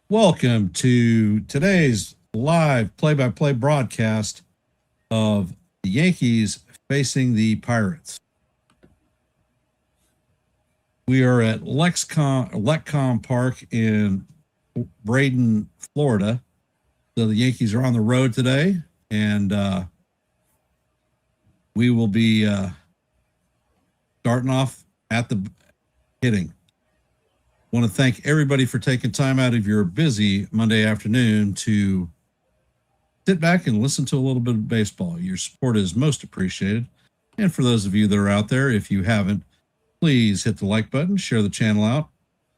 Welcome to today's live play-by-play broadcast of the Yankees facing the Pirates. We are at Letcom Park in Braden, Florida. So the Yankees are on the road today, and we will be starting off at the hitting. I want to thank everybody for taking time out of your busy Monday afternoon to sit back and listen to a little bit of baseball. Your support is most appreciated. And for those of you that are out there, if you haven't, please hit the like button, share the channel out.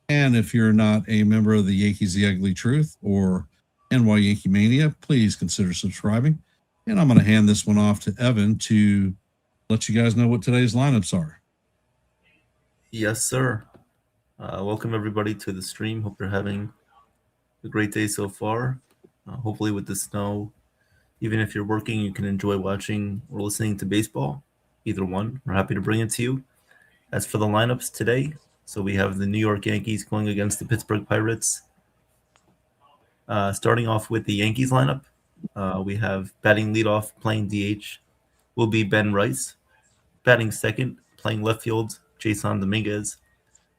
And if you're not a member of the Yankees, The Ugly Truth or NY Yankee Mania, please consider subscribing. And I'm going to hand this one off to Evan to let you guys know what today's lineups are. Yes, sir. Welcome everybody to the stream. Hope you're having a great day so far. Hopefully with the snow, even if you're working, you can enjoy watching or listening to baseball. Either one, we're happy to bring it to you. As for the lineups today, so we have the New York Yankees going against the Pittsburgh Pirates. Starting off with the Yankees lineup, we have batting leadoff, playing DH, will be Ben Rice. Batting second, playing left field, Jason Dominguez.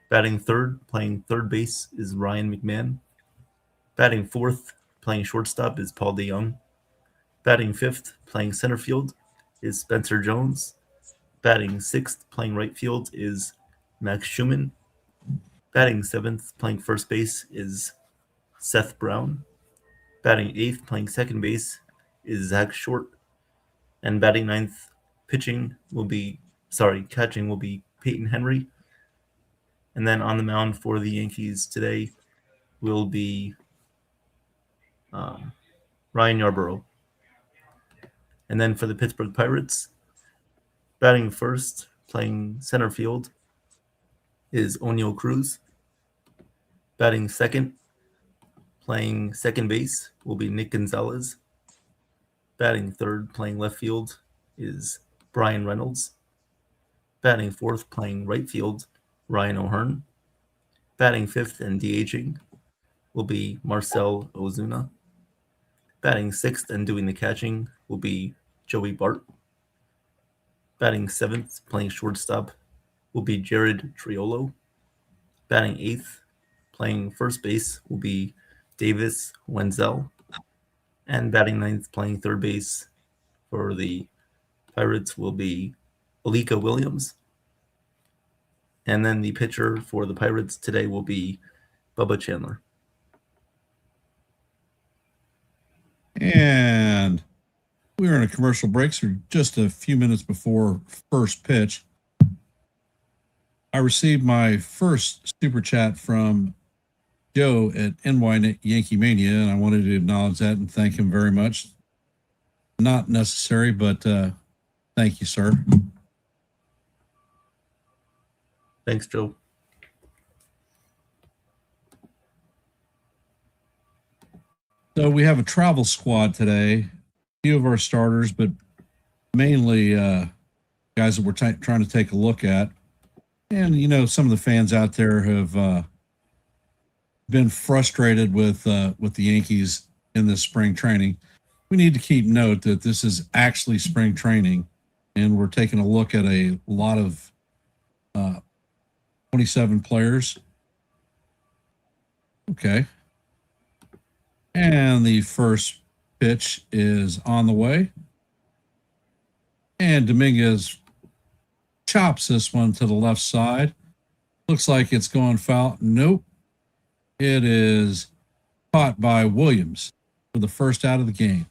Batting third, playing third base, is Ryan McMahon. Batting fourth, playing shortstop, is Paul DeJong. Batting fifth, playing center field, is Spencer Jones. Batting sixth, playing right field, is Max Schumann. Batting seventh, playing first base, is Seth Brown. Batting eighth, playing second base, is Zach Short. And batting ninth, catching will be Peyton Henry. And then on the mound for the Yankees today will be Ryan Yarbrough. And then for the Pittsburgh Pirates, batting first, playing center field, is Oneil Cruz. Batting second, playing second base, will be Nick Gonzalez. Batting third, playing left field, is Brian Reynolds. Batting fourth, playing right field, Ryan O'Hearn. Batting fifth and DHing will be Marcell Ozuna. Batting sixth and doing the catching will be Joey Bart. Batting seventh, playing shortstop, will be Jared Triolo. Batting eighth, playing first base, will be Davis Wenzel. And batting ninth, playing third base for the Pirates will be Alika Williams. And then the pitcher for the Pirates today will be Bubba Chandler. And we were in a commercial break, so just a few minutes before first pitch. I received my first super chat from Joe at NY Yankee Mania, and I wanted to acknowledge that and thank him very much. Not necessary, but thank you, sir. Thanks, Joe. So we have a travel squad today. A few of our starters, but mainly guys that we're trying to take a look at. And, you know, some of the fans out there have been frustrated with the Yankees in this spring training. We need to keep note that this is actually spring training, and we're taking a look at a lot of 27 players. Okay. And the first pitch is on the way. And Dominguez chops this one to the left side. Looks like it's going foul. Nope. It is caught by Williams for the first out of the game.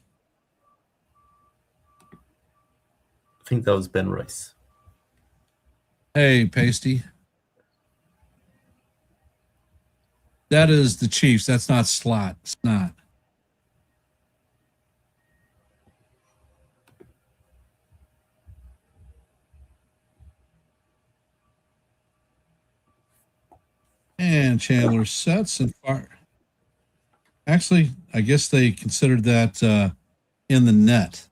I think that was Ben Rice. Hey, Pasty. That is the Chiefs. That's not Slot. It's not. And Chandler sets and fire. Actually, I guess they considered that in the net.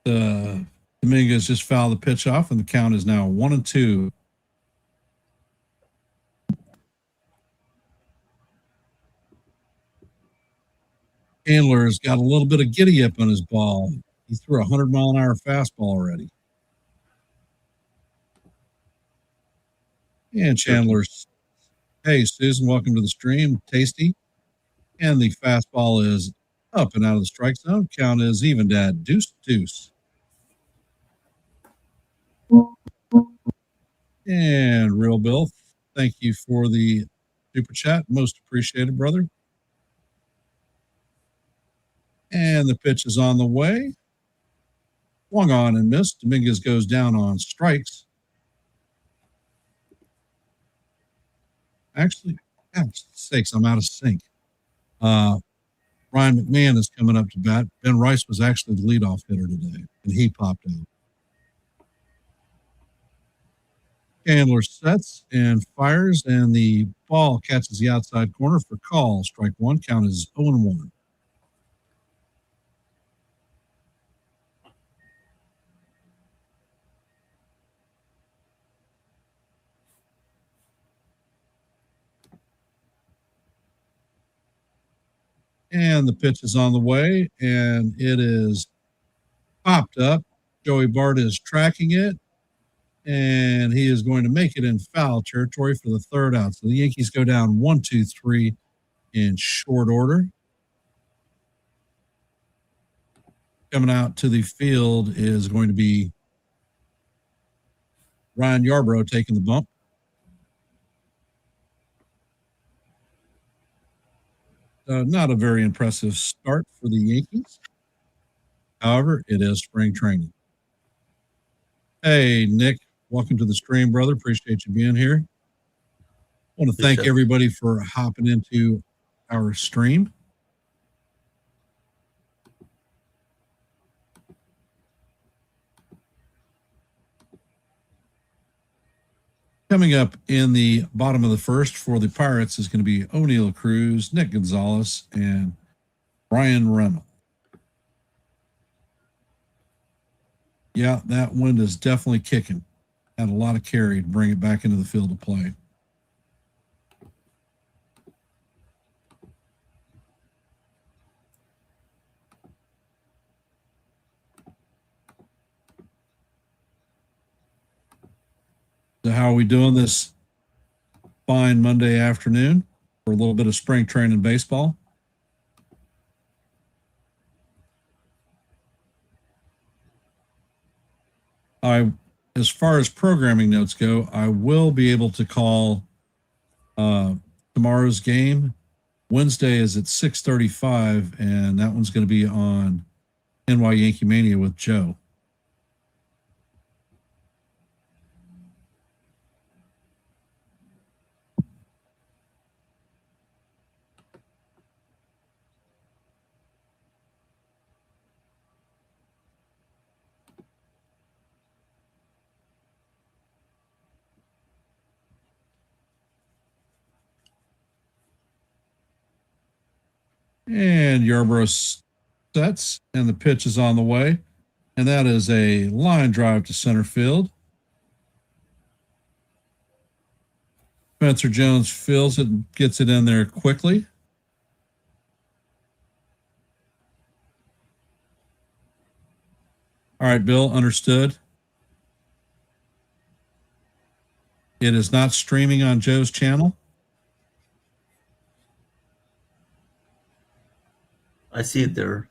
Dominguez just fouled the pitch off, and the count is now 1-2. Chandler's got a little bit of giddy up on his ball. He threw a 100-mile-an-hour fastball already. And Chandler's, hey, Susan, welcome to the stream. Tasty. And the fastball is up and out of the strike zone. Count is evened at 2-2. And Real Bill, thank you for the super chat. Most appreciated, brother. And the pitch is on the way. Swung on and missed. Dominguez goes down on strikes. Actually, gosh sakes, I'm out of sync. Ryan McMahon is coming up to bat. Ben Rice was actually the leadoff hitter today, and he popped out. Chandler sets and fires, and the ball catches the outside corner for call. Strike one. Count is 0-1. And the pitch is on the way, and it is popped up. Joey Bart is tracking it, and he is going to make it in foul territory for the third out. So the Yankees go down 1-2-3 in short order. Coming out to the field is going to be Ryan Yarbrough taking the bump. Not a very impressive start for the Yankees. However, it is spring training. Hey, Nick, welcome to the stream, brother. Appreciate you being here. I want to thank everybody for hopping into our stream. Coming up in the bottom of the first for the Pirates is going to be O'Neill Cruz, Nick Gonzalez, and Brian Remmel. Yeah, that wind is definitely kicking. Had a lot of carry to bring it back into the field of play. So how are we doing this fine Monday afternoon for a little bit of spring training baseball? As far as programming notes go, I will be able to call tomorrow's game. Wednesday is at 6:35, and that one's going to be on NY Yankee Mania with Joe. And Yarbrough sets, and the pitch is on the way. And that is a line drive to center field. Spencer Jones fills it and gets it in there quickly. All right, Bill, understood. It is not streaming on Joe's channel. I see it there.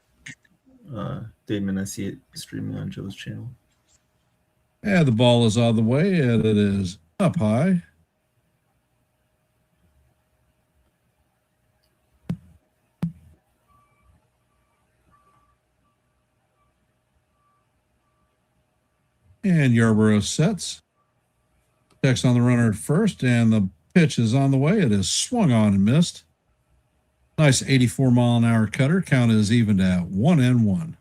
Damon, I see it streaming on Joe's channel. And the ball is on the way, and it is up high. And Yarbrough sets. Checks on the runner at first, and the pitch is on the way. It is swung on and missed. Nice 84-mile-an-hour cutter. Count is evened at 1-1.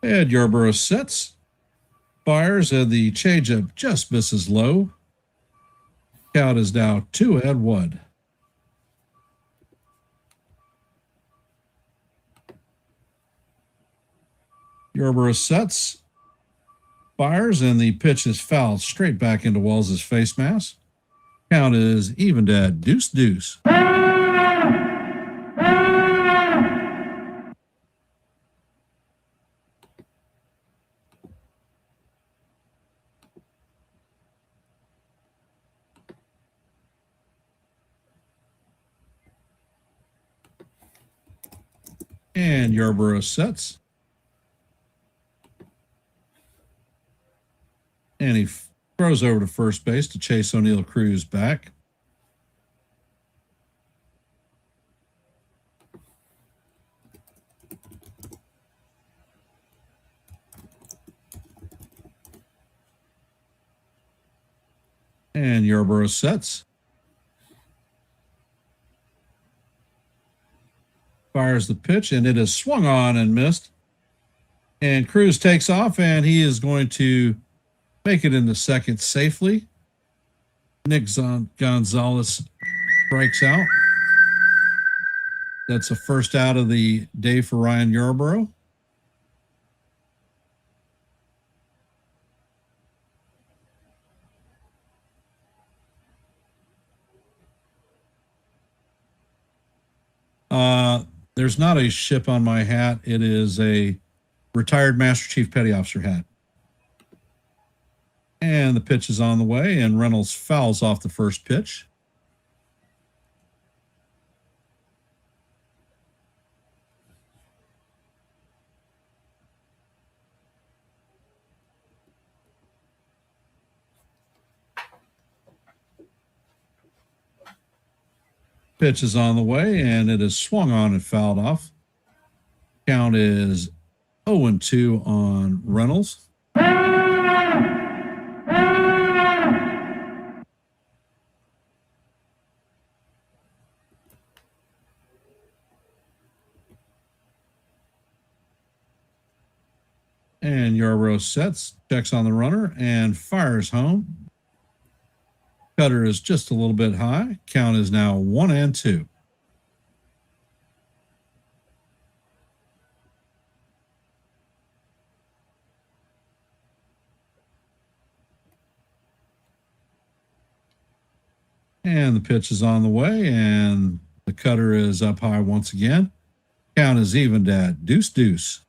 And Yarborough sets, fires, and the changeup just misses low. Count is now 2-1. Yarborough sets, fires, and the pitch is fouled straight back into Wells's face mask. Count is evened at 2-2. And Yarborough sets. And he throws over to first base to chase O'Neill Cruz back. And Yarborough sets. Fires the pitch, and it is swung on and missed. And Cruz takes off, and he is going to make it into second safely. Nick Gonzalez strikes out. That's the first out of the day for Ryan Yarborough. There's not a ship on my hat. It is a retired Master Chief Petty Officer hat. And the pitch is on the way, and Reynolds fouls off the first pitch. Pitch is on the way, and it is swung on and fouled off. Count is 0-2 on Reynolds. And Yarborough sets, checks on the runner, and fires home. Cutter is just a little bit high. Count is now 1-2. And the pitch is on the way, and the cutter is up high once again. Count is evened at 2-2.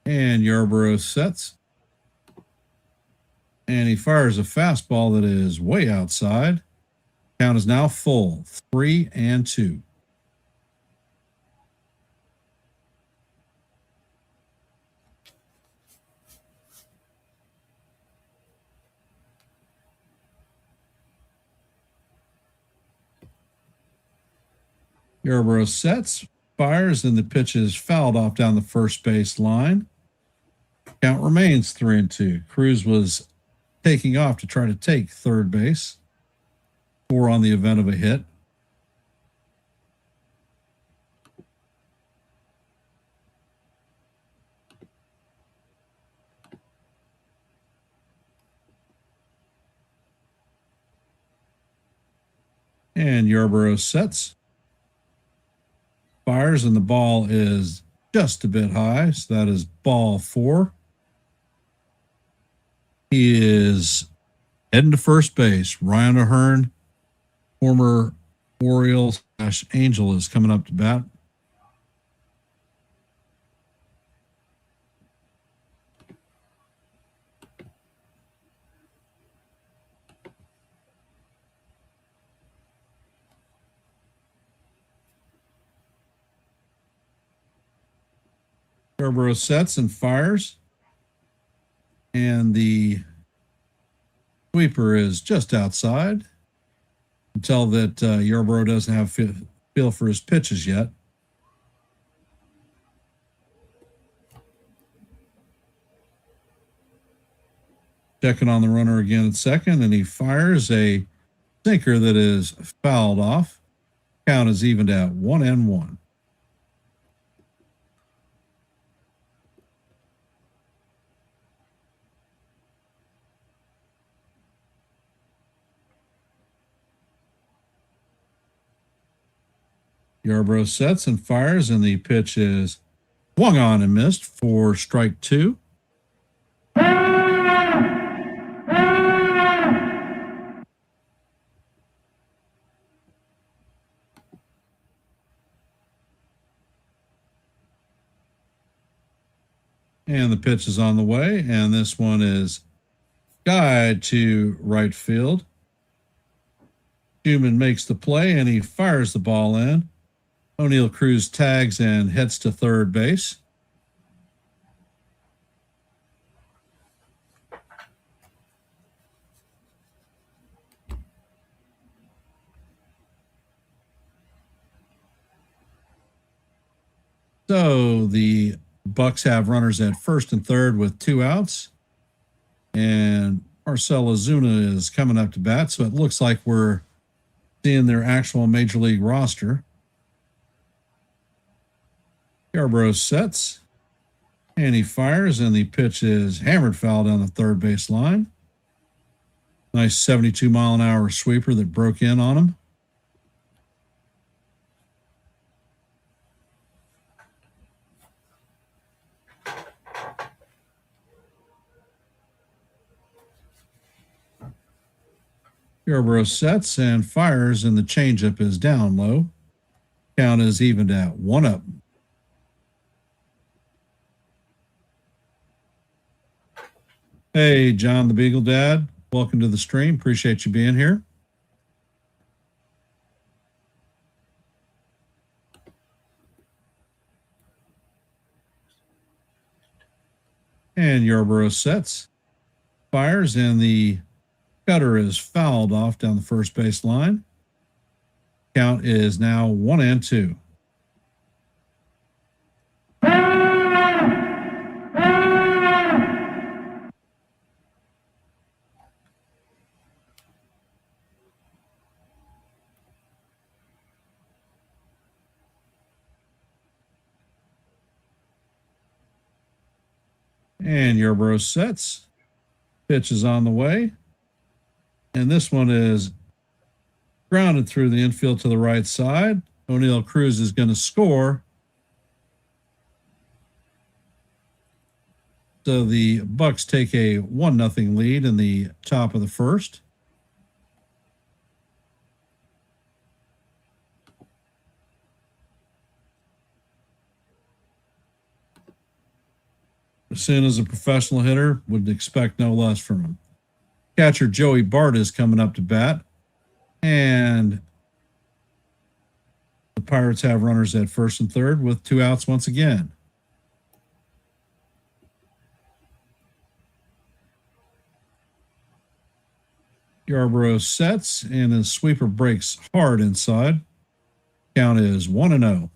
And Yarborough sets. And he fires a fastball that is way outside. Count is now full, 3-2. Yarborough sets, fires, and the pitch is fouled off down the first base line. Count remains 3-2. Cruz was taking off to try to take third base. 4 on the event of a hit. And Yarborough sets, fires, and the ball is just a bit high. So that is ball 4. He is heading to first base. Ryan O'Hearn, former Orioles / Angel, is coming up to bat. Yarborough sets and fires. And the sweeper is just outside. Until that Yarborough doesn't have feel for his pitches yet. Checking on the runner again at second, and he fires a sinker that is fouled off. Count is evened at 1-1. Yarbrough sets and fires, and the pitch is swung on and missed for strike 2. And the pitch is on the way, and this one is guide to right field. Schumann makes the play, and he fires the ball in. O'Neill Cruz tags and heads to third base. So the Bucks have runners at first and third with 2 outs. And Marcell Ozuna is coming up to bat, so it looks like we're seeing their actual major league roster. Yarbrough sets, and he fires, and the pitch is hammered foul down the third base line. Nice 72-mile-an-hour sweeper that broke in on him. Yarbrough sets and fires, and the changeup is down low. Count is evened at 1-up. Hey, John the Beagle Dad. Welcome to the stream. Appreciate you being here. And Yarbrough sets, fires, and the cutter is fouled off down the first base line. Count is now 1-2. And Yarbrough sets. Pitch is on the way. And this one is grounded through the infield to the right side. O'Neill Cruz is going to score. So the Bucks take a 1-0 lead in the top of the first. As soon as a professional hitter would expect no less from him. Catcher Joey Bart is coming up to bat. And the Pirates have runners at first and third with 2 outs once again. Yarbrough sets, and his sweeper breaks hard inside. Count is 1-0.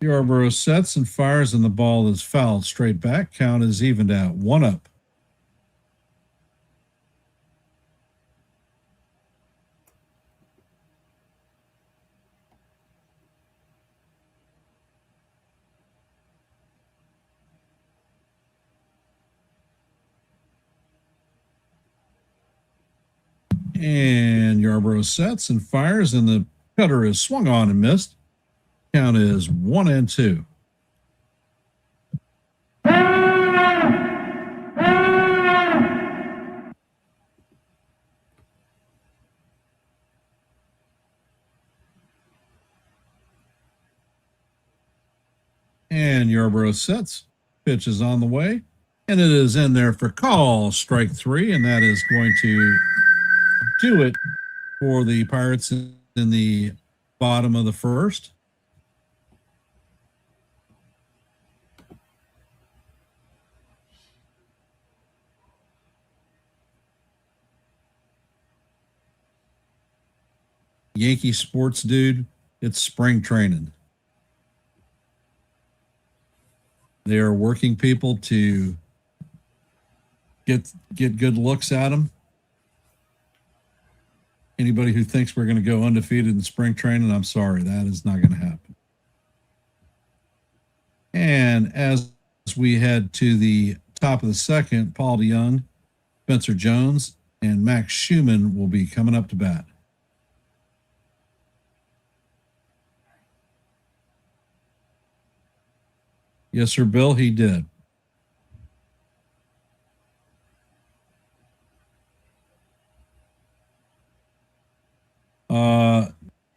Yarbrough sets and fires, and the ball is fouled straight back. Count is evened at 1-up. And Yarbrough sets and fires, and the cutter is swung on and missed. Count is 1-2. And Yarbrough sets. Pitch is on the way. And it is in there for call, strike 3. And that is going to do it for the Pirates in the bottom of the first. Yankee sports dude, it's spring training. They are working people to get good looks at them. Anybody who thinks we're going to go undefeated in spring training, I'm sorry, that is not going to happen. And as we head to the top of the second, Paul DeYoung, Spencer Jones, and Max Schumann will be coming up to bat. Yes, sir, Bill, he did.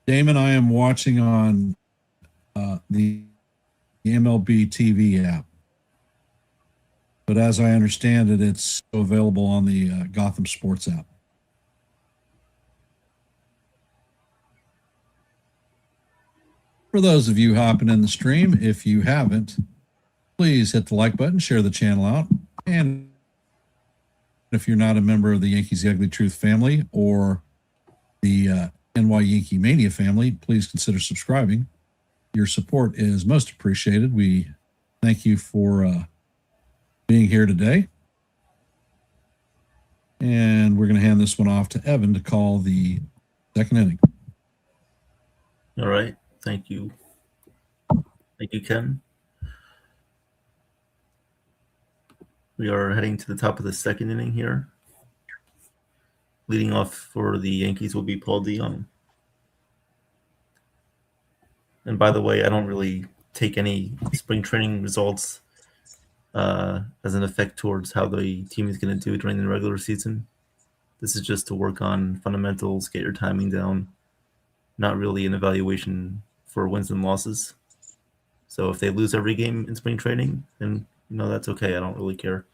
Damon, I am watching on the MLB TV app. But as I understand it, it's available on the Gotham Sports app. For those of you hopping in the stream, if you haven't, please hit the like button, share the channel out. And if you're not a member of the Yankees The Ugly Truth family or the NY Yankee Mania family, please consider subscribing. Your support is most appreciated. We thank you for being here today. And we're going to hand this one off to Evan to call the second inning. All right. Thank you. Thank you, Ken. We are heading to the top of the second inning here. Leading off for the Yankees will be Paul DeYoung. And by the way, I don't really take any spring training results as an effect towards how the team is going to do during the regular season. This is just to work on fundamentals, get your timing down, not really an evaluation for wins and losses. So if they lose every game in spring training, then that's okay. I don't really care.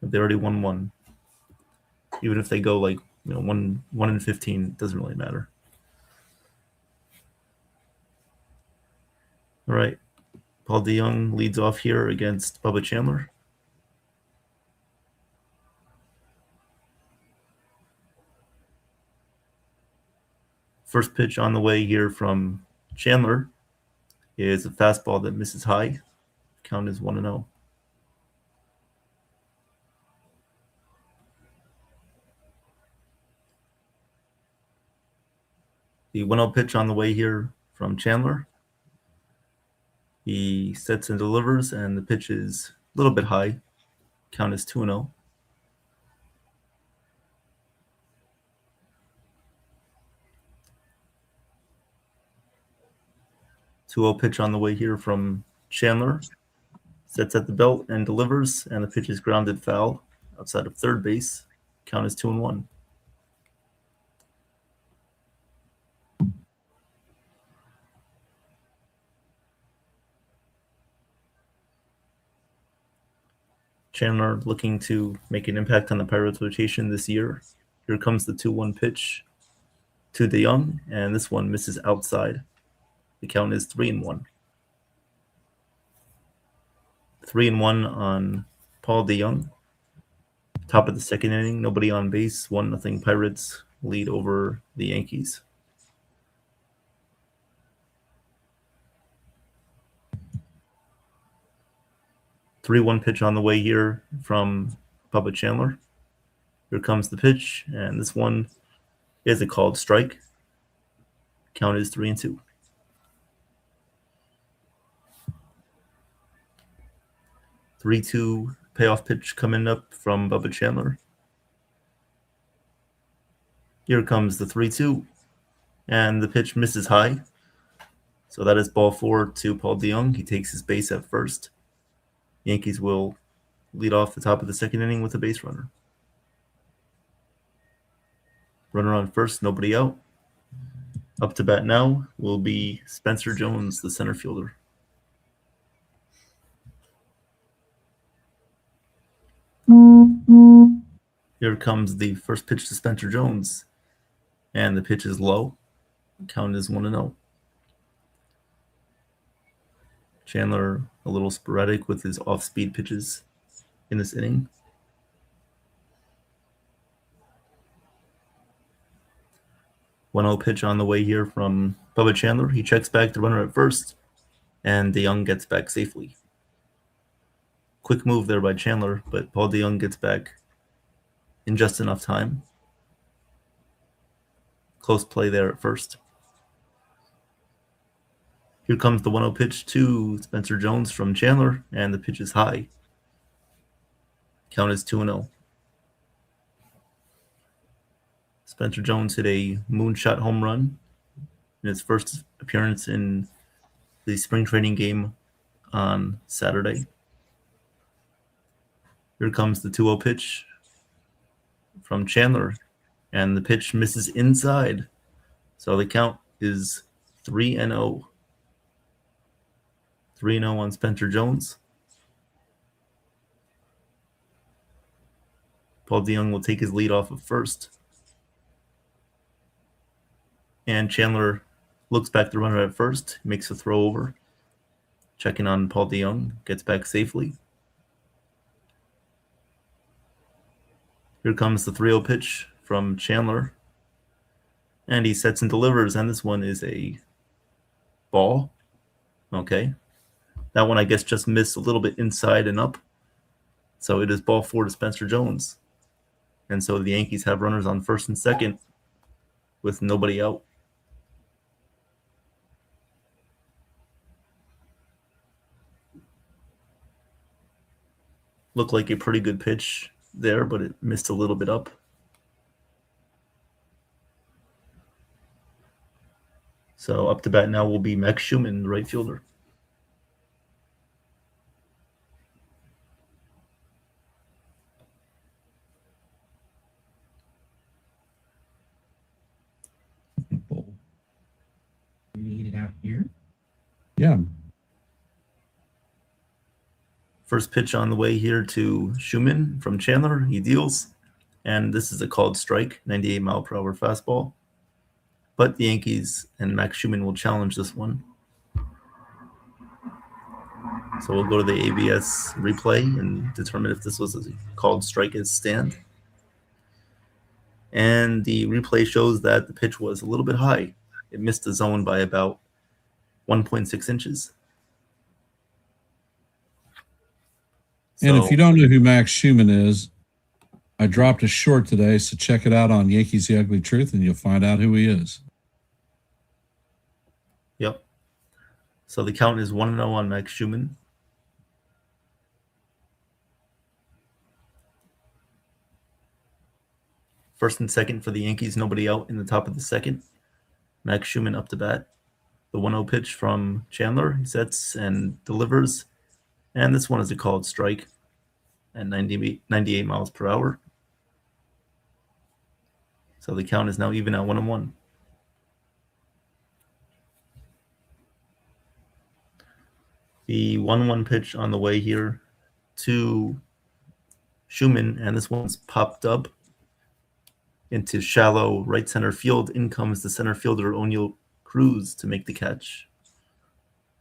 If they already won one, even if they go like 1-15, it doesn't really matter. All right, Paul DeYoung leads off here against Bubba Chandler. First pitch on the way here from Chandler is a fastball that misses high. Count is 1-0. The 1-0 pitch on the way here from Chandler. He sets and delivers, and the pitch is a little bit high. Count is 2-0. 2-0 pitch on the way here from Chandler. Sets at the belt and delivers, and the pitch is grounded foul outside of third base. Count is 2-1. Chandler looking to make an impact on the Pirates rotation this year. Here comes the 2-1 pitch to DeYoung, and this one misses outside. The count is 3-1. 3-1 on Paul DeYoung. Top of the second inning, nobody on base. 1-0 Pirates lead over the Yankees. Three-one pitch on the way here from Bubba Chandler. Here comes the pitch, and this one is a called strike. Count is 3-2. 3-2 payoff pitch coming up from Bubba Chandler. Here comes the 3-2, and the pitch misses high. So that is ball 4 to Paul DeYoung. He takes his base at first. Yankees will lead off the top of the second inning with a base runner. Runner on first, nobody out. Up to bat now will be Spencer Jones, the center fielder. Here comes the first pitch to Spencer Jones, and the pitch is low. Count is 1-0. Chandler a little sporadic with his off-speed pitches in this inning. 1-0 pitch on the way here from Bubba Chandler. He checks back the runner at first, and DeYoung gets back safely. Quick move there by Chandler, but Paul DeYoung gets back in just enough time. Close play there at first. Here comes the 1-0 pitch to Spencer Jones from Chandler, and the pitch is high. Count is 2-0. Spencer Jones hit a moonshot home run in his first appearance in the spring training game on Saturday. Here comes the 2-0 pitch from Chandler, and the pitch misses inside. So the count is 3-0. 3-0 on Spencer Jones. Paul DeYoung will take his lead off of first. And Chandler looks back the runner at first, makes a throw over. Checking on Paul DeYoung, gets back safely. Here comes the 3-0 pitch from Chandler. And he sets and delivers, and this one is a ball. Okay. That one, I guess, just missed a little bit inside and up. So it is ball 4 to Spencer Jones. And so the Yankees have runners on first and second with nobody out. Looked like a pretty good pitch there, but it missed a little bit up. So up to bat now will be Max Schumann, the right fielder. You need it out here. Yeah. First pitch on the way here to Schumann from Chandler. He deals. And this is a called strike, 98-mile-per-hour fastball. But the Yankees and Max Schumann will challenge this one. So we'll go to the ABS replay and determine if this was a called strike as stand. And the replay shows that the pitch was a little bit high. It missed the zone by about 1.6 inches. And if you don't know who Max Schumann is, I dropped a short today, so check it out on Yankees The Ugly Truth, and you'll find out who he is. Yep. So the count is 1-0 on Max Schumann. First and second for the Yankees, nobody out in the top of the second. Max Schumann up to bat. The 1-0 pitch from Chandler. He sets and delivers. And this one is a called strike at 98 miles per hour. So the count is now even at 1-1. The 1-1 pitch on the way here to Schumann, and this one's popped up into shallow right center field. In comes the center fielder, Oneil Cruz, to make the catch.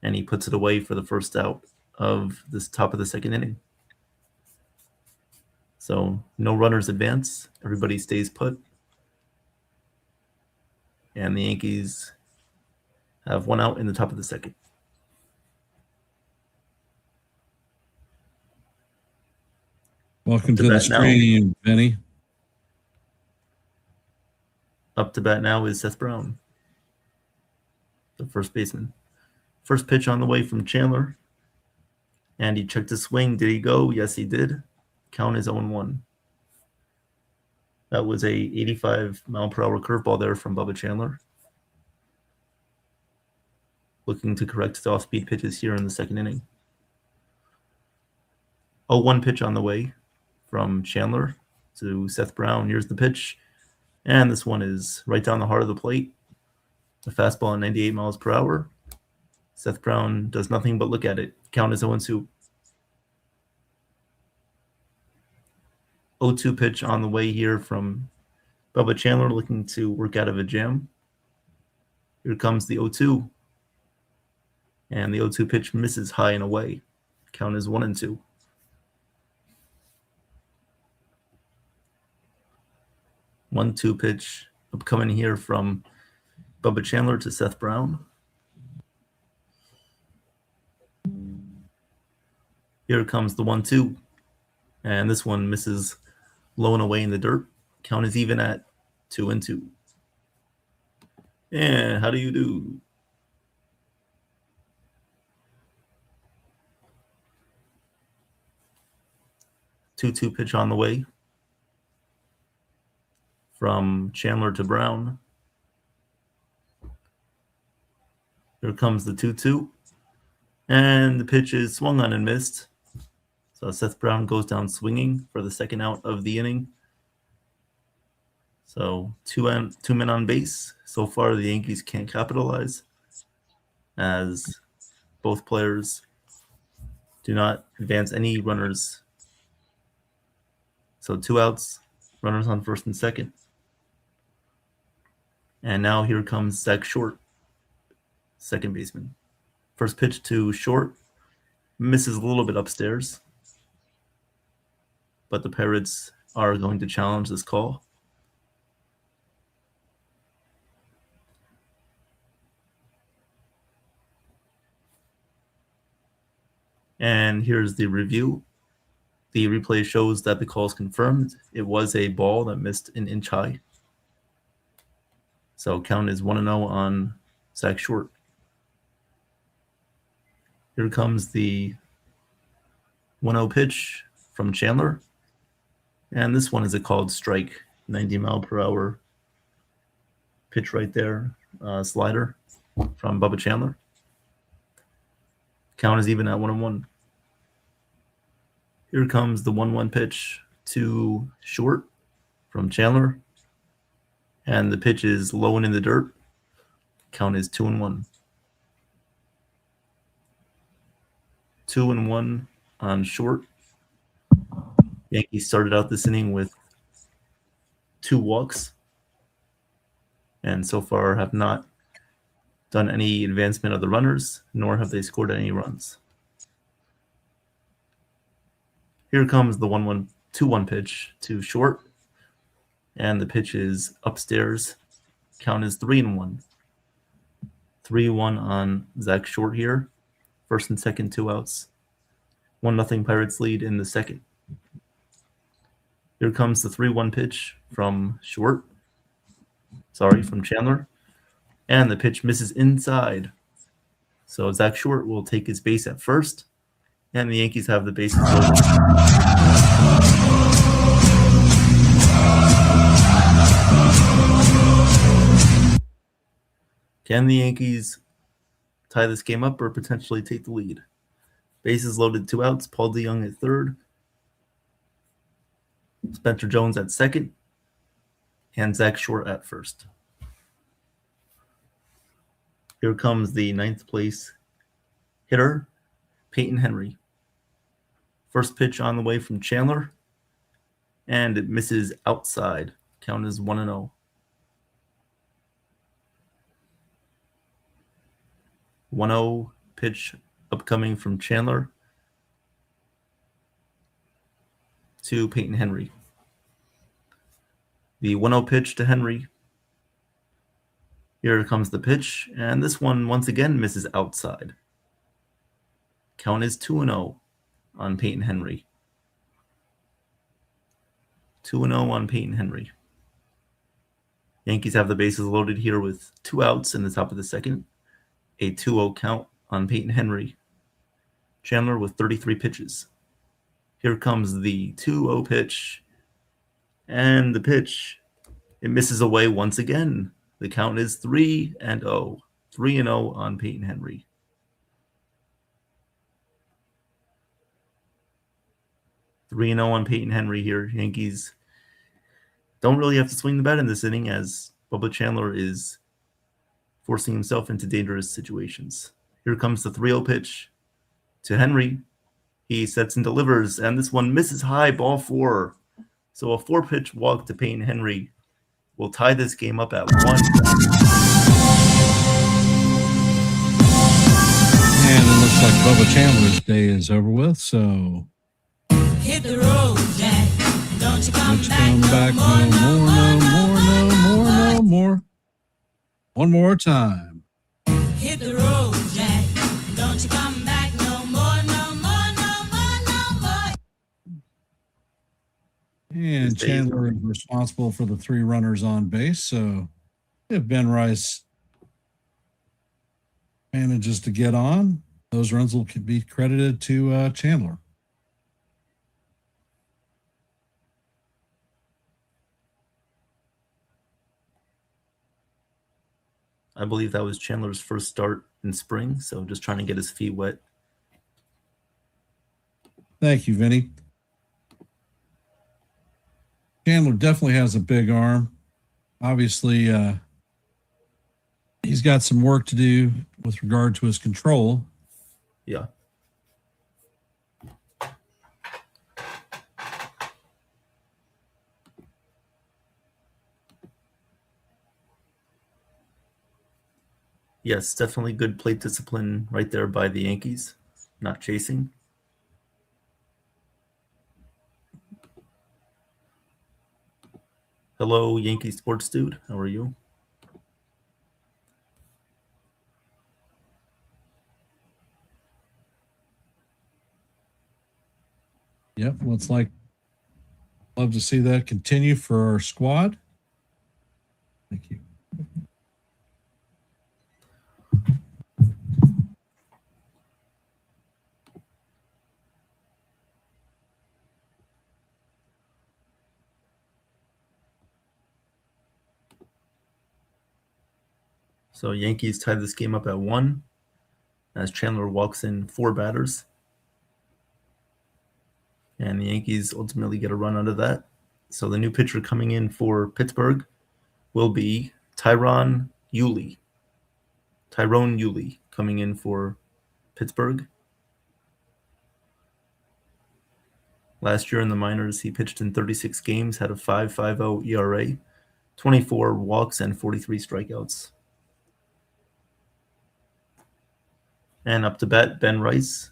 And he puts it away for the first out of this top of the second inning. So no runners advance. Everybody stays put. And the Yankees have one out in the top of the second. Welcome to the stream, Vinny. Up to bat now is Seth Brown, the first baseman. First pitch on the way from Chandler. And he checked his swing. Did he go? Yes, he did. Count is 0-1. That was a 85-mile-per-hour curveball there from Bubba Chandler. Looking to correct the off-speed pitches here in the second inning. 0-1 pitch on the way from Chandler to Seth Brown. Here's the pitch. And this one is right down the heart of the plate. A fastball at 98 miles per hour. Seth Brown does nothing but look at it. Count is 0-2. 0-2 pitch on the way here from Bubba Chandler, looking to work out of a jam. Here comes the 0-2. And the 0-2 pitch misses high and away. Count is 1-2. 1-2 pitch upcoming here from Bubba Chandler to Seth Brown. Here comes the 1-2. And this one misses low and away in the dirt. Count is even at 2-2. And how do you do? Two pitch on the way from Chandler to Brown. Here comes the 2-2. And the pitch is swung on and missed. So Seth Brown goes down swinging for the second out of the inning. So two men on base. So far, the Yankees can't capitalize as both players do not advance any runners. So 2 outs, runners on first and second. And now here comes Zach Short, second baseman. First pitch to Short, misses a little bit upstairs. But the Pirates are going to challenge this call. And here's the review. The replay shows that the call is confirmed. It was a ball that missed an inch high. So count is 1-0 on Zach Short. Here comes the 1-0 pitch from Chandler. And this one is a called strike, 90-mile-per-hour pitch right there, slider from Bubba Chandler. Count is even at 1-1. Here comes the 1-1 pitch to Short from Chandler. And the pitch is low and in the dirt. Count is 2-1. 2-1 on Short. Yankees started out this inning with 2 walks. And so far have not done any advancement of the runners, nor have they scored any runs. Here comes the 2-1 pitch to Short. And the pitch is upstairs. Count is 3-1. 3-1 on Zach Short here. First and second, 2 outs. 1-0 Pirates lead in the second. Here comes the 3-1 pitch from Chandler. And the pitch misses inside. So Zach Short will take his base at first. And the Yankees have the bases loaded. Can the Yankees tie this game up or potentially take the lead? Bases loaded, 2 outs. Paul DeYoung at third. Spencer Jones at second. And Zach Short at first. Here comes the 9th place hitter, Peyton Henry. First pitch on the way from Chandler. And it misses outside. Count is 1-0. 1-0 pitch upcoming from Chandler to Peyton Henry. The 1-0 pitch to Henry. Here comes the pitch, and this one once again misses outside. Count is 2-0 on Peyton Henry. 2-0 on Peyton Henry. Yankees have the bases loaded here with 2 outs in the top of the second. A 2-0 count on Peyton Henry. Chandler with 33 pitches. Here comes the 2-0 pitch. And the pitch, it misses away once again. The count is 3-0. 3-0 on Peyton Henry. On Peyton Henry here. Yankees don't really have to swing the bat in this inning as Bubba Chandler is forcing himself into dangerous situations. Here comes the 3-0 pitch to Henry. He sets and delivers, and this one misses high, ball 4. So a 4-pitch walk to Peyton Henry will tie this game up at 1. And it looks like Bubba Chandler's day is over with, so hit the road, Jack. Don't you come let's come back no more. One more time. Hit the road, Jack. Don't you come back no more, no more, no more, no more. And Chandler is responsible for the 3 runners on base. So if Ben Rice manages to get on, those runs will be credited to Chandler. I believe that was Chandler's first start in spring, so just trying to get his feet wet. Thank you, Vinny. Chandler definitely has a big arm. Obviously, he's got some work to do with regard to his control. Yeah. Yes, definitely good plate discipline right there by the Yankees, not chasing. Hello, Yankee sports dude. How are you? Yep, looks like love to see that continue for our squad. Thank you. So Yankees tied this game up at 1 as Chandler walks in 4 batters. And the Yankees ultimately get a run out of that. So the new pitcher coming in for Pittsburgh will be Tyrone Euly coming in for Pittsburgh. Last year in the minors, he pitched in 36 games, had a 5.50 ERA, 24 walks, and 43 strikeouts. And up to bat, Ben Rice,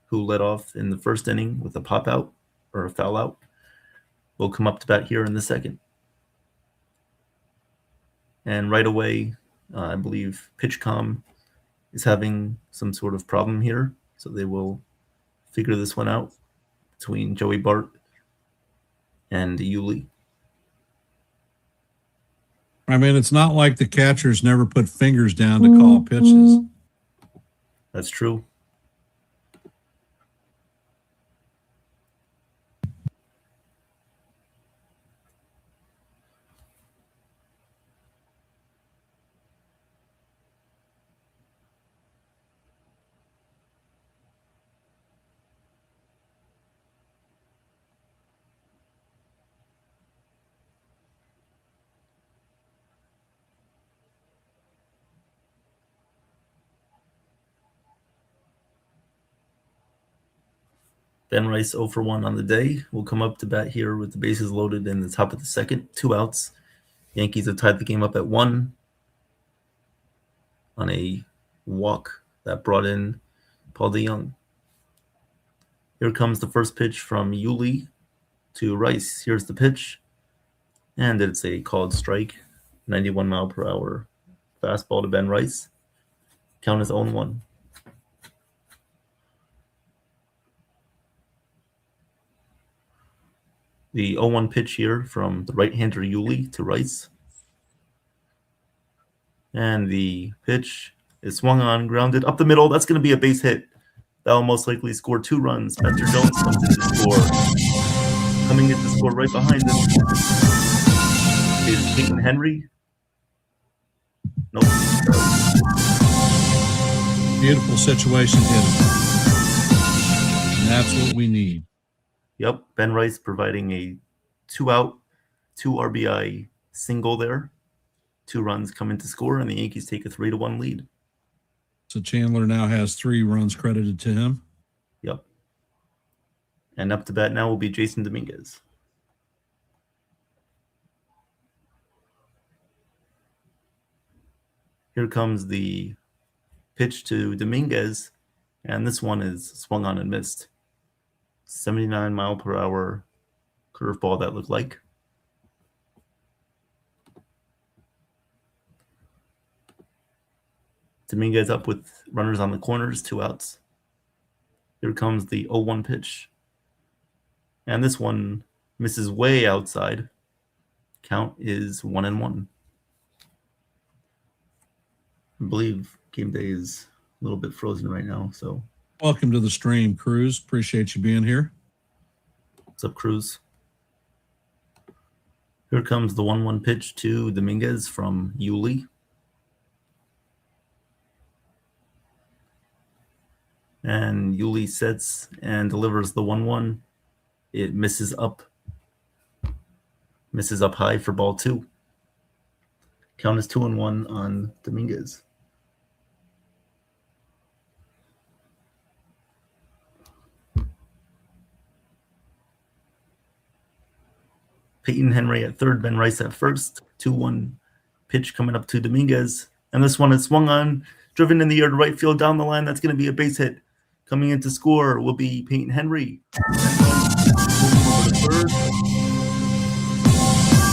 who led off in the first inning with a pop out or a foul out, will come up to bat here in the second. And right away, I believe PitchCom is having some sort of problem here, so they will figure this one out between Joey Bart and Euly. I mean, it's not like the catchers never put fingers down to call pitches. That's true. Ben Rice 0 for 1 on the day will come up to bat here with the bases loaded in the top of the second, 2 outs. Yankees have tied the game up at 1 on a walk that brought in Paul DeYoung. Here comes the first pitch from Euly to Rice. Here's the pitch, and it's a called strike, 91 mile per hour fastball to Ben Rice. Count is 0-1. The 0-1 pitch here from the right-hander Euly to Rice. And the pitch is swung on, grounded up the middle. That's going to be a base hit. That will most likely score 2 runs. Spencer Jones comes in to score. Coming in to score right behind him is Peyton Henry. Nope. Beautiful situation hitting. And that's what we need. Yep, Ben Rice providing a 2-out, 2 RBI single there. 2 runs come in to score, and the Yankees take a 3-1 lead. So Chandler now has 3 runs credited to him. Yep. And up to bat now will be Jason Dominguez. Here comes the pitch to Dominguez, and this one is swung on and missed. 79 mile per hour curveball that looked like. Dominguez up with runners on the corners, 2 outs. Here comes the 0-1 pitch. And this one misses way outside. Count is 1-1. I believe game day is a little bit frozen right now. So Welcome to the stream, Cruz. Appreciate you being here. what's up, Cruz? Here comes the 1-1 pitch to Dominguez from Yuli. And Yuli sets and delivers the 1-1. It misses up high for ball 2. Count is 2-1 on Dominguez. Peyton Henry at third, Ben Rice at first. 2-1 pitch coming up to Dominguez. And this one is swung on, driven in the air to right field down the line. That's going to be a base hit. Coming in to score will be Peyton Henry. Over to third.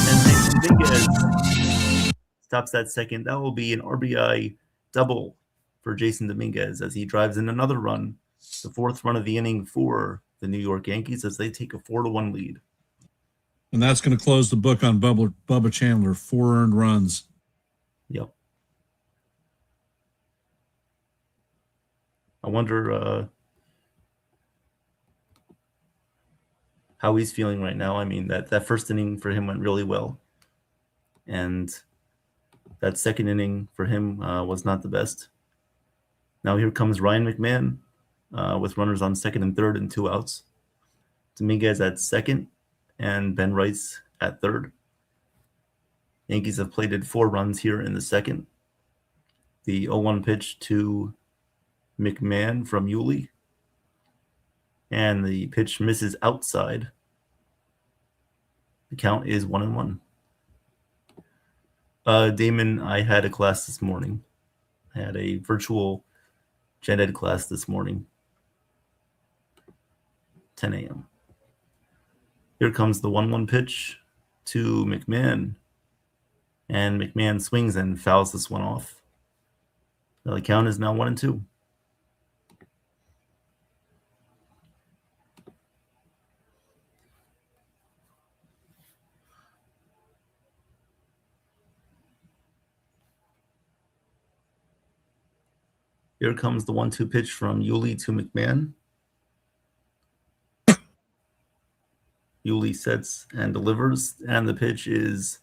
And Jason Dominguez stops that second. That will be an RBI double for Jason Dominguez as he drives in another run. The 4th run of the inning for the New York Yankees as they take a 4-1 lead. And that's going to close the book on Bubba Chandler, 4 earned runs. Yep. I wonder how he's feeling right now. I mean, that first inning for him went really well. And that second inning for him was not the best. Now here comes Ryan McMahon with runners on second and third and 2 outs. Dominguez at second and Ben Rice at third. Yankees have plated 4 runs here in the second. The 0-1 pitch to McMahon from Yuli. And the pitch misses outside. The count is 1-1. Damon, I had a class this morning. I had a virtual gen ed class this morning. 10 a.m. Here comes the 1-1 pitch to McMahon. And McMahon swings and fouls this one off. The count is now 1-2. Here comes the 1-2 pitch from Yuli to McMahon. Yuli sets and delivers, and the pitch is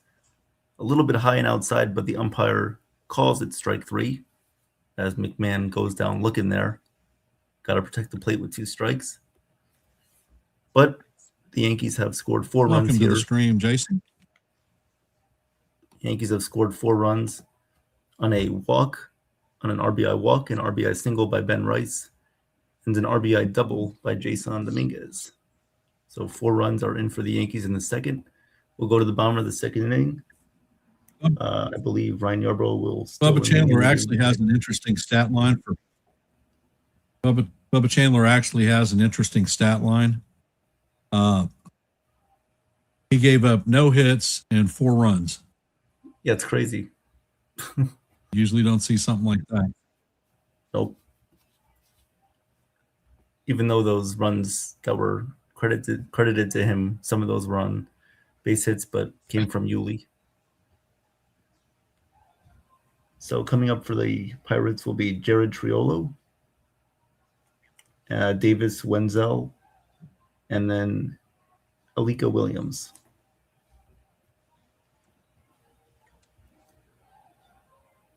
a little bit high and outside, but the umpire calls it strike 3 as McMahon goes down looking there. Got to protect the plate with 2 strikes. But the Yankees have scored 4 runs Welcome here. to the stream, Jason. Yankees have scored 4 runs on a walk, on an RBI walk, an RBI single by Ben Rice, and an RBI double by Jason Dominguez. So 4 runs are in for the Yankees in the second. We'll go to the bottom of the second inning. I believe Ryan Yarbrough will still Bubba Chandler actually has an interesting stat line for Bubba Chandler actually has an interesting stat line. He gave up no hits and 4 runs. Yeah, it's crazy. Usually don't see something like that. Nope. Even though those runs that were credited to him, some of those were on base hits, but came from Yuli. So coming up for the Pirates will be Jared Triolo, Davis Wenzel, and then Alika Williams.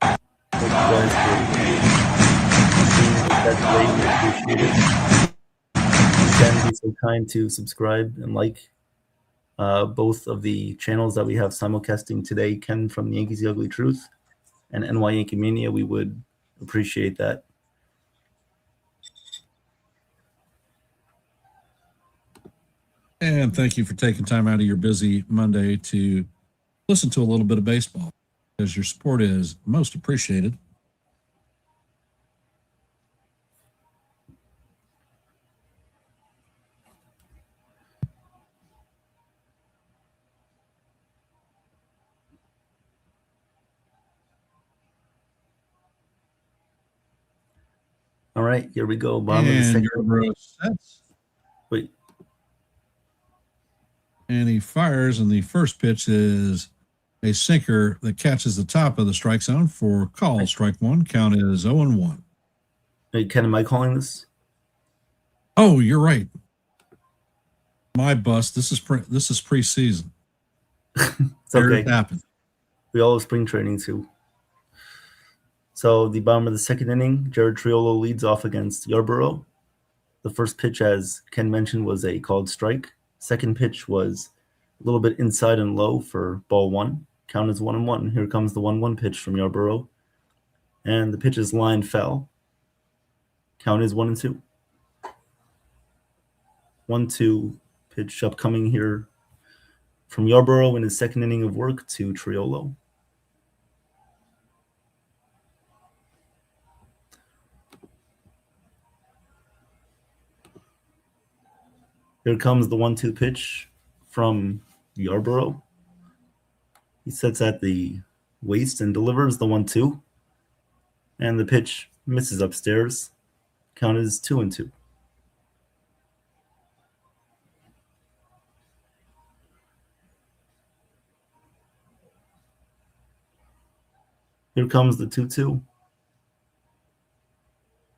Thank you guys for being with that today. We appreciate it. Again, be so kind to subscribe and like both of the channels that we have simulcasting today. Ken from the Yankees The Ugly Truth and NY Yankee Mania. We would appreciate that. And thank you for taking time out of your busy Monday to listen to a little bit of baseball, because your support is most appreciated. All right, here we go. Bottom of the And second. Yarborough sets. Wait, And he fires, and the first pitch is a sinker that catches the top of the strike zone for call. Strike one. Count is 0-1. wait, Ken, am I calling this? Oh, you're right. My bust. This is preseason. It's Here okay. it happened. We all have spring training too. So the bottom of the second inning, Jared Triolo leads off against Yarborough. The first pitch, as Ken mentioned, was a called strike. Second pitch was a little bit inside and low for ball one. Count is 1-1. Here comes the 1-1 pitch from Yarborough. And the pitch is line foul. Count is 1-2. 1-2 pitch upcoming here from Yarborough in his second inning of work to Triolo. Here comes the 1-2 pitch from Yarborough. He sets at the waist and delivers the 1-2. And the pitch misses upstairs. Count is 2-2. Here comes the 2-2.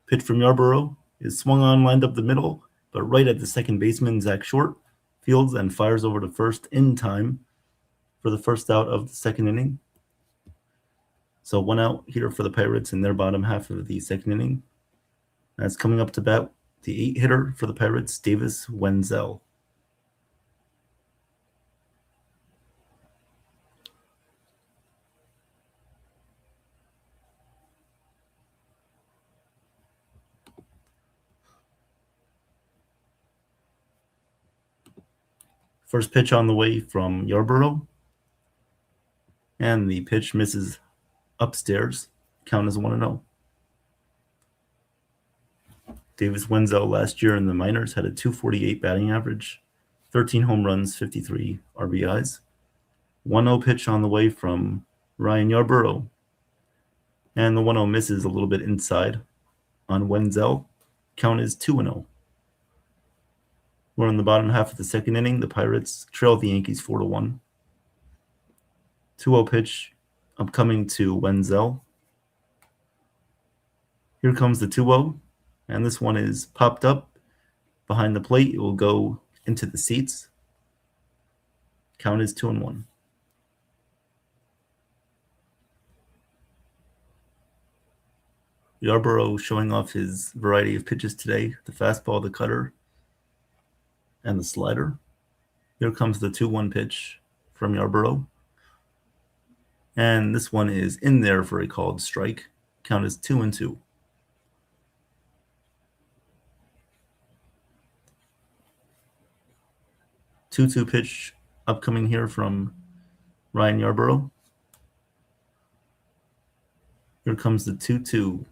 Pitch from Yarborough is swung on, lined up the middle, but right at the second baseman, Zach Short, fields and fires over to first in time for the first out of the second inning. So 1 out here for the Pirates in their bottom half of the second inning. That's coming up to bat the 8-hitter for the Pirates, Davis Wenzel. First pitch on the way from Yarborough. And the pitch misses upstairs. Count is 1-0. Davis Wenzel last year in the minors had a .248 batting average, 13 home runs, 53 RBIs. 1-0 pitch on the way from Ryan Yarborough. And the 1-0 misses a little bit inside on Wenzel. Count is 2-0. We're in the bottom half of the second inning. The Pirates trail the Yankees 4-1. 2-0 pitch upcoming to Wenzel. Here comes the 2-0, and this one is popped up behind the plate. It will go into the seats. Count is 2-1. Yarborough showing off his variety of pitches today, the fastball, the cutter, and the slider. Here comes the 2-1 pitch from Yarborough. And this one is in there for a called strike. Count is 2-2. Two pitch upcoming here from Ryan Yarborough. Here comes the 2-2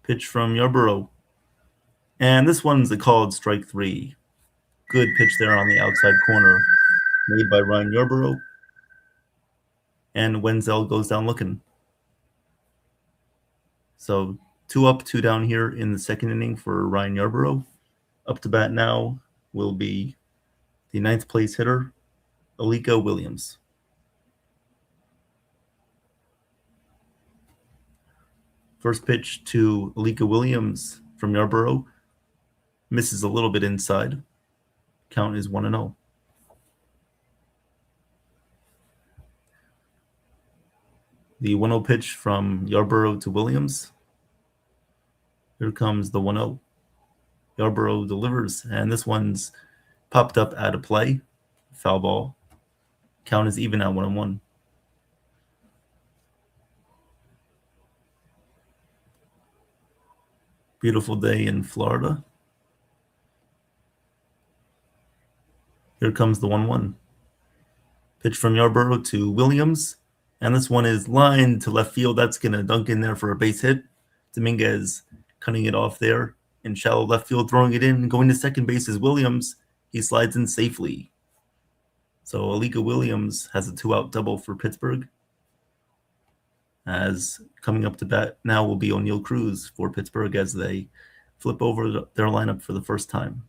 pitch from Yarborough. And this one's a called strike 3. Good pitch there on the outside corner made by Ryan Yarborough. And Wenzel goes down looking. So 2 up, 2 down here in the second inning for Ryan Yarborough. Up to bat now will be the 9th place hitter, Alika Williams. First pitch to Alika Williams from Yarborough. Misses a little bit inside. Count is 1-0. The 1-0 pitch from Yarborough to Williams. Here comes the 1-0. Yarborough delivers, and this one's popped up out of play. Foul ball. Count is even at 1-1. Beautiful day in Florida. Here comes the 1-1. Pitch from Yarborough to Williams. And this one is lined to left field. That's going to dunk in there for a base hit. Dominguez cutting it off there in shallow left field, throwing it in. Going to second base is Williams. He slides in safely. So Alika Williams has a 2-out double for Pittsburgh. as coming up to bat now will be O'Neill Cruz for Pittsburgh as they flip over their lineup for the first time.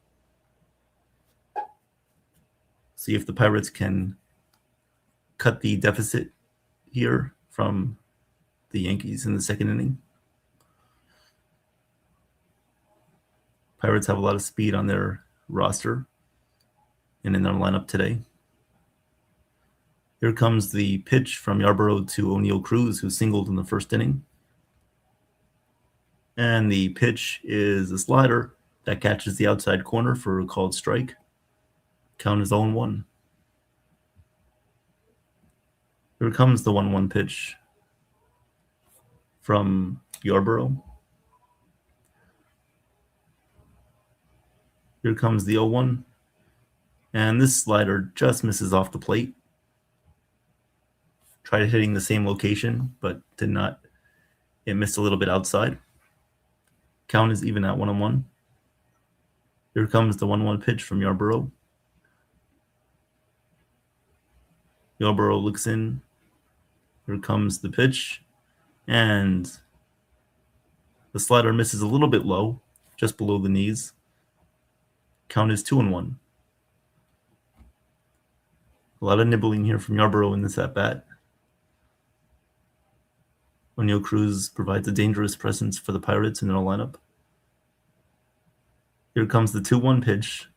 See if the Pirates can cut the deficit here from the Yankees in the second inning. Pirates have a lot of speed on their roster and in their lineup today. Here comes the pitch from Yarbrough to O'Neill Cruz, who singled in the first inning. And the pitch is a slider that catches the outside corner for a called strike. Count is 0-1. Here comes the 1-1 pitch from Yarbrough. Here comes the 0-1. And this slider just misses off the plate. Tried hitting the same location, but did not. It missed a little bit outside. Count is even at 1-1. Here comes the 1-1 pitch from Yarbrough. Yarbrough looks in. Here comes the pitch. And the slider misses a little bit low, just below the knees. Count is 2-1. A lot of nibbling here from Yarbrough in this at-bat. O'Neill Cruz provides a dangerous presence for the Pirates in their lineup. Here comes the 2-1 pitch.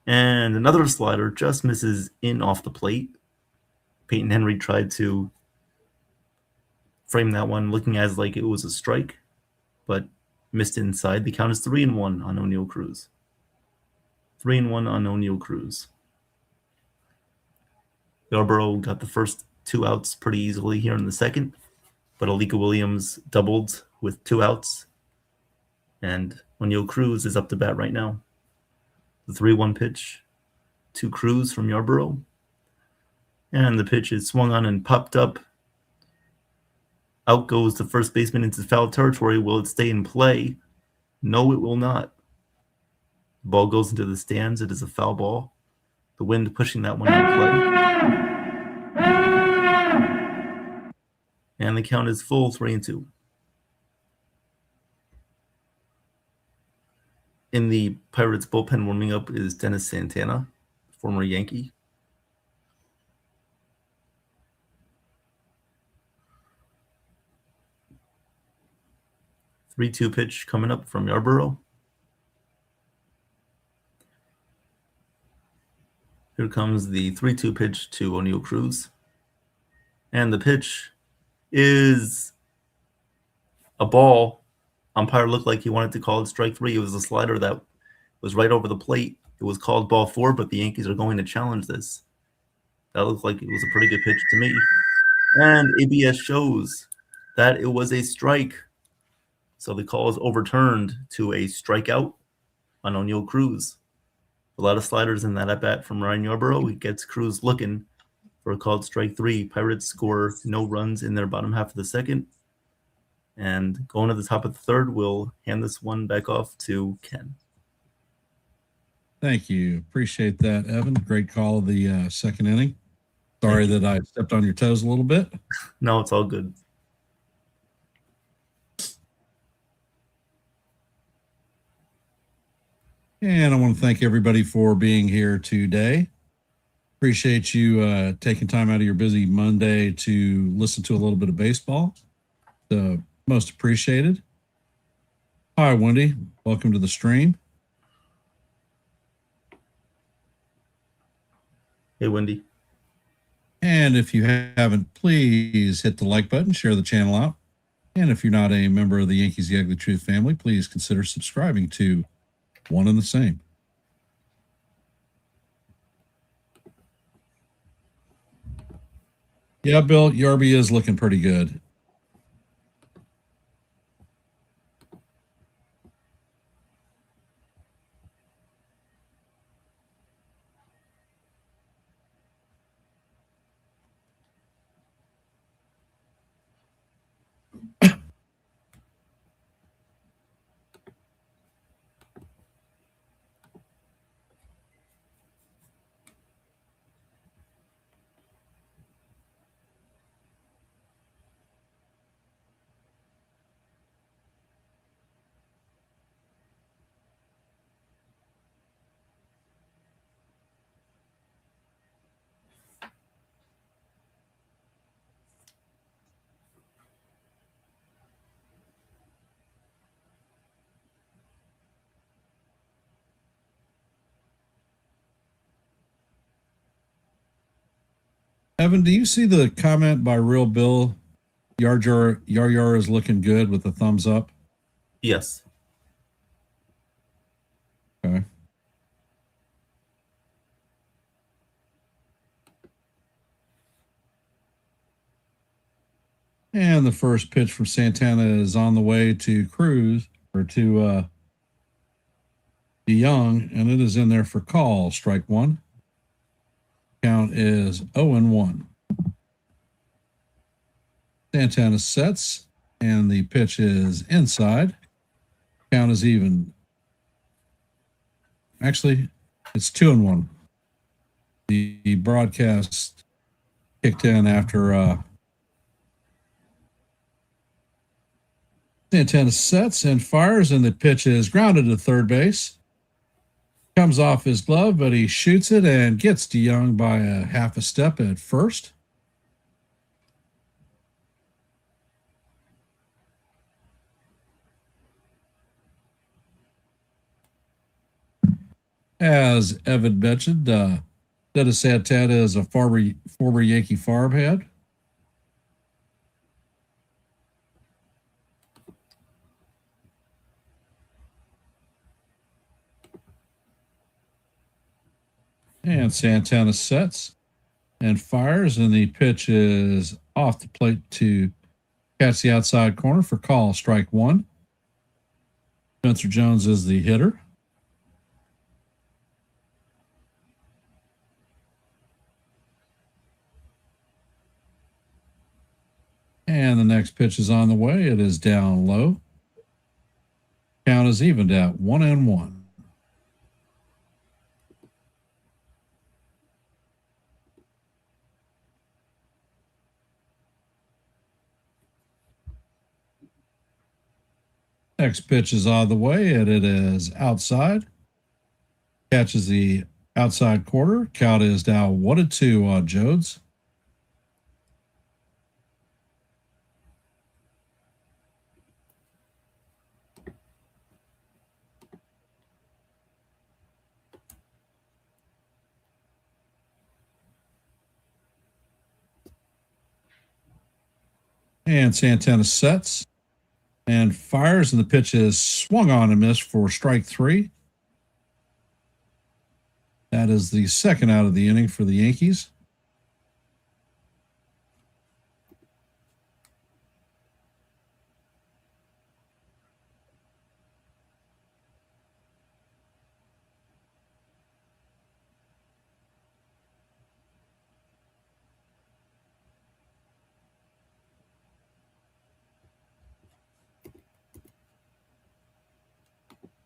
And another slider just misses in off the plate. Peyton Henry tried to frame that one looking as like it was a strike, but missed inside. The count is 3-1 on O'Neill Cruz. 3-1 on O'Neill Cruz. Yarbrough got the first 2 outs pretty easily here in the second, but Alika Williams doubled with 2 outs, and O'Neill Cruz is up to bat right now. The 3-1 pitch to Cruz from Yarbrough, and the pitch is swung on and popped up. Out goes the first baseman into foul territory. Will it stay in play? No, it will not. The ball goes into the stands. It is a foul ball. The wind pushing that one into play. And the count is full 3-2. In the Pirates bullpen warming up is Dennis Santana, former Yankee. The 3-2 pitch coming up from Yarbrough. Here comes the 3-2 pitch to O'Neill Cruz. And the pitch is a ball. Umpire looked like he wanted to call it strike 3. It was a slider that was right over the plate. It was called ball 4, but the Yankees are going to challenge this. That looked like it was a pretty good pitch to me. And ABS shows that it was a strike. So the call is overturned to a strikeout on O'Neill Cruz. A lot of sliders in that at-bat from Ryan Yarbrough. He gets Cruz looking for a called strike 3. Pirates score no runs in their bottom half of the second. And going to the top of the third, we'll hand this one back off to Ken. Thank you. Appreciate that, Evan. Great call of the second inning. Sorry that I stepped on your toes a little bit. No, it's all good. And I want to thank everybody for being here today. Appreciate you taking time out of your busy Monday to listen to a little bit of baseball. Most appreciated. Hi, Wendy. Welcome to the stream. Hey, Wendy. And if you haven't, please hit the like button, share the channel out. And if you're not a member of the Yankees The Ugly Truth family, please consider subscribing to One and the Same. Yeah, Bill, Yarby is looking pretty good. Evan, do you see the comment by Real Bill? Yar is looking good with a thumbs up. Yes. Okay. And the first pitch from Santana is on the way to Cruz or to DeYoung, and it is in there for call. Strike one. Count is 0-1. Santana sets, and the pitch is inside. Count is even. Actually, it's 2-1. The broadcast kicked in after Santana sets and fires, and the pitch is grounded to third base. Comes off his glove, but he shoots it and gets DeYoung by a half a step at first. As Evan mentioned, Dennis Santana is a former Yankee farmhand. And Santana sets and fires, and the pitch is off the plate to catch the outside corner for call. Strike one. Spencer Jones is the hitter. And the next pitch is on the way. It is down low. Count is evened at 1-1. Next pitch is on the way, and it is outside. Catches the outside quarter. Count is now 1-2 on Jones. And Santana sets and fires, and the pitch is swung on and missed for strike three. That is the second out of the inning for the Yankees.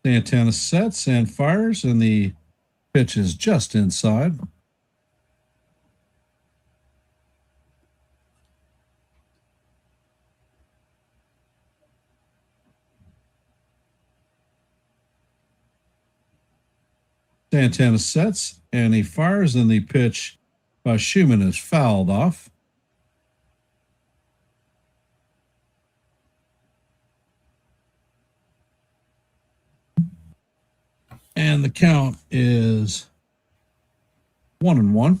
Santana sets and fires, and the pitch is just inside. Santana sets, and he fires, and the pitch by Schumann is fouled off. And the count is 1-1.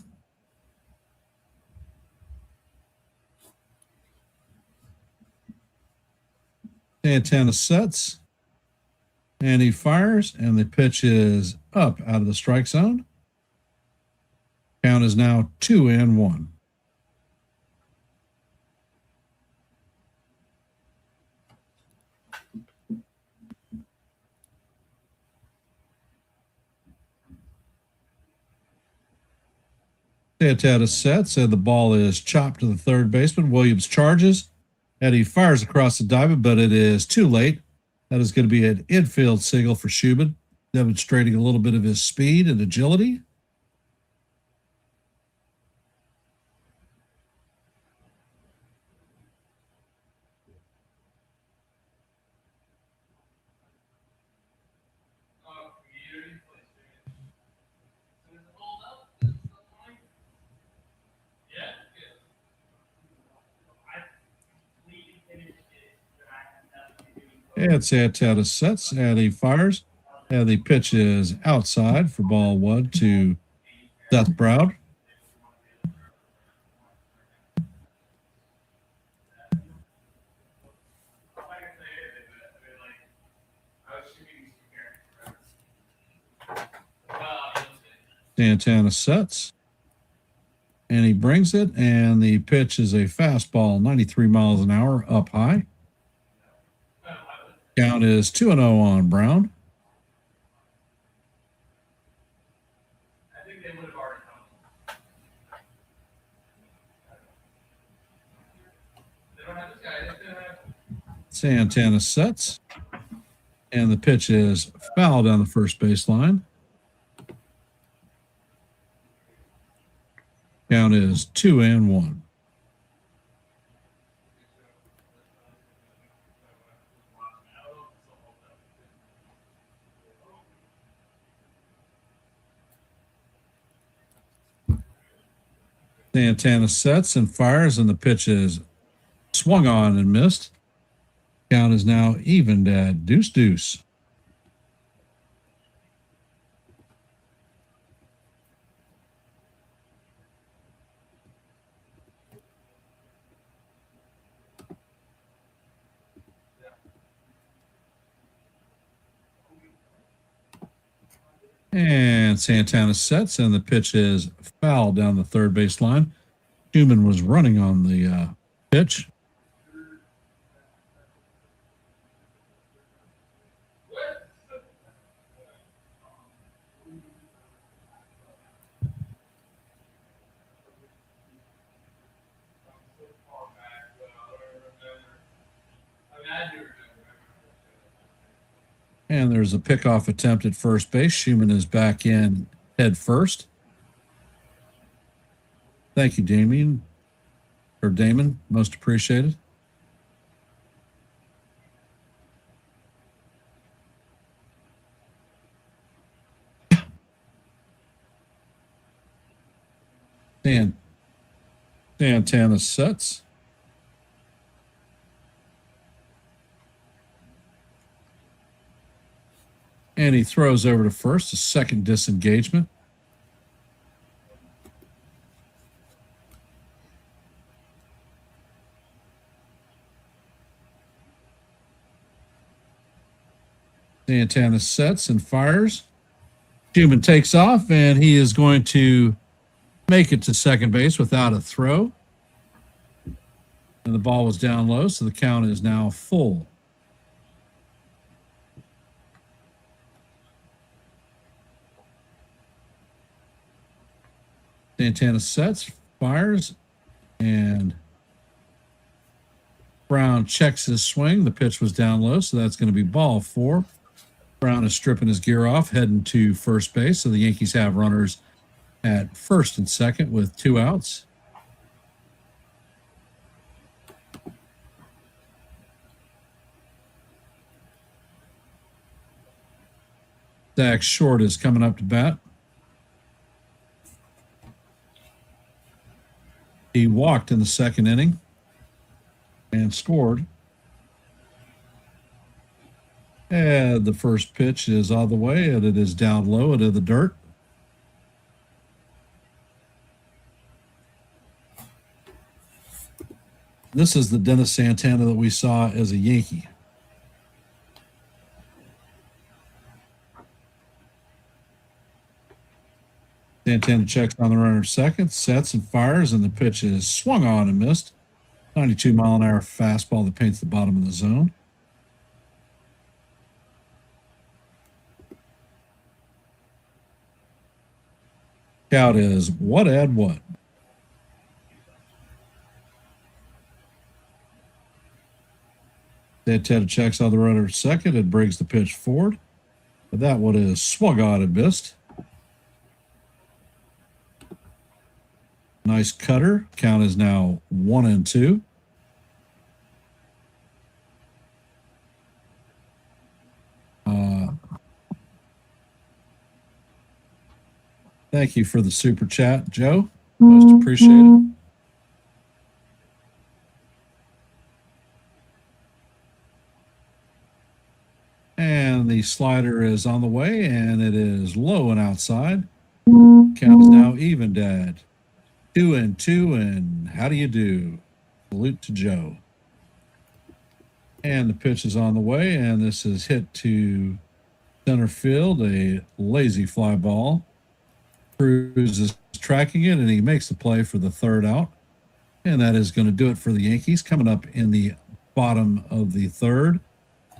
Santana sets, and he fires, and the pitch is up out of the strike zone. Count is now 2-1. Santana sets, and the ball is chopped to the third baseman. Williams charges, and he fires across the diamond, but it is too late. That is going to be an infield single for Schumann, demonstrating a little bit of his speed and agility. And Santana sets, and he fires, and the pitch is outside for ball one to Seth Brown. Santana sets. And he brings it, and the pitch is a fastball, 93 miles an hour, up high. Count is 2-0 on Brown. Santana sets, and the pitch is foul down the first baseline. Count is 2-1. Santana sets and fires, and the pitch is swung on and missed. Count is now evened at 2-2. And Santana sets, and the pitch is foul down the third baseline. Schumann was running on the pitch. And there's a pickoff attempt at first base. Schumann is back in head first. Thank you, Damon. Most appreciated. Santana sets. And he throws over to first, a second disengagement. Santana sets and fires. Schumann takes off, and he is going to make it to second base without a throw. And the ball was down low, so the count is now full. Santana sets, fires, and Brown checks his swing. The pitch was down low, so that's going to be ball 4. Brown is stripping his gear off, heading to first base. So the Yankees have runners at first and second with 2 outs. Zach Short is coming up to bat. He walked in the second inning and scored. And the first pitch is all the way, and it is down low into the dirt. This is the Dennis Santana that we saw as a Yankee. Santana checks on the runner second, sets and fires, and the pitch is swung on and missed. 92-mile-an-hour fastball that paints the bottom of the zone. Count is what add what. Santana checks on the runner second and brings the pitch forward. But that one is swung on and missed. Nice cutter. Count is now 1-2. Thank you for the super chat, Joe. Most appreciated. And the slider is on the way, and it is low and outside. Count is now evened at 2-2, and how do you do? Salute to Joe. And the pitch is on the way, and this is hit to center field, a lazy fly ball. Cruz is tracking it, and he makes the play for the third out. And that is going to do it for the Yankees. Coming up in the bottom of the third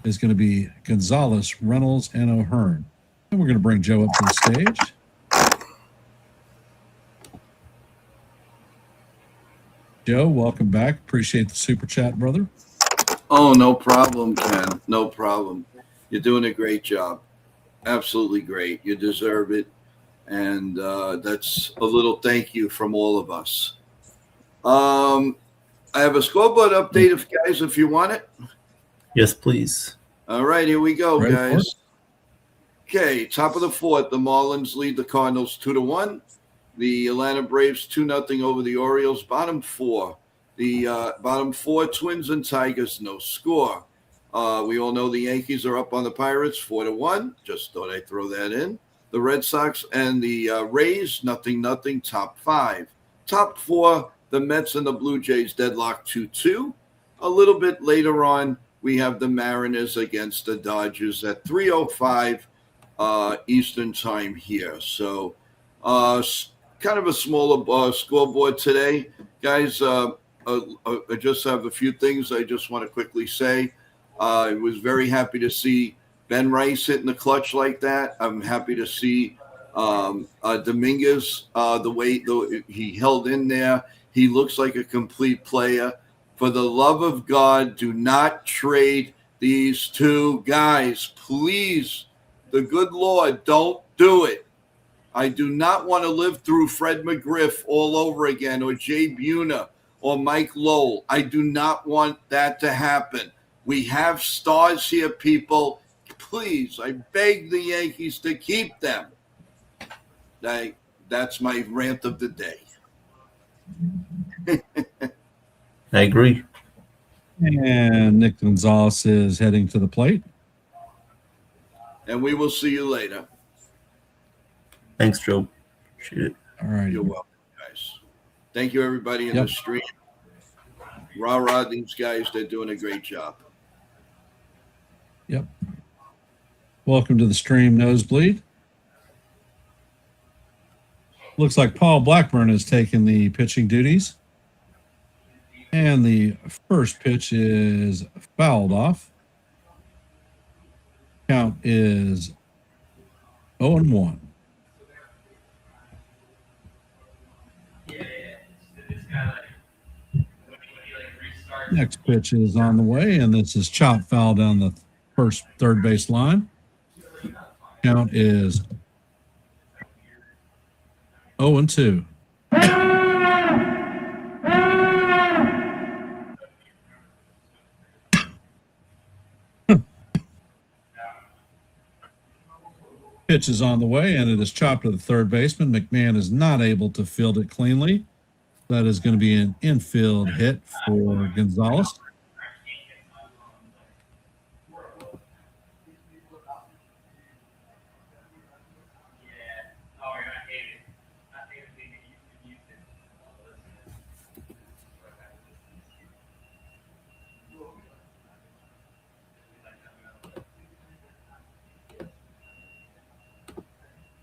is going to be Gonzalez, Reynolds, and O'Hearn. And we're going to bring Joe up to the stage. Joe, welcome back. Appreciate the super chat, brother. Oh, no problem, Ken. No problem. You're doing a great job. Absolutely great. You deserve it. And that's a little thank you from all of us. I have a scoreboard update, if you want it. Yes, please. All right, here we go, Ready for it? guys. Okay, top of the fourth, the Marlins lead the Cardinals 2-1. The Atlanta Braves 2-0 over the Orioles. Bottom four, Twins and Tigers, no score. We all know the Yankees are up on the Pirates 4-1. Just thought I'd throw that in. The Red Sox and the Rays 0-0. Top five. Top four, the Mets and the Blue Jays deadlock 2-2. A little bit later on, we have the Mariners against the Dodgers at 3:05 Eastern time here. So kind of a smaller scoreboard today. Guys, I just have a few things I just want to quickly say. I was very happy to see Ben Rice hitting the clutch like that. I'm happy to see Dominguez, the way he held in there. He looks like a complete player. For the love of God, do not trade these two guys. Please, the good Lord, don't do it. I do not want to live through Fred McGriff all over again, or Jay Buhner, or Mike Lowell. I do not want that to happen. We have stars here, people. Please, I beg the Yankees to keep them. That's my rant of the day. I agree. And Nick Gonzalez is heading to the plate. And we will see you later. Thanks, Joe. Appreciate it. All right. You're welcome, guys. Thank you, everybody in Yep. the stream. Rah, these guys, they're doing a great job. Yep. Welcome to the stream, Nosebleed. Looks like Paul Blackburn has taken the pitching duties. And the first pitch is fouled off. Count is 0-1. Next pitch is on the way, and this is chop foul down the third base line. Count is 0-2. Pitch is on the way, and it is chopped to the third baseman. McMahon is not able to field it cleanly. That is going to be an infield hit for Gonzalez.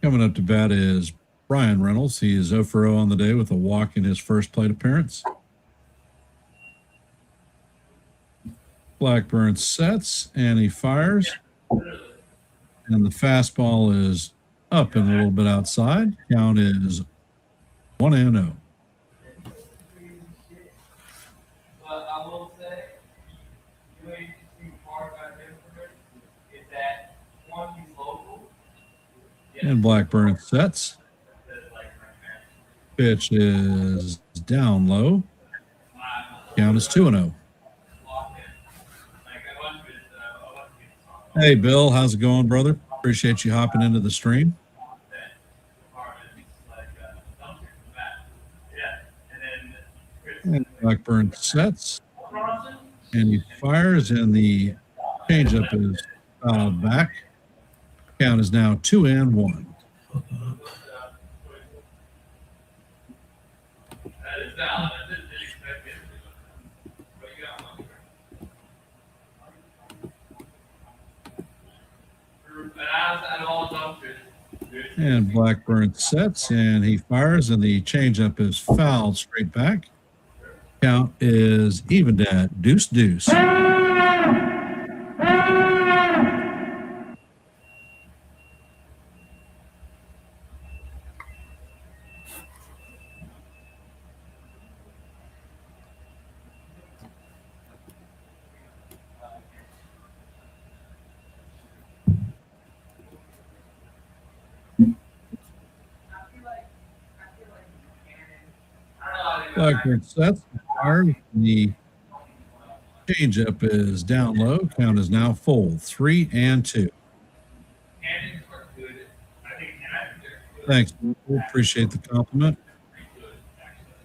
Coming up to bat is Brian Reynolds. He is 0 for 0 on the day with a walk in his first plate appearance. Blackburn sets and he fires. And the fastball is up and a little bit outside. Count is 1-0. But I will say, the way you part about him is that one, he's local. And Blackburn sets. Pitch is down low. Count is 2-0. Hey, Bill, how's it going, brother? Appreciate you hopping into the stream. And Blackburn sets. And he fires, and the changeup is fouled back. Count is now 2-1. And Blackburn sets and he fires, and the changeup is fouled straight back. Count is evened at deuce. Blackburn sets and fires. The changeup is down low. Count is now full, 3-2. Cannons are good. I think cannons are good. Thanks. We appreciate the compliment. Pretty good, actually.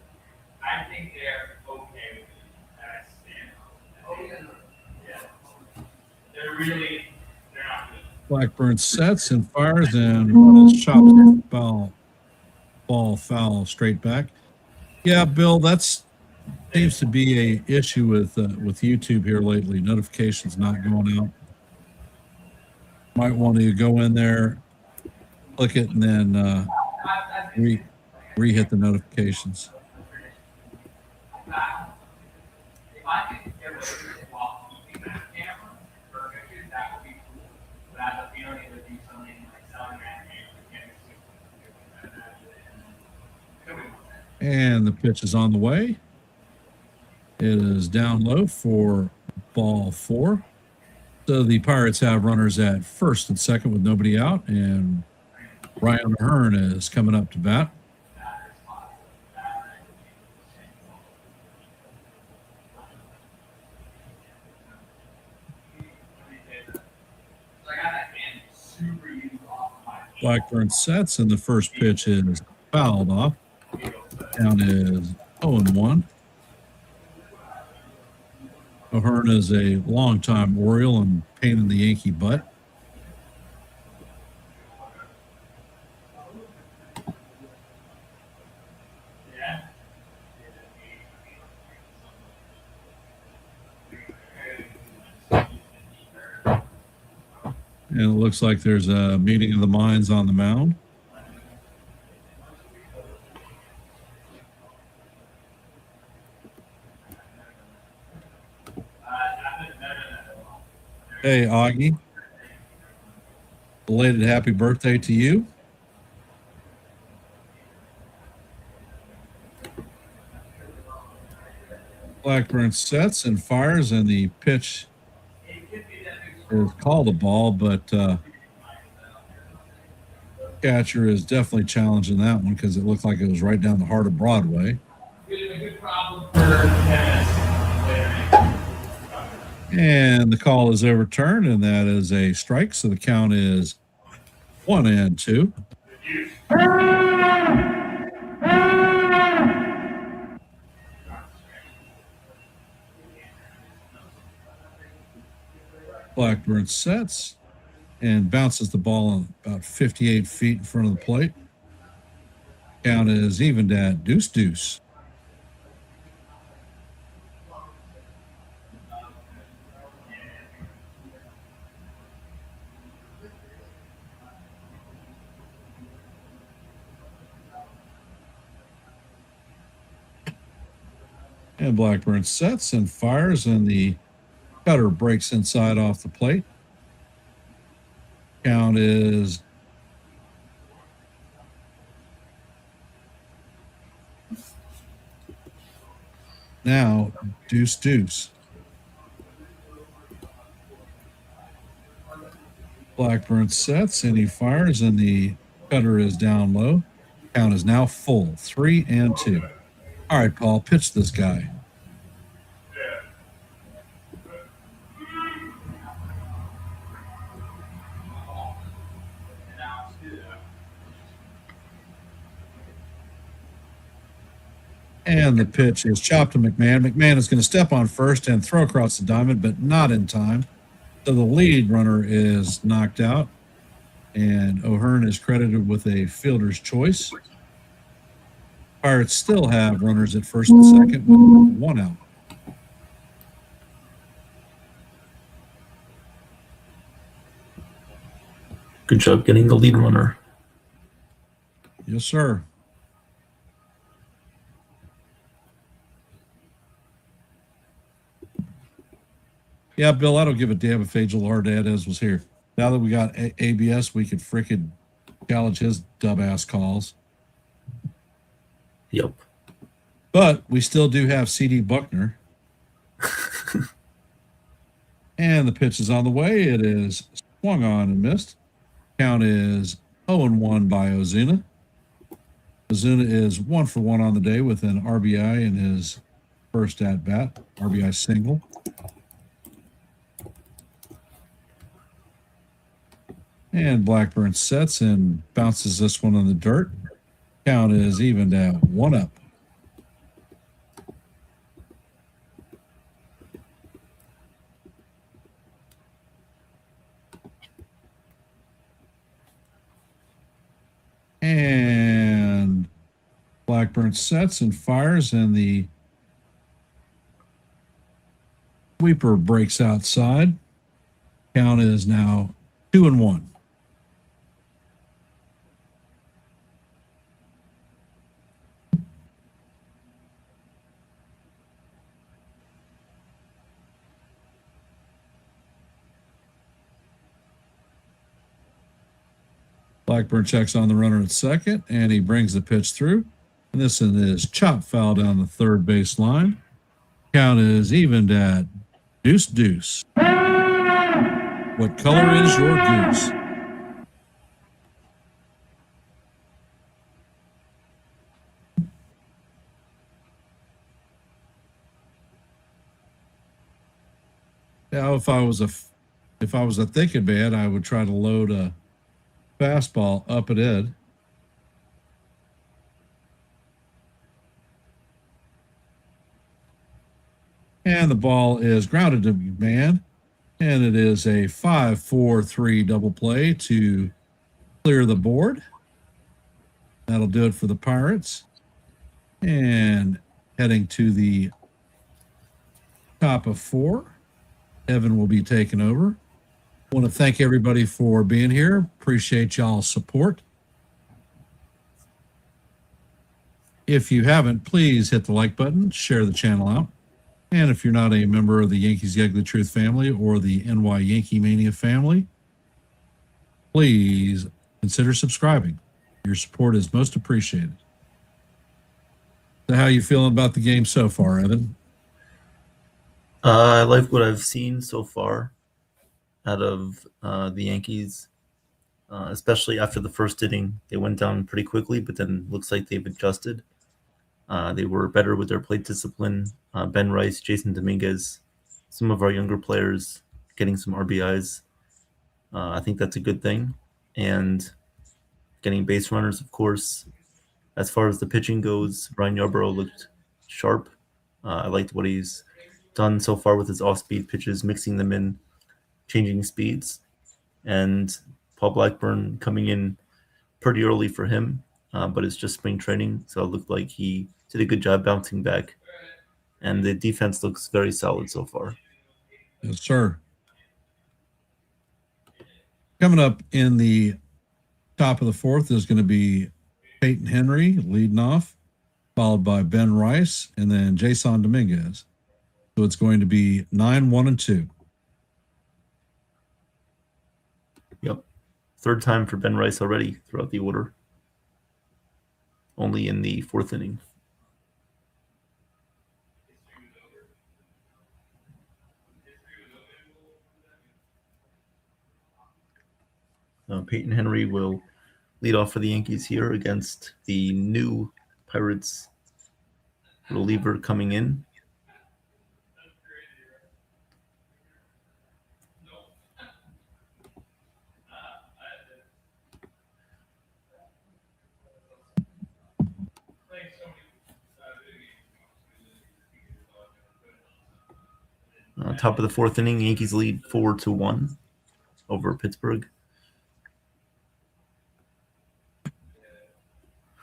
I think they're okay with it as stand. Yeah. They're not good. Blackburn sets and fires, and Reynolds chops the ball foul straight back. Yeah, Bill, that's seems to be a issue with YouTube here lately. Notifications not going out. Might want to go in there, click it, and then re-hit the notifications. If I could get away with it while keeping that camera perfectly, that would be cool. But I have a feeling it would be something like selling that camera, And the pitch is on the way. It is down low for ball 4. So the Pirates have runners at first and second with nobody out, and Ryan Hearn is coming up to bat. Blackburn sets, and the first pitch is fouled off. Count is 0-1. O'Hearn is a longtime Oriole and pain in the Yankee butt. And it looks like there's a meeting of the minds on the mound. Hey, Augie. Belated happy birthday to you. Blackburn sets and fires, and the pitch is called a ball, but catcher is definitely challenging that one because it looked like it was right down the heart of Broadway. And the call is overturned, and that is a strike. So the count is 1-2. Blackburn sets and bounces the ball about 58 feet in front of the plate. Count is evened at deuce. And Blackburn sets and fires, and the cutter breaks inside off the plate. Count is now deuce. Blackburn sets and he fires, and the cutter is down low. Count is now full, 3-2. All right, Paul, pitch this guy. And the pitch is chopped to McMahon. McMahon is going to step on first and throw across the diamond, but not in time. So the lead runner is knocked out, and O'Hearn is credited with a fielder's choice. Pirates still have runners at first and second with one out. Good job getting the lead runner. Yes, sir. Yeah, Bill, I don't give a damn if Angel Hernandez was here. Now that we got ABS, we could frickin' challenge his dumbass calls. Yep. But we still do have CD Buckner. And the pitch is on the way. It is swung on and missed. Count is 0-1 by Ozuna. Ozuna is 1 for 1 on the day with an RBI in his first at bat, RBI single. And Blackburn sets and bounces this one in the dirt. Count is evened at 1-up. And Blackburn sets and fires, and the sweeper breaks outside. Count is now 2-1. Blackburn checks on the runner at second, and he brings the pitch through. And this one is chop foul down the third base line. Count is evened at deuce. What color is your goose? Now, if I was a thinking man, I would try to load a fastball up at Ed. And the ball is grounded to man. And it is a 5-4-3 double play to clear the board. That'll do it for the Pirates. And heading to the top of 4, Evan will be taking over. I want to thank everybody for being here. Appreciate y'all's support. If you haven't, please hit the like button, share the channel out. And if you're not a member of the Yankees The Ugly Truth family or the NY Yankee Mania family, please consider subscribing. Your support is most appreciated. So how you feeling about the game so far, Evan? I like what I've seen so far out of the Yankees, especially after the first inning. They went down pretty quickly, but then looks like they've adjusted. They were better with their plate discipline. Ben Rice, Jason Dominguez, some of our younger players getting some RBIs. I think that's a good thing. And getting base runners, of course. As far as the pitching goes, Ryan Yarbrough looked sharp. I liked what he's done so far with his off-speed pitches, mixing them in, changing speeds. And Paul Blackburn coming in pretty early for him, but it's just spring training, so it looked like he did a good job bouncing back. And the defense looks very solid so far. Yes, sir. Coming up in the top of the 4th is going to be Peyton Henry leading off, followed by Ben Rice, and then Jason Dominguez. So it's going to be 9-1-2. Yep. Third time for Ben Rice already throughout the order. Only in the 4th inning. Peyton Henry will lead off for the Yankees here against the new Pirates reliever coming in. Top of the 4th inning, Yankees lead 4-1 over Pittsburgh.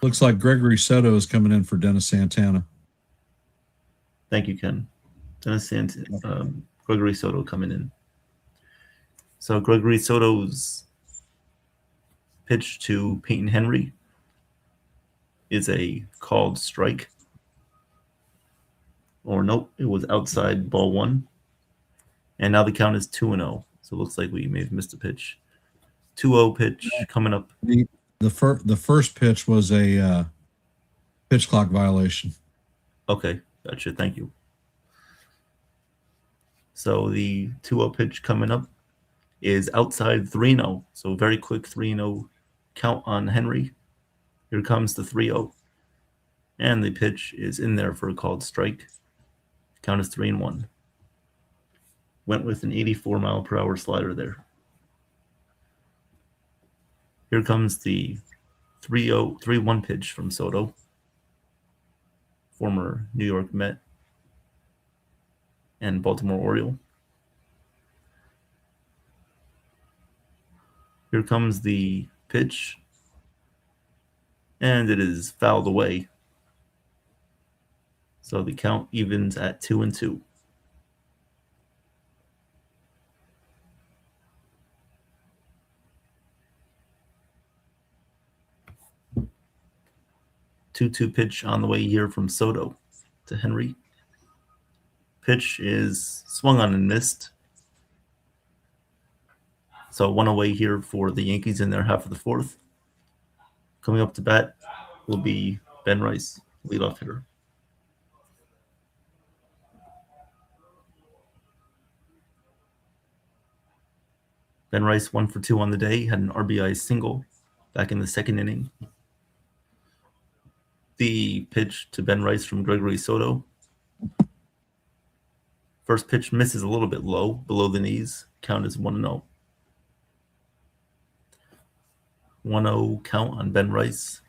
Looks like Gregory Soto is coming in for Dennis Santana. Thank you, Ken. Gregory Soto coming in. So Gregory Soto's pitch to Peyton Henry is a called strike. Or nope, it was outside ball 1. And now the count is 2-0. So it looks like we may have missed a pitch. 2-0 pitch coming up. The first pitch was a pitch clock violation. Okay, gotcha. Thank you. So the 2-0 pitch coming up is outside 3-0. So very quick 3-0 count on Henry. Here comes the 3-0. And the pitch is in there for a called strike. Count is 3-1. Went with an 84-mile-per-hour slider there. Here comes the 3-1 pitch from Soto, former New York Met and Baltimore Oriole. Here comes the pitch, and it is fouled away. So the count evens at 2-2. Two pitch on the way here from Soto to Henry. Pitch is swung on and missed. So 1 away here for the Yankees in their half of the 4th. Coming up to bat will be Ben Rice, leadoff hitter. Ben Rice 1 for 2 on the day, had an RBI single back in the 2nd inning. The pitch to Ben Rice from Gregory Soto. First pitch misses a little bit low, below the knees. Count is 1-0. 1-0 count on Ben Rice.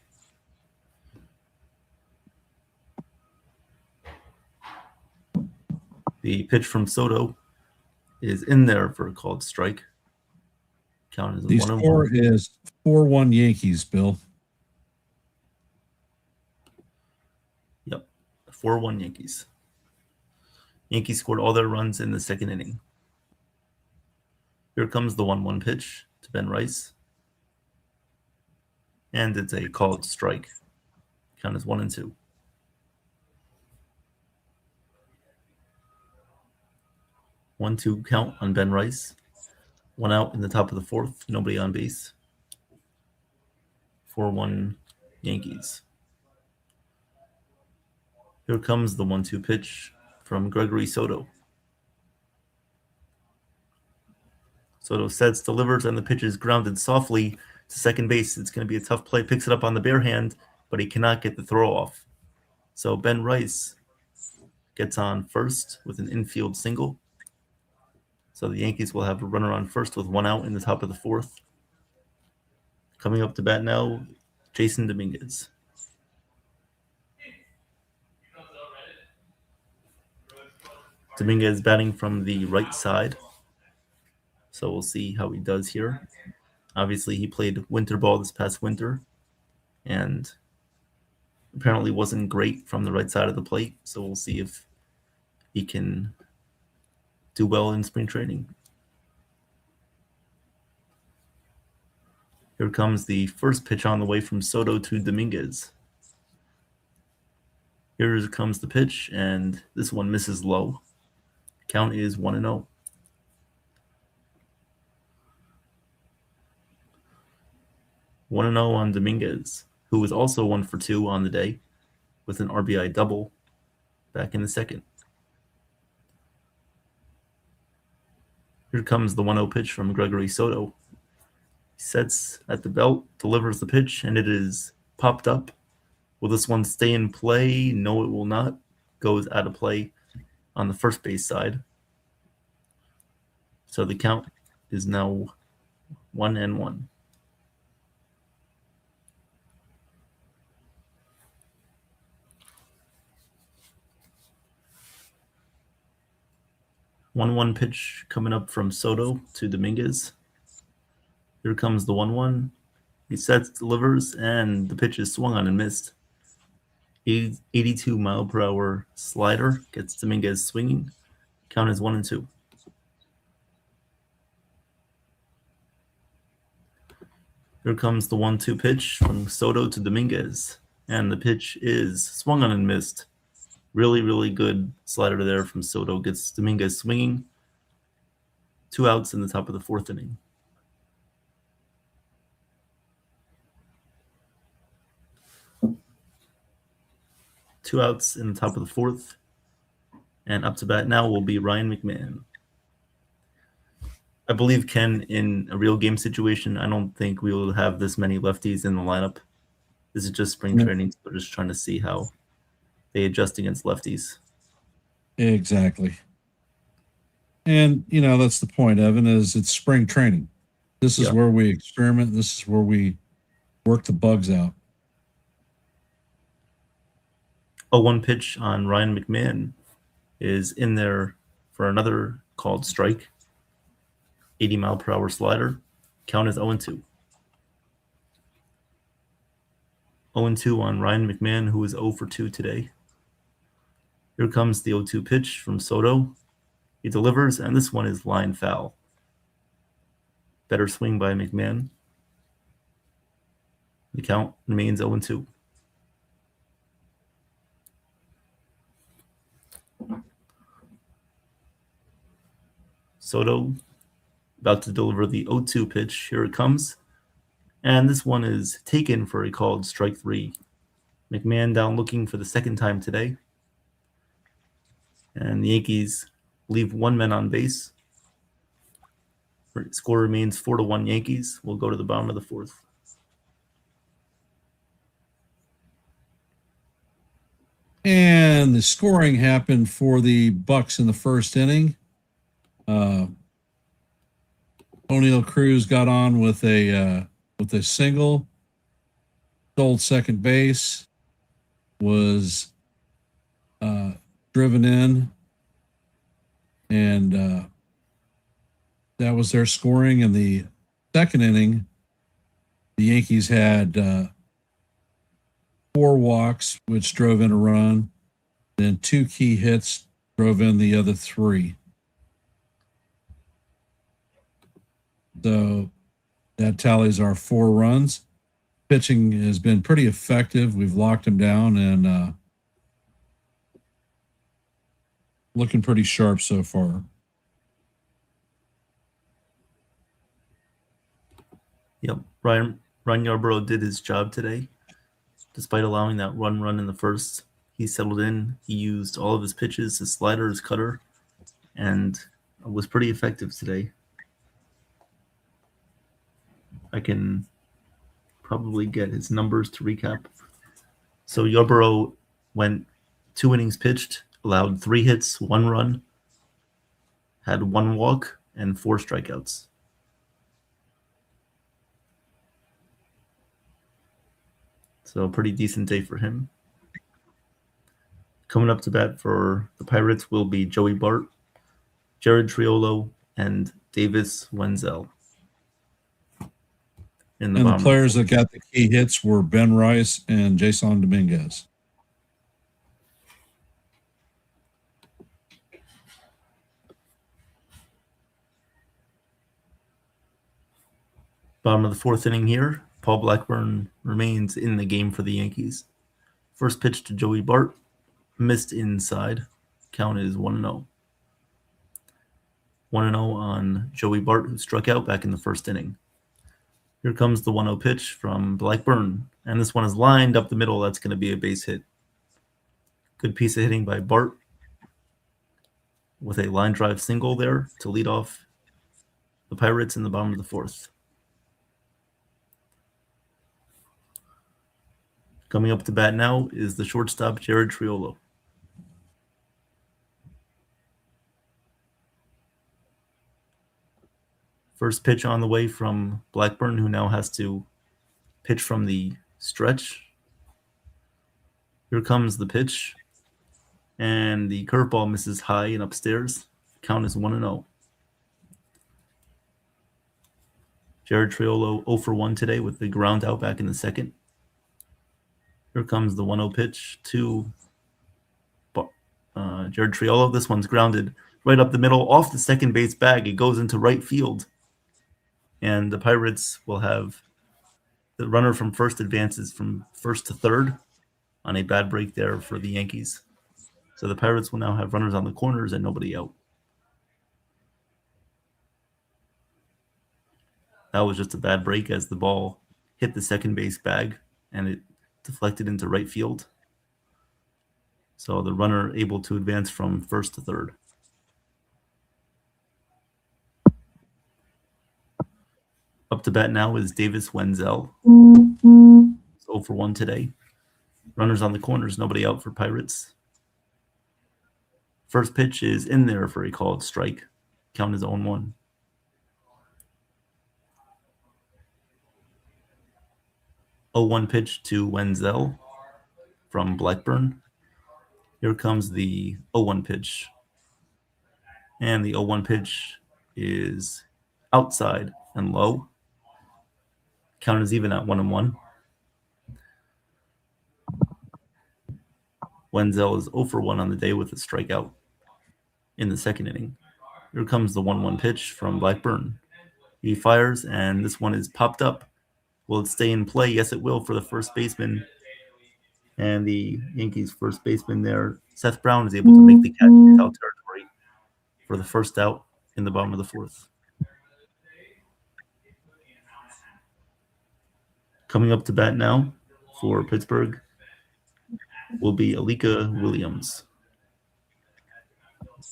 The pitch from Soto is in there for a called strike. Count is The 1-1. score is 4-1 Yankees, Bill. Yep, 4-1 Yankees. Yankees scored all their runs in the 2nd inning. Here comes the 1-1 pitch to Ben Rice. And it's a called strike. Count is 1-2. 1-2 count on Ben Rice. 1 out in the top of the 4th. Nobody on base. 4-1 Yankees. Here comes the 1-2 pitch from Gregory Soto. Soto sets, delivers, and the pitch is grounded softly to second base. It's going to be a tough play. Picks it up on the bare hand, but he cannot get the throw off. So Ben Rice gets on first with an infield single. So the Yankees will have a runner on first with 1 out in the top of the 4th. Coming up to bat now, Jason Dominguez. Dominguez batting from the right side. So we'll see how he does here. Obviously, he played winter ball this past winter and apparently wasn't great from the right side of the plate. So we'll see if he can do well in spring training. Here comes the first pitch on the way from Soto to Dominguez. Here comes the pitch, and this one misses low. Count is 1-0. One and 0 on Dominguez, who was also 1 for 2 on the day with an RBI double back in the 2nd. Here comes the 1-0 pitch from Gregory Soto. He sets at the belt, delivers the pitch, and it is popped up. Will this one stay in play? No, it will not. Goes out of play on the first base side. So the count is now 1-1. 1-1 pitch coming up from Soto to Dominguez. Here comes the 1-1. He sets, delivers, and the pitch is swung on and missed. 82-mile-per-hour slider gets Dominguez swinging. Count is 1-2. Here comes the 1-2 pitch from Soto to Dominguez. And the pitch is swung on and missed. Really, really good slider there from Soto. Gets Dominguez swinging. 2 outs in the top of the 4th inning. Two outs in the top of the 4th. And up to bat now will be Ryan McMahon. I believe, Ken, in a real game situation, I don't think we will have this many lefties in the lineup. This is just spring training, so we're just trying to see how they adjust against lefties. Exactly. And, that's the point, Evan, is it's spring training. This is where we experiment. This is where we work the bugs out. A 1 pitch on Ryan McMahon is in there for another called strike. 80-mile-per-hour slider. Count is 0-2. 0-2 on Ryan McMahon, who is 0 for 2 today. Here comes the 0-2 pitch from Soto. He delivers, and this one is line foul. Better swing by McMahon. The count remains 0-2. Soto about to deliver the 0-2 pitch. Here it comes. And this one is taken for a called strike 3. McMahon down looking for the 2nd time today. And the Yankees leave 1 man on base. Score remains 4-1 Yankees. We'll go to the bottom of the 4th. And the scoring happened for the Bucks in the 1st inning. O'Neill Cruz got on with a single, stole second base, was driven in, and that was their scoring. In the 2nd inning, the Yankees had 4 walks, which drove in a run. Then 2 key hits drove in the other 3. So that tallies our 4 runs. Pitching has been pretty effective. We've locked him down and looking pretty sharp so far. Yep, Ryan Yarbrough did his job today. Despite allowing that run in the 1st, he settled in. He used all of his pitches, his slider, his cutter, and was pretty effective today. I can probably get his numbers to recap. So Yarbrough went 2 innings pitched, allowed 3 hits, 1 run, had 1 walk, and 4 strikeouts. So a pretty decent day for him. Coming up to bat for the Pirates will be Joey Bart, Jared Triolo, and Davis Wenzel. And the players that got the key hits were Ben Rice and Jason Dominguez. Bottom of the 4th inning here. Paul Blackburn remains in the game for the Yankees. First pitch to Joey Bart. Missed inside. Count is 1-0. 1-0 on Joey Bart, who struck out back in the 1st inning. Here comes the 1-0 pitch from Blackburn. And this one is lined up the middle. That's going to be a base hit. Good piece of hitting by Bart with a line drive single there to lead off the Pirates in the bottom of the 4th. Coming up to bat now is the shortstop, Jared Triolo. First pitch on the way from Blackburn, who now has to pitch from the stretch. Here comes the pitch. And the curveball misses high and upstairs. Count is 1-0. Jared Triolo 0 for 1 today with the ground out back in the 2nd. Here comes the 1-0 pitch to Jared Triolo. This one's grounded right up the middle off the second base bag. It goes into right field. And the Pirates will have the runner from first advances from 1st to 3rd. on a bad break there for the Yankees. So the Pirates will now have runners on the corners and nobody out. That was just a bad break as the ball hit the second base bag and it deflected into right field. So the runner able to advance from first to third. Up to bat now is Davis Wenzel. 0 for 1 today. Runners on the corners, nobody out for Pirates. First pitch is in there for a called strike. Count is 0-1. Oh, 1 pitch to Wenzel from Blackburn. Here comes the 0-1 pitch. And the 0-1 pitch is outside and low. Count is even at 1-1. Wenzel is 0 for 1 on the day with a strikeout in the second inning. Here comes the 1-1 pitch from Blackburn. He fires, and this one is popped up. Will it stay in play? Yes, it will for the first baseman. And the Yankees' first baseman there, Seth Brown, is able to make the catch in foul territory for the first out in the bottom of the fourth. Coming up to bat now for Pittsburgh will be Alika Williams.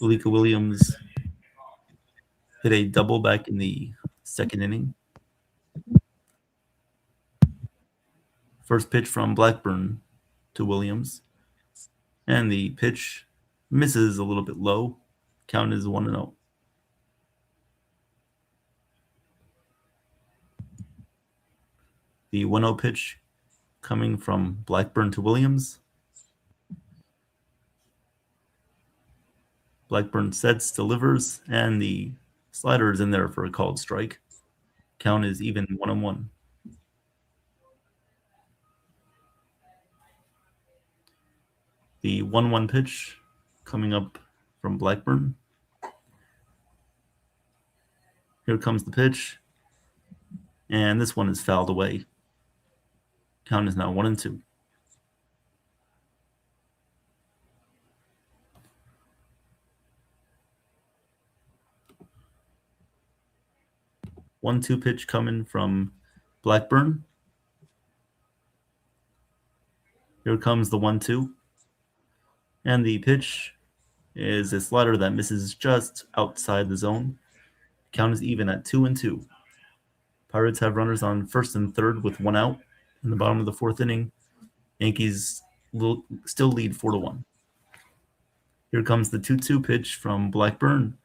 Alika Williams hit a double back in the second inning. First pitch from Blackburn to Williams. And the pitch misses a little bit low. Count is 1-0. The 1-0 pitch coming from Blackburn to Williams. Blackburn sets, delivers, and the slider is in there for a called strike. Count is even 1-1. The 1-1 pitch coming up from Blackburn. Here comes the pitch. And this one is fouled away. Count is now 1-2. One-two pitch coming from Blackburn. Here comes the 1-2. And the pitch is a slider that misses just outside the zone. Count is even at 2-2. Pirates have runners on first and third with 1 out in the bottom of the fourth inning. Yankees still lead 4-1. Here comes the 2-2 pitch from Blackburn.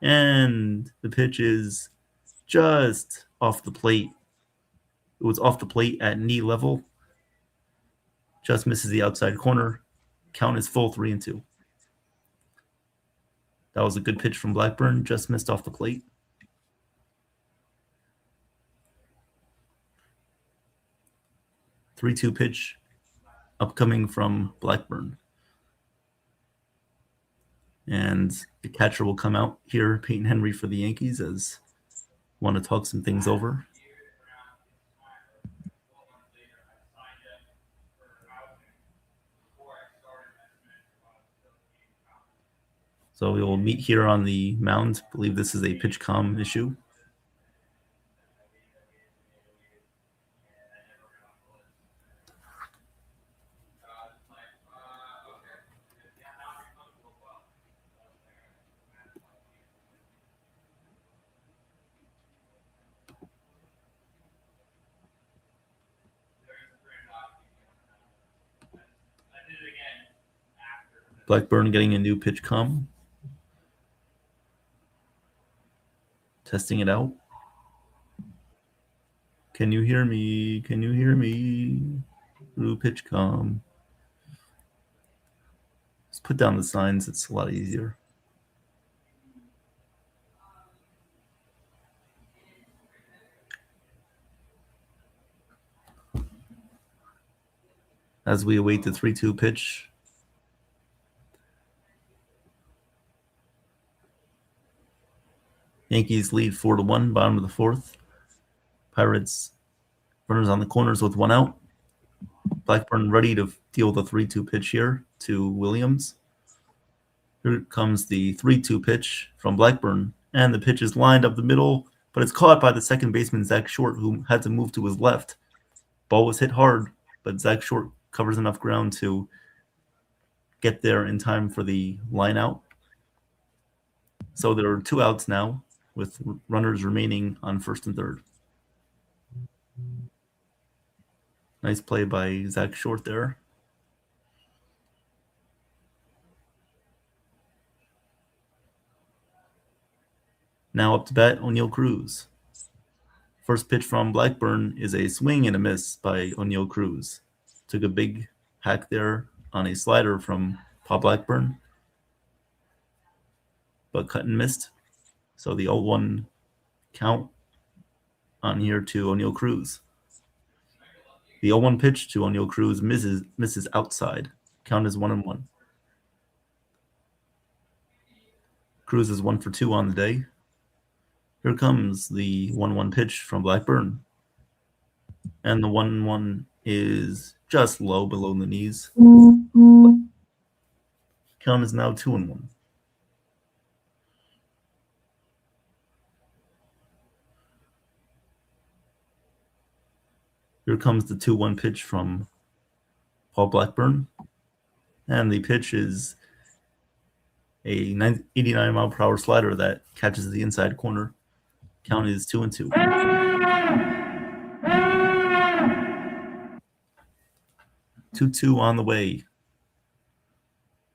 And the pitch is just off the plate. It was off the plate at knee level. Just misses the outside corner. Count is full 3-2. That was a good pitch from Blackburn. Just missed off the plate. Three-two pitch upcoming from Blackburn. And the catcher will come out here, Peyton Henry for the Yankees, as want to talk some things over. So we will meet here on the mound. I believe this is a pitch comm issue. Blackburn getting a new pitch comm. Testing it out. Can you hear me? Can you hear me? New pitch comm. Just put down the signs. It's a lot easier. As we await the 3-2 pitch. Yankees lead 4-1, bottom of the fourth. Pirates runners on the corners with 1 out. Blackburn ready to deal the 3-2 pitch here to Williams. Here comes the 3-2 pitch from Blackburn, and the pitch is lined up the middle, but it's caught by the second baseman, Zach Short, who had to move to his left. Ball was hit hard, but Zach Short covers enough ground to get there in time for the line out. So there are 2 outs now, with runners remaining on first and third. Nice play by Zach Short there. Now up to bat, O'Neal Cruz. First pitch from Blackburn is a swing and a miss by O'Neal Cruz. Took a big hack there on a slider from Paul Blackburn, but cut and missed. So the 0-1 count on here to O'Neal Cruz. The 0-1 pitch to O'Neal Cruz misses outside. Count is 1-1. Cruz is 1 for 2 on the day. Here comes the 1-1 pitch from Blackburn. And the 1-1 is just low below the knees. Count is now 2-1. Here comes the 2-1 pitch from Paul Blackburn. And the pitch is a 89-mile-per-hour slider that catches the inside corner. Count is 2-2. 2-2 on the way.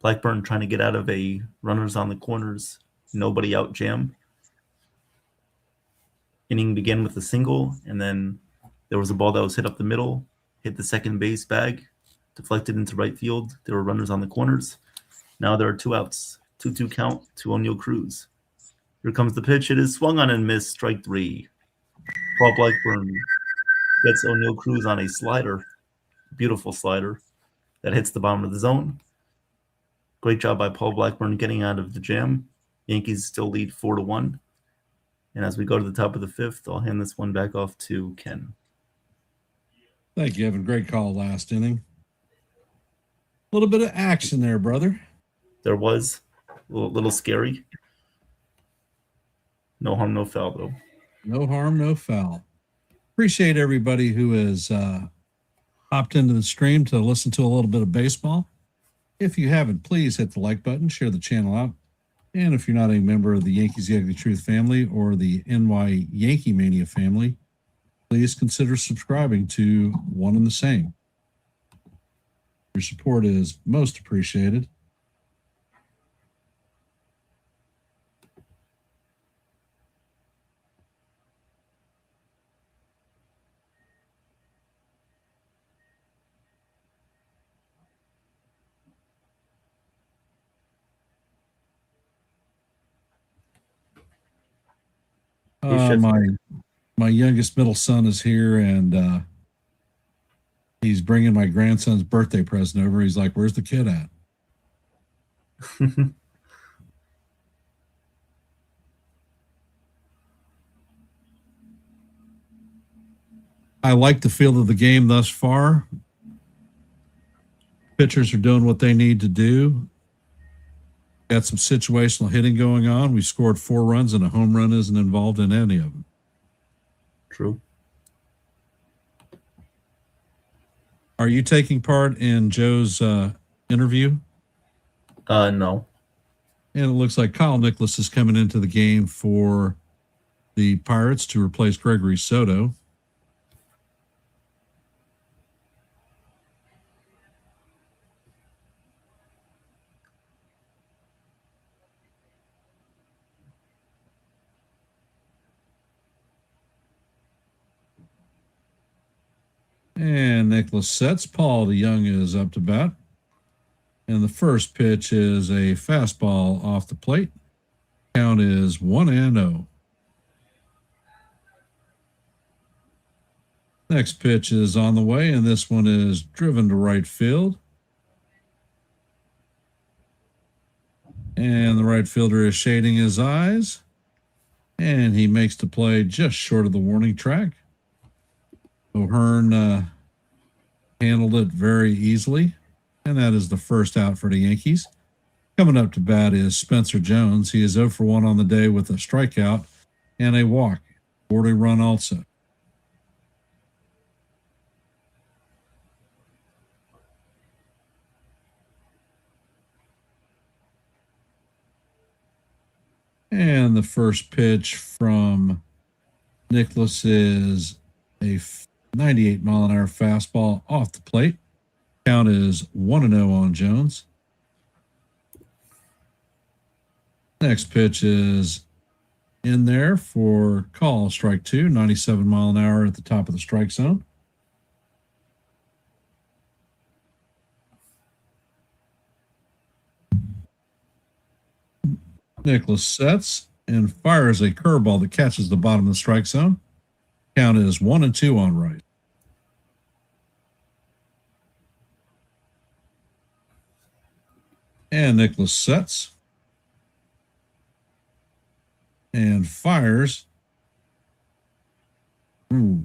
Blackburn trying to get out of a runners on the corners, nobody out jam. Inning began with a single, and then there was a ball that was hit up the middle, hit the second base bag, deflected into right field. There were runners on the corners. Now there are 2 outs. 2-2 count to O'Neal Cruz. Here comes the pitch. It is swung on and missed. Strike 3. Paul Blackburn gets O'Neal Cruz on a slider. Beautiful slider that hits the bottom of the zone. Great job by Paul Blackburn getting out of the jam. Yankees still lead 4-1. And as we go to the top of the 5th, I'll hand this one back off to Ken. Thank you, Evan. Great call last inning. A little bit of action there, brother. There was a little scary. No harm, no foul, though. No harm, no foul. Appreciate everybody who has hopped into the stream to listen to a little bit of baseball. If you haven't, please hit the like button, share the channel out. And if you're not a member of the Yankees The Ugly Truth family or the NY Yankee Mania family, please consider subscribing to one and the same. Your support is most appreciated. My youngest middle son is here, and he's bringing my grandson's birthday present over. He's like, "Where's the kid at?" I like the feel of the game thus far. Pitchers are doing what they need to do. Got some situational hitting going on. We scored 4 runs, and a home run isn't involved in any of them. True. Are you taking part in Joe's interview? No. And it looks like Kyle Nicholas is coming into the game for the Pirates to replace Gregory Soto. And Nicholas sets. Paul DeYoung is up to bat. And the first pitch is a fastball off the plate. Count is 1-0. Next pitch is on the way, and this one is driven to right field. And the right fielder is shading his eyes. And he makes the play just short of the warning track. O'Hearn handled it very easily. and that is the first out for the Yankees. Coming up to bat is Spencer Jones. He is 0 for 1 on the day with a strikeout and a walk. 40 run also. And the first pitch from Nicholas is a 98-mile-an-hour fastball off the plate. Count is 1-0 on Jones. Next pitch is in there for call, strike 2, 97 mile an hour at the top of the strike zone. Nicholas sets and fires a curveball that catches the bottom of the strike zone. Count is 1-2 on right. And Nicholas sets and fires. Ooh,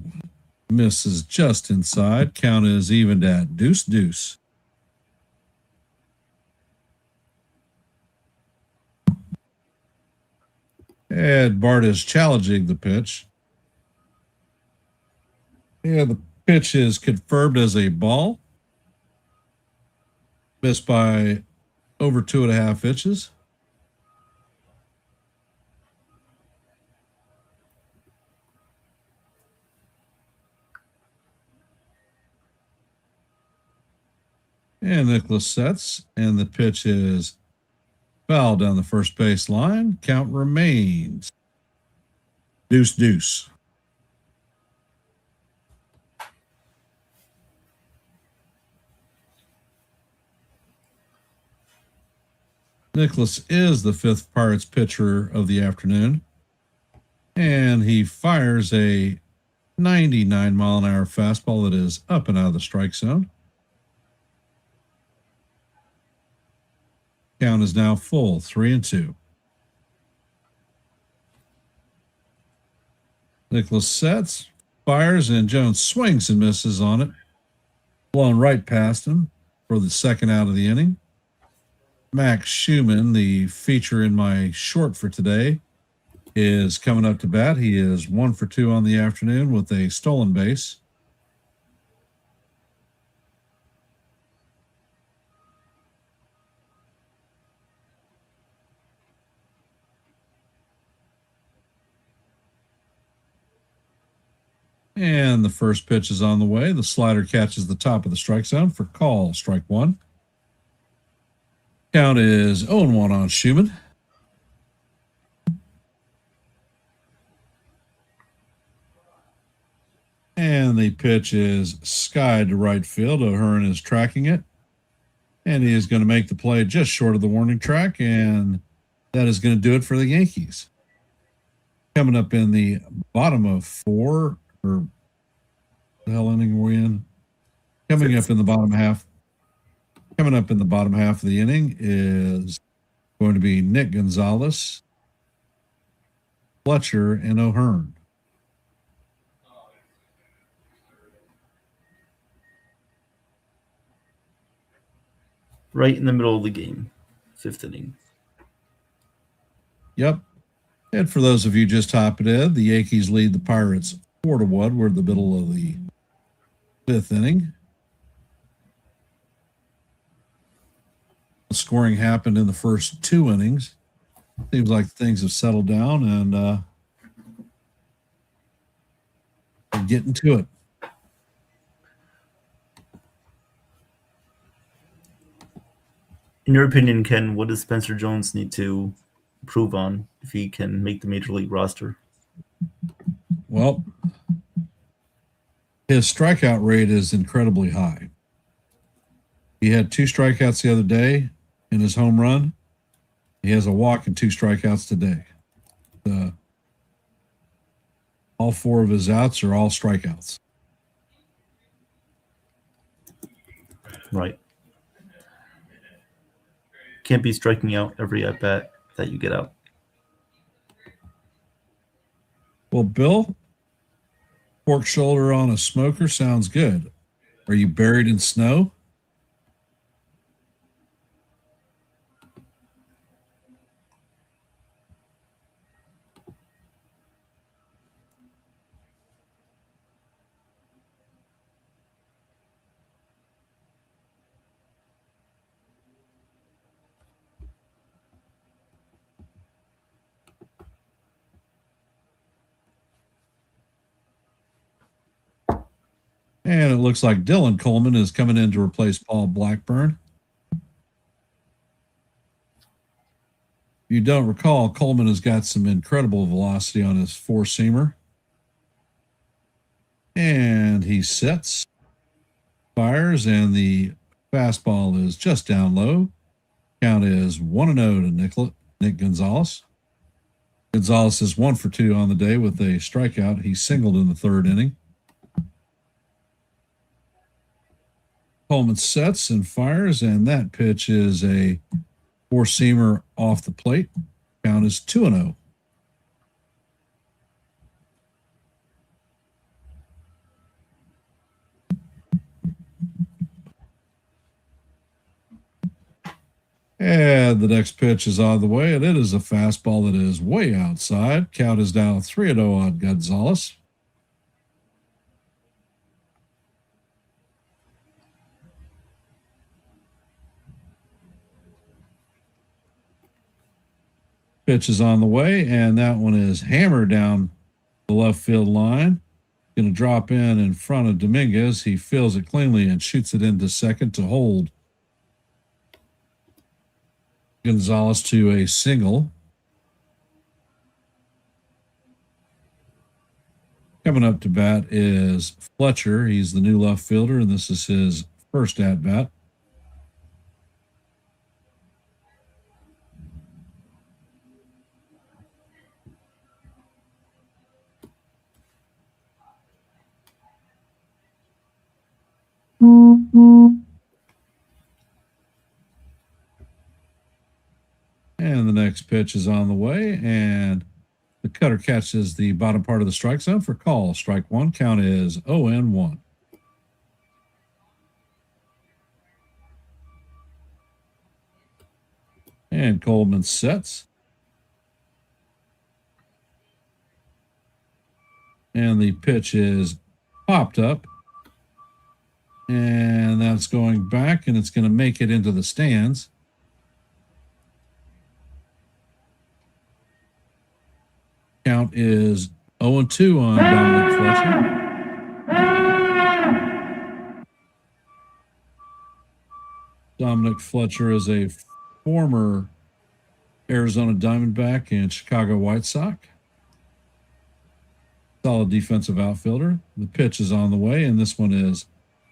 misses just inside. Count is evened at 2-2. Ed Bart is challenging the pitch. Yeah, the pitch is confirmed as a ball. Missed by over 2.5 inches. And Nicholas sets, and the pitch is foul down the first base line. Count remains 2-2. Nicholas is the 5th Pirates pitcher of the afternoon, and he fires a 99-mile-an-hour fastball that is up and out of the strike zone. Count is now full, 3-2. Nicholas sets, fires, and Jones swings and misses on it. Blown right past him for the second out of the inning. Max Schumann, the feature in my short for today, is coming up to bat. He is 1 for 2 on the afternoon with a stolen base. And the first pitch is on the way. The slider catches the top of the strike zone for call, strike 1. Count is 0-1 on Schumann. And the pitch is skied to right field. O'Hearn is tracking it. And he is going to make the play just short of the warning track. And that is going to do it for the Yankees. Coming up in the bottom of 4, or the hell inning are we in? Coming up in the bottom half. Coming up in the bottom half of the inning is going to be Nick Gonzalez, Fletcher, and O'Hearn. Right in the middle of the game, 5th inning. Yep. And for those of you just hopping in, the Yankees lead the Pirates 4-1. We're in the middle of the 5th inning. The scoring happened in the first 2 innings. Seems like things have settled down, and we're getting to it. In your opinion, Ken, what does Spencer Jones need to improve on if he can make the major league roster? Well, his strikeout rate is incredibly high. He had 2 strikeouts the other day in his home run. He has a walk and 2 strikeouts today. All 4 of his outs are all strikeouts. Right. Can't be striking out every at bat that you get out. Well, Bill, pork shoulder on a smoker sounds good. Are you buried in snow? And it looks like Dylan Coleman is coming in to replace Paul Blackburn. If you don't recall, Coleman has got some incredible velocity on his four-seamer. And he sets, fires, and the fastball is just down low. Count is 1-0 to Nick Gonzalez. Gonzalez is 1 for 2 on the day with a strikeout. He singled in the third inning. Coleman sets and fires, and that pitch is a four-seamer off the plate. Count is 2-0. And the next pitch is on the way, and it is a fastball that is way outside. Count is now 3-0 on Gonzalez. Pitch is on the way, and that one is hammered down the left field line. Going to drop in front of Dominguez. He fields it cleanly and shoots it into second to hold Gonzalez to a single. Coming up to bat is Fletcher. He's the new left fielder, and this is his first at bat. And the next pitch is on the way, and the cutter catches the bottom part of the strike zone for call. Strike one. Count is 0-1. And Coleman sets. And the pitch is popped up. And that's going back, and it's going to make it into the stands. Count is 0-2 on Dominic Fletcher. Dominic Fletcher is a former Arizona Diamondback and Chicago White Sox. Solid defensive outfielder. The pitch is on the way, and this one is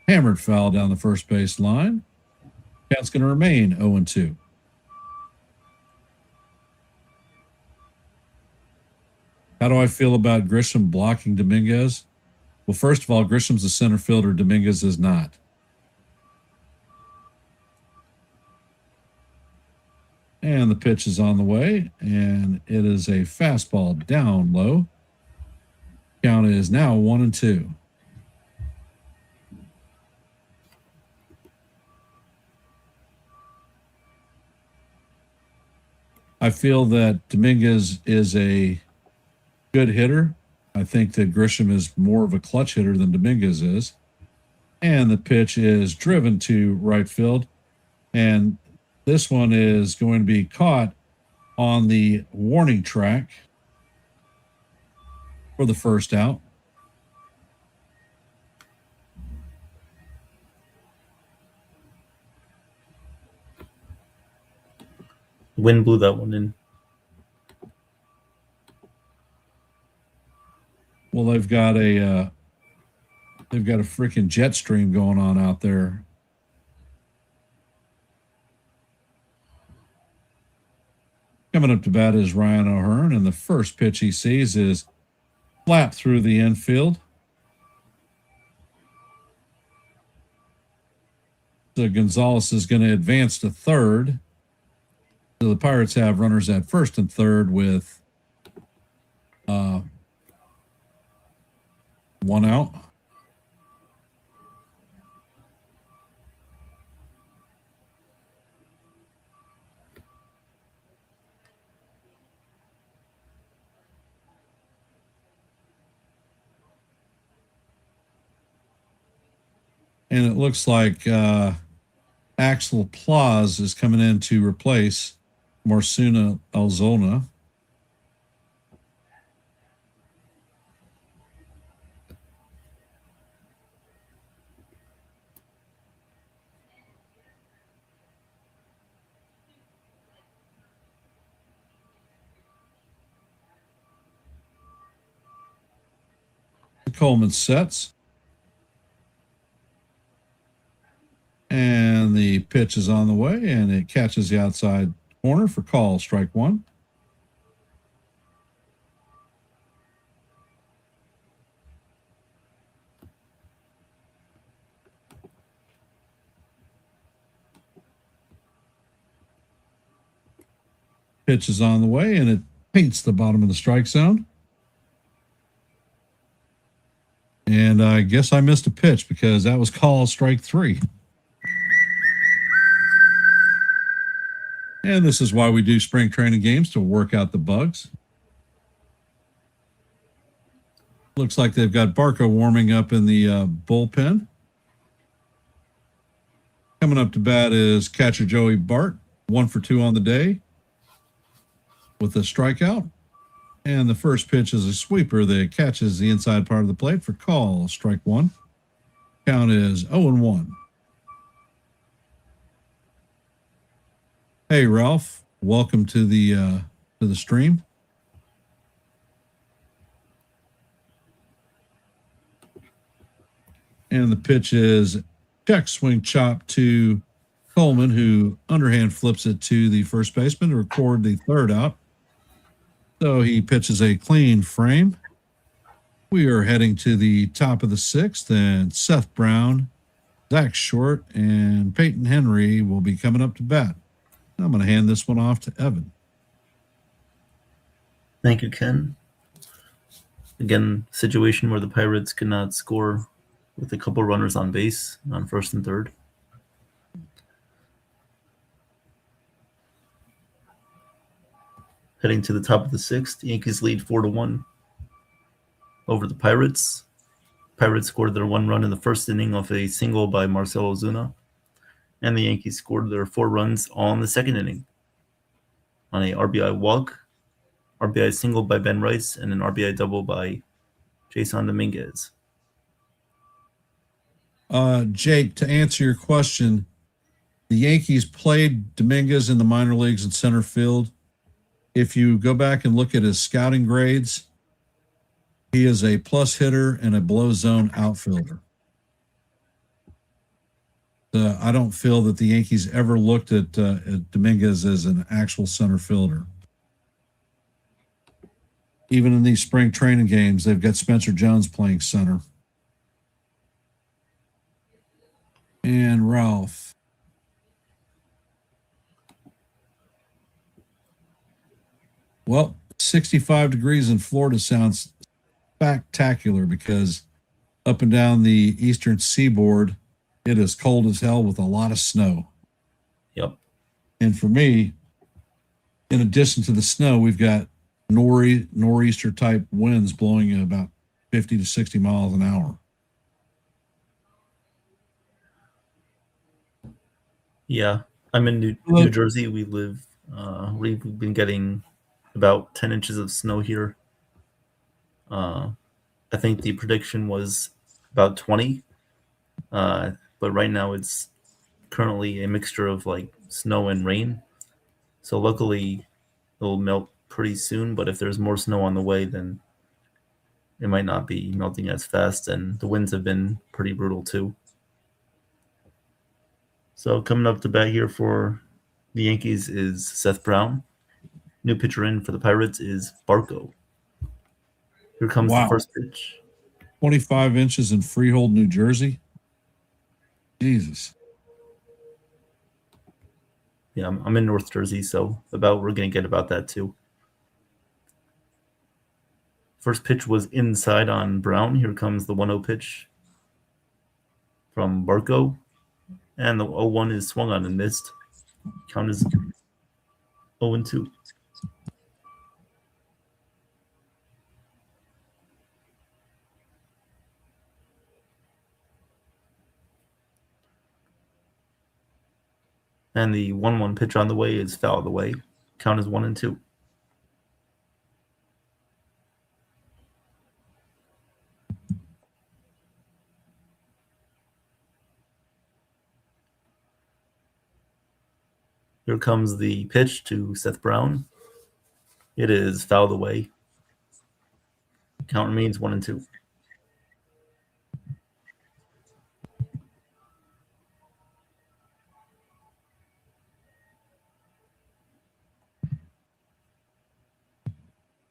hammered foul down the first base line. Count's going to remain 0-2. How do I feel about Grisham blocking Dominguez? Well, first of all, Grisham's a center fielder. Dominguez is not. And the pitch is on the way, and it is a fastball down low. Count is now 1-2. I feel that Dominguez is a good hitter. I think that Grisham is more of a clutch hitter than Dominguez is. And the pitch is driven to right field. And this one is going to be caught on the warning track for the first out. Wind blew that one in. Well, they've got a freaking jet stream going on out there. Coming up to bat is Ryan O'Hearn, and the first pitch he sees is flat through the infield. So Gonzalez is going to advance to third. So the Pirates have runners at first and third with one out. And it looks like Axel Plaz is coming in to replace Marcuna Alzona. Coleman sets. And the pitch is on the way, and it catches the outside corner for call, strike one. Pitch is on the way, and it paints the bottom of the strike zone. And I guess I missed a pitch because that was called strike three. And this is why we do spring training games, to work out the bugs. Looks like they've got Barco warming up in the bullpen. Coming up to bat is catcher Joey Bart, 1 for 2 on the day with a strikeout. And the first pitch is a sweeper that catches the inside part of the plate for call, strike one. Count is 0-1. Hey, Ralph, welcome to the stream. And the pitch is check swing chop to Coleman, who underhand flips it to the first baseman to record the third out. So he pitches a clean frame. We are heading to the top of the sixth, and Seth Brown, Zach Short, and Peyton Henry will be coming up to bat. I'm going to hand this one off to Evan. Thank you, Ken. Again, situation where the Pirates could not score with a couple runners on base on first and third. Heading to the top of the sixth, the Yankees lead 4-1 over the Pirates. Pirates scored their 1 run in the first inning off a single by Marcell Ozuna, and the Yankees scored their 4 runs all in the second inning on a RBI walk, RBI single by Ben Rice, and an RBI double by Jason Dominguez. Jake, to answer your question, the Yankees played Dominguez in the minor leagues in center field. If you go back and look at his scouting grades, he is a plus hitter and a below zone outfielder. I don't feel that the Yankees ever looked at Dominguez as an actual center fielder. Even in these spring training games, they've got Spencer Jones playing center. And Ralph. Well, 65 degrees in Florida sounds spectacular because up and down the eastern seaboard, it is cold as hell with a lot of snow. Yep. And for me, in addition to the snow, we've got nor'easter type winds blowing at about 50 to 60 miles an hour. Yeah, I'm in New Jersey. We live, we've been getting about 10 inches of snow here. I think the prediction was about 20, but right now it's currently a mixture of like snow and rain. So luckily it'll melt pretty soon, but if there's more snow on the way, then it might not be melting as fast, and the winds have been pretty brutal too. So coming up to bat here for the Yankees is Seth Brown. New pitcher in for the Pirates is Barco. Here comes the first pitch. 25 inches in Freehold, New Jersey. Jesus. Yeah, I'm in North Jersey, so we're going to get about that too. First pitch was inside on Brown. Here comes the 1-0 pitch from Barco. And the 0-1 is swung on and missed. Count is 0-2. And the 1-1 pitch on the way is fouled away. Count is 1-2. Here comes the pitch to Seth Brown. It is fouled away. Count remains 1-2.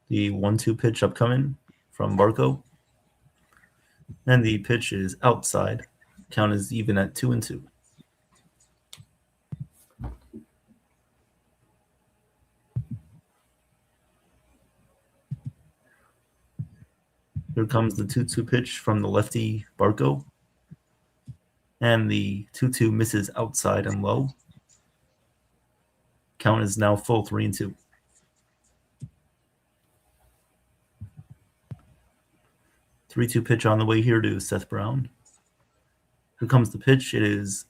The 1-2 pitch upcoming from Barco. And the pitch is outside. Count is even at 2-2. Here comes the 2-2 pitch from the lefty Barco. And the 2-2 misses outside and low. Count is now full 3-2. Three-two pitch on the way here to Seth Brown. Here comes the pitch. It is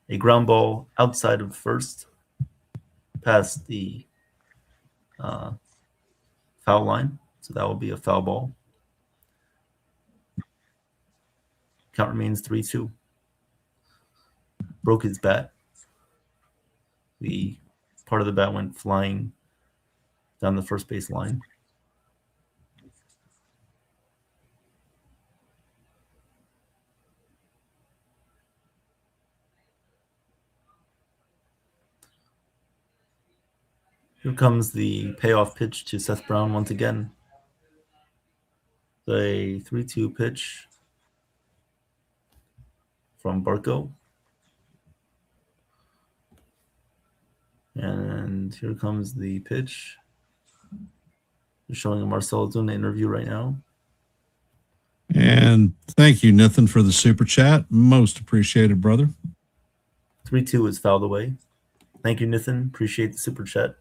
a ground ball outside of first, past the foul line. So that will be a foul ball. Count remains 3-2. Broke his bat. The part of the bat went flying down the first base line. Here comes the payoff pitch to Seth Brown once again. The 3-2 pitch from Barco. And here comes the pitch. They're showing a Marcelo doing the interview right now. And thank you, Nathan, for the super chat. Most appreciated, brother. 3-2 is fouled away. Thank you, Nathan. Appreciate the super chat.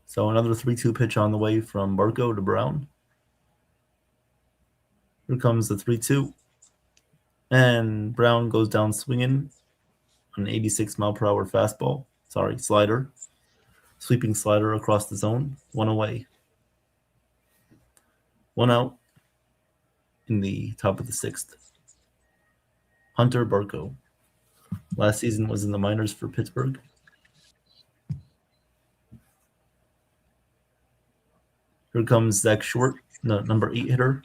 So another 3-2 pitch on the way from Barco to Brown. Here comes the 3-2. And Brown goes down swinging on an 86-mile-per-hour fastball. Sorry, slider. Sweeping slider across the zone. One away. One out in the top of the sixth. Hunter Barco. Last season was in the minors for Pittsburgh. Here comes Zach Short, number 8 hitter.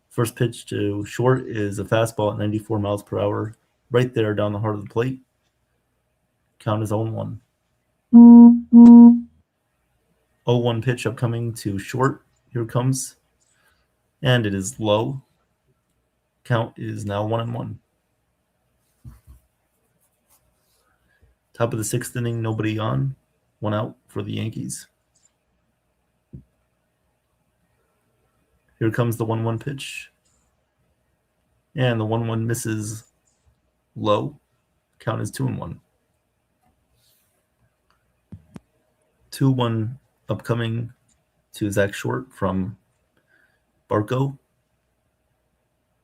First pitch to Short is a fastball at 94 miles per hour, right there down the heart of the plate. Count is 0-1. 0-1 pitch upcoming to Short. Here it comes. And it is low. Count is now 1-1. Top of the sixth inning, nobody on. One out for the Yankees. Here comes the 1-1 pitch. And the 1-1 misses low. Count is 2-1. 2-1 upcoming to Zach Short from Barco.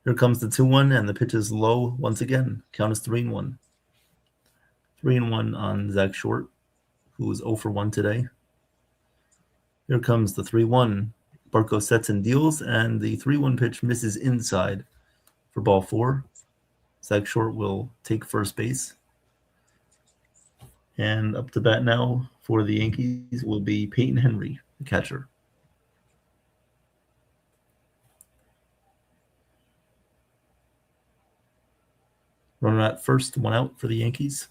Here comes the 2-1, and the pitch is low once again. Count is 3-1. 3-1 on Zach Short, who is 0 for 1 today. Here comes the 3-1. Barco sets and deals, and the 3-1 pitch misses inside for ball 4. Zach Short will take first base. And up to bat now for the Yankees will be Peyton Henry, the catcher. Runner at first, one out for the Yankees.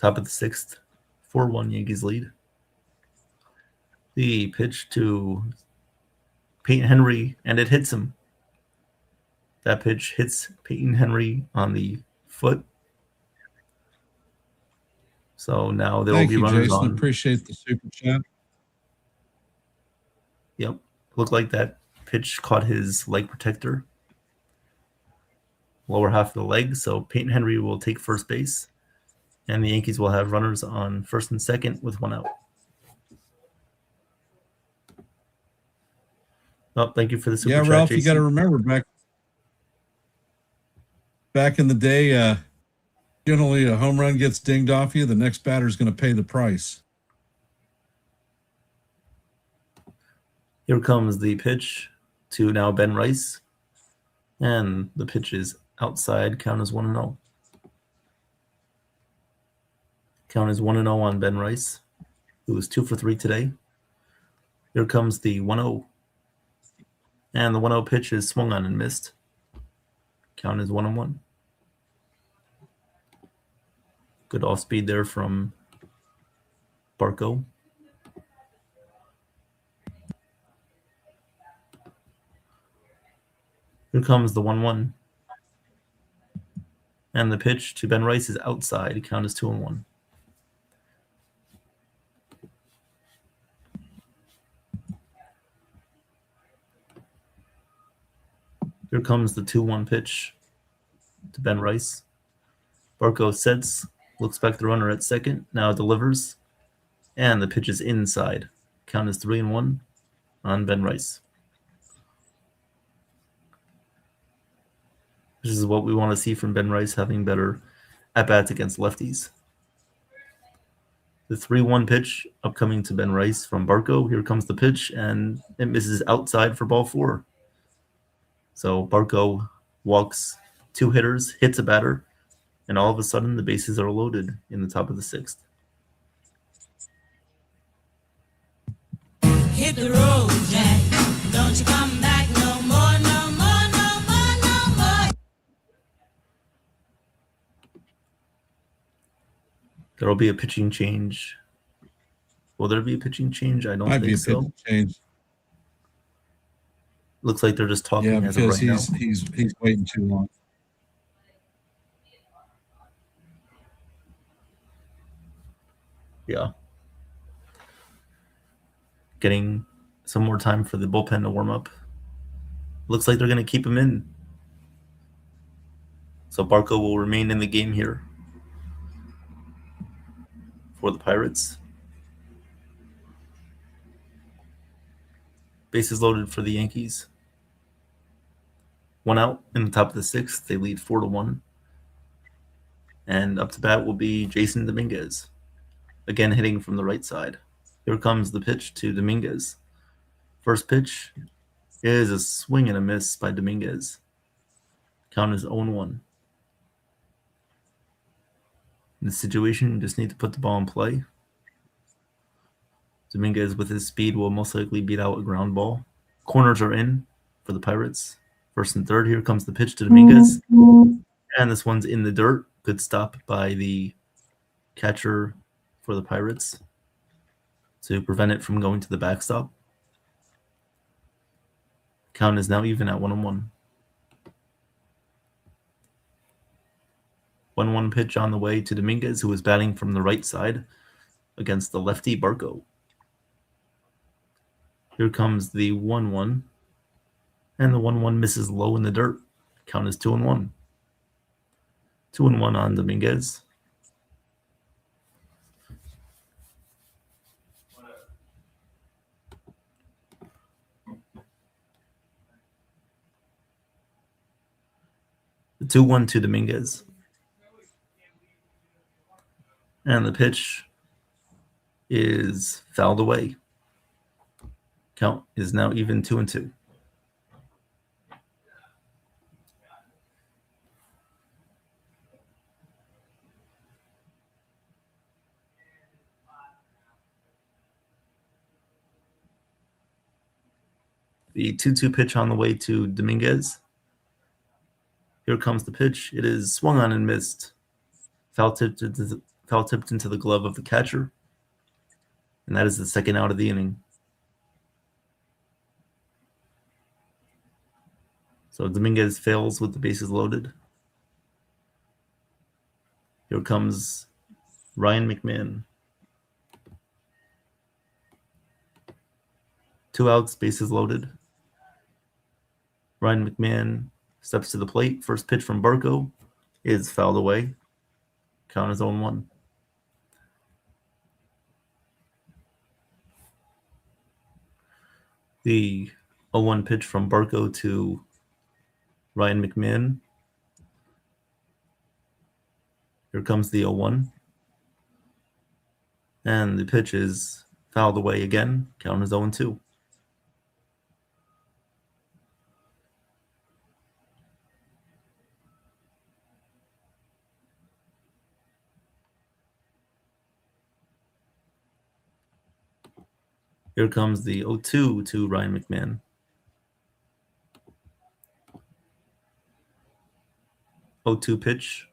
Top of the sixth, 4-1 Yankees lead. The pitch to Peyton Henry, and it hits him. That pitch hits Peyton Henry on the foot. So now there will be runners Jason. on. Appreciate the super chat. Yep. Looked like that pitch caught his leg protector. Lower half of the leg. So Peyton Henry will take first base. And the Yankees will have runners on first and second with one out. Oh, thank you for the super chat, Ralph, Jason. you got to remember back in the day, generally a home run gets dinged off you, the next batter is going to pay the price. Here comes the pitch to now Ben Rice. And the pitch is outside. Count is 1-0. Count is 1-0 on Ben Rice, who is 2 for 3 today. Here comes the 1-0. And the 1-0 pitch is swung on and missed. Count is 1-1. Good off speed there from Barco. Here comes the 1-1. And the pitch to Ben Rice is outside. Count is 2-1. Here comes the 2-1 pitch to Ben Rice. Barco sets, looks back the runner at second, now delivers, and the pitch is inside. Count is 3-1 on Ben Rice. This is what we want to see from Ben Rice, having better at-bats against lefties. The 3-1 pitch upcoming to Ben Rice from Barco. Here comes the pitch, and it misses outside for ball 4. So Barco walks 2 hitters, hits a batter, and all of a sudden the bases are loaded in the top of the 6th. Hit the road, Jack. Don't you come back no more, no more, no more, no more. There will be a pitching change. Will there be a pitching change? I don't Might be a think so. pitch change. Looks like they're just talking Yeah, as of because right now. he's waiting too long. Yeah. Getting some more time for the bullpen to warm up. Looks like they're going to keep him in. So Barco will remain in the game here for the Pirates. Bases loaded for the Yankees. 1 out in the top of the 6th. They lead 4-1. And up to bat will be Jason Dominguez. Again, hitting from the right side. Here comes the pitch to Dominguez. First pitch is a swing and a miss by Dominguez. Count is 0-1. In this situation, you just need to put the ball in play. Dominguez, with his speed, will most likely beat out a ground ball. Corners are in for the Pirates. First and third. Here comes the pitch to Dominguez. And this one's in the dirt. Good stop by the catcher for the Pirates to prevent it from going to the backstop. Count is now even at 1-1. 1-1 pitch on the way to Dominguez, who is batting from the right side against the lefty Barco. Here comes the 1-1. And the 1-1 misses low in the dirt. Count is 2-1. 2-1 on Dominguez. The 2-1 to Dominguez. And the pitch is fouled away. Count is now even 2-2. The 2-2 pitch on the way to Dominguez. Here comes the pitch. It is swung on and missed. Foul tipped into the glove of the catcher. And that is the second out of the inning. So Dominguez fails with the bases loaded. Here comes Ryan McMahon. 2 outs, bases loaded. Ryan McMahon steps to the plate. First pitch from Barco is fouled away. Count is 0-1. The 0-1 pitch from Barco to Ryan McMahon. Here comes the 0-1. And the pitch is fouled away again. Count is 0-2. Here comes the 0-2 to Ryan McMahon. 0-2 pitch.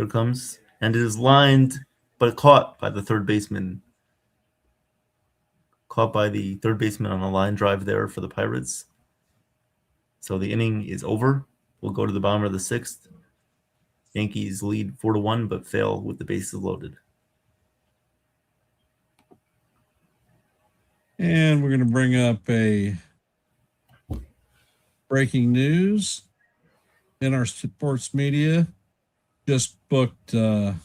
Here it comes. And it is lined, but caught by the third baseman. Caught by the third baseman on a line drive there for the Pirates. So the inning is over. We'll go to the bottom of the sixth. Yankees lead 4-1, but fail with the bases loaded. And we're going to bring up a breaking news in our sports media. Just booked singer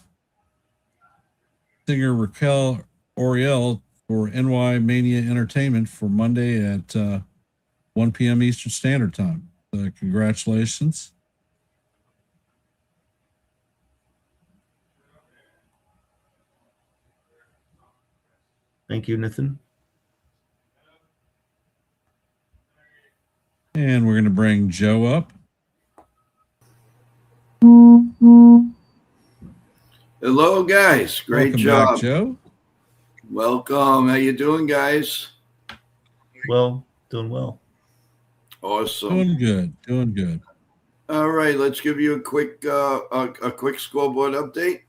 Raquel Oriel for NY Mania Entertainment for Monday at 1 p.m. Eastern Standard Time. Congratulations. Thank you, Nathan. And we're going to bring Joe up. Hello, guys. Great Welcome job, back, Joe. Welcome. How you doing, guys? Well, doing well. Awesome. Doing good. Doing good. All right, let's give you a quick scoreboard update.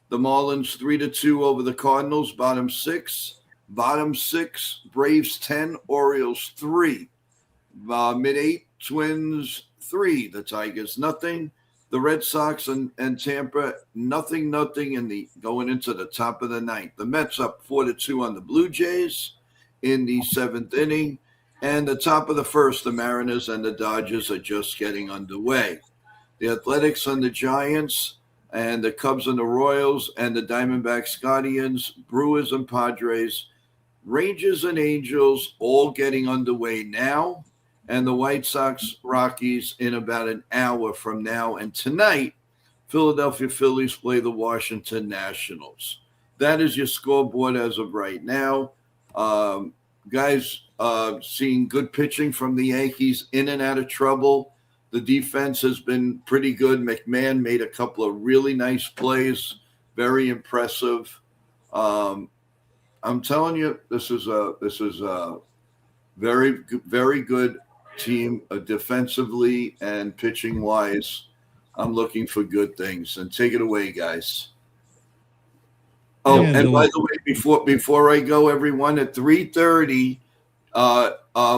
The Marlins 3-2 over the Cardinals. Bottom six. Braves 10, Orioles 3. Mid-8, Twins 3. The Tigers nothing. The Red Sox and Tampa nothing in the going into the top of the ninth. The Mets up 4-2 on the Blue Jays in the seventh inning. And the top of the first, the Mariners and the Dodgers are just getting underway. The Athletics and the Giants and the Cubs and the Royals and the Diamondbacks, Guardians, Brewers and Padres, Rangers and Angels all getting underway now. And the White Sox, Rockies in about an hour from now. And tonight, Philadelphia Phillies play the Washington Nationals. That is your scoreboard as of right now. Guys, seeing good pitching from the Yankees in and out of trouble. The defense has been pretty good. McMahon made a couple of really nice plays. Very impressive. I'm telling you, this is a very, very good team defensively and pitching wise. I'm looking for good things. And take it away, guys. Oh, Yeah, and by the way, before I go, everyone, at 3:30,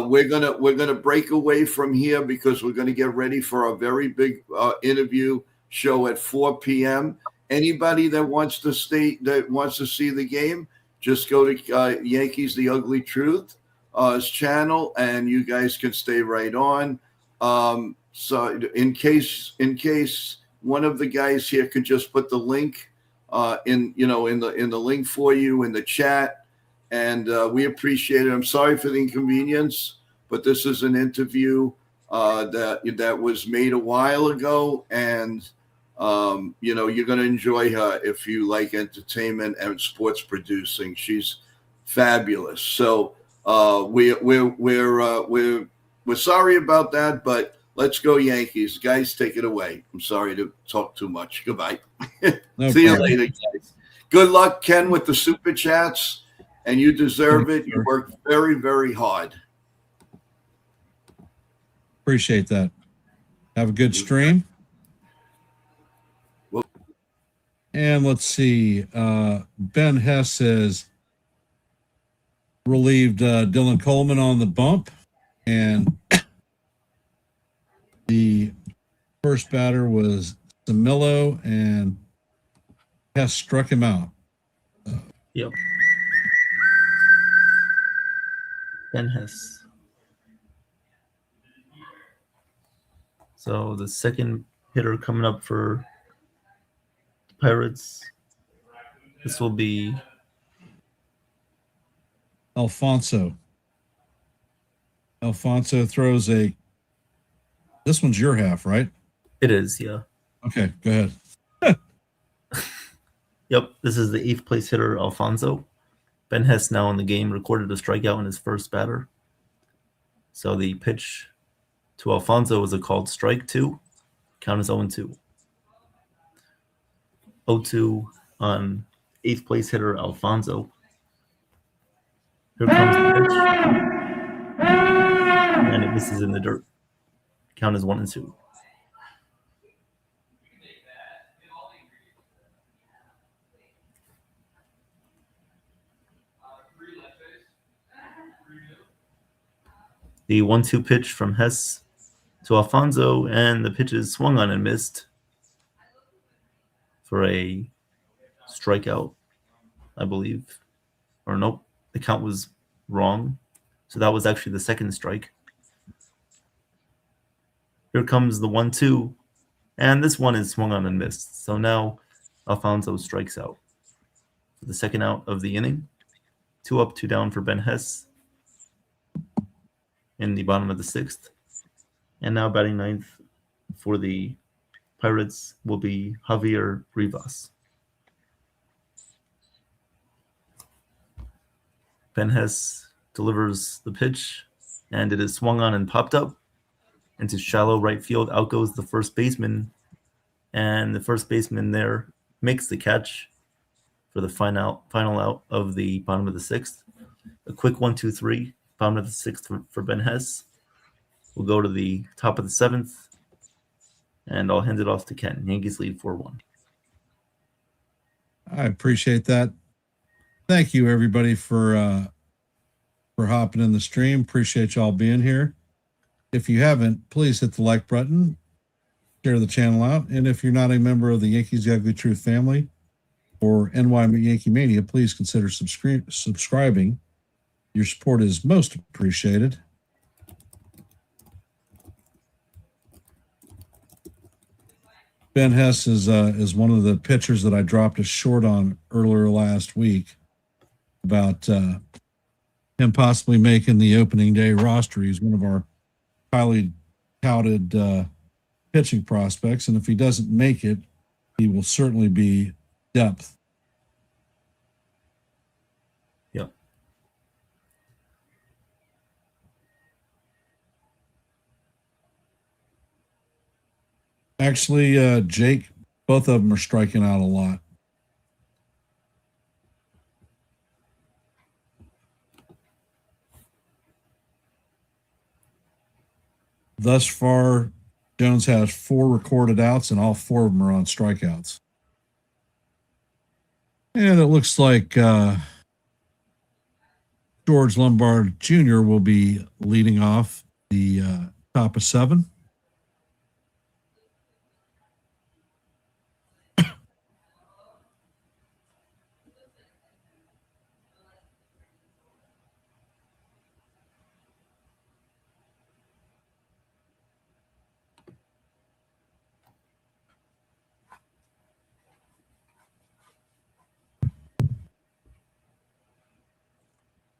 we're gonna break away from here because we're gonna get ready for a very big interview show at 4 p.m. Anybody that wants to see the game, just go to Yankees The Ugly Truth channel, and you guys can stay right on. So in case one of the guys here could just put the link in the link for you in the chat, and we appreciate it. I'm sorry for the inconvenience, but this is an interview that was made a while ago, and you're going to enjoy her if you like entertainment and sports producing. She's fabulous. So we're sorry about that, but let's go Yankees. Guys, take it away. I'm sorry to talk too much. Goodbye. No See you problem. later, guys. Good luck, Ken, with the super chats, and you deserve it. You worked very, very hard. Appreciate that. Have a good stream. Well, and let's see. Ben Hess says relieved Dylan Coleman on the bump, and the first batter was Samillo, and Hess struck him out. Yep. Ben Hess. So the second hitter coming up for the Pirates, this will be Alfonso. Alfonso throws a. This one's your half, right? It is, yeah. Okay, go ahead. Yep, this is the 8th place hitter, Alfonso. Ben Hess now in the game recorded a strikeout in his first batter. So the pitch to Alfonso was a called strike 2. Count is 0-2. 0-2 on 8th place hitter, Alfonso. Here comes the pitch. And it misses in the dirt. Count is 1-2. The 1-2 pitch from Hess to Alfonso, and the pitch is swung on and missed for a strikeout, I believe. Or nope, the count was wrong. So that was actually the second strike. Here comes the 1-2, and this one is swung on and missed. So now Alfonso strikes out for the second out of the inning. 2 up, 2 down for Ben Hess in the bottom of the 6th. And now batting ninth for the Pirates will be Javier Rivas. Ben Hess delivers the pitch, and it is swung on and popped up into shallow right field. Out goes the first baseman, and the first baseman there makes the catch for the final out of the bottom of the 6th. A quick 1-2-3, bottom of the 6th for Ben Hess. We'll go to the top of the 7th, and I'll hand it off to Ken. Yankees lead 4-1. I appreciate that. Thank you, everybody, for hopping in the stream. Appreciate y'all being here. If you haven't, please hit the like button, share the channel out, and if you're not a member of the Yankees The Ugly Truth family or NY Yankee Mania, please consider subscribing. Your support is most appreciated. Ben Hess is one of the pitchers that I dropped a short on earlier last week about him possibly making the opening day roster. He's one of our highly touted pitching prospects, and if he doesn't make it, he will certainly be depth. Yep. Actually, Jake, both of them are striking out a lot. Thus far, Jones has 4 recorded outs, and all 4 of them are on strikeouts. And it looks like George Lombard Jr. will be leading off the top of 7.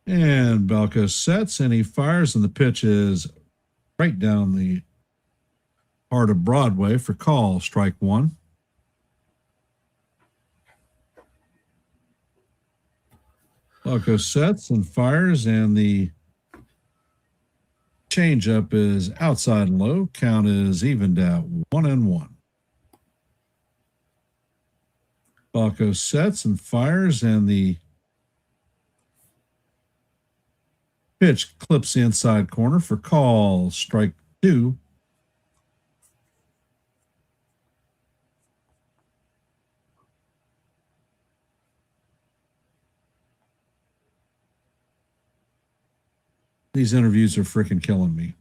And Balco sets, and he fires, and the pitch is right down the heart of Broadway for call, strike 1. Balco sets and fires, and the changeup is outside and low. Count is evened at 1-1. Balco sets and fires, and the pitch clips the inside corner for call, strike 2. These interviews are freaking killing me.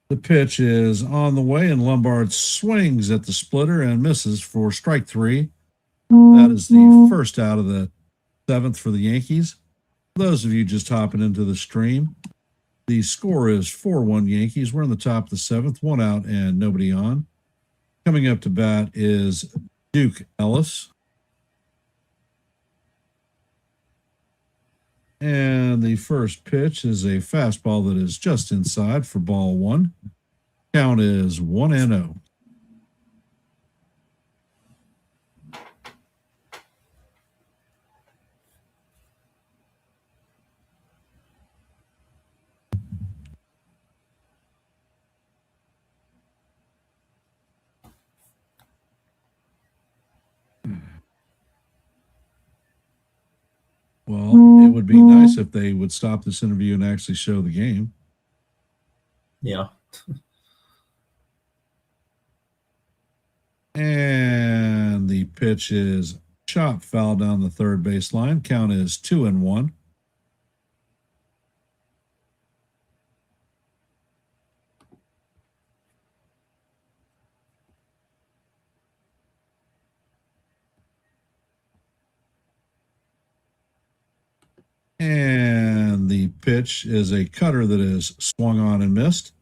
The pitch is on the way, and Lombard swings at the splitter and misses for strike 3. That is the first out of the 7th for the Yankees. For those of you just hopping into the stream, the score is 4-1 Yankees. We're in the top of the 7th, 1 out and nobody on. Coming up to bat is Duke Ellis. And the first pitch is a fastball that is just inside for ball 1. Count is 1-0. Well, it would be nice if they would stop this interview and actually show the game. Yeah. And the pitch is chop foul down the third baseline. Count is 2-1. And the pitch is a cutter that is swung on and missed.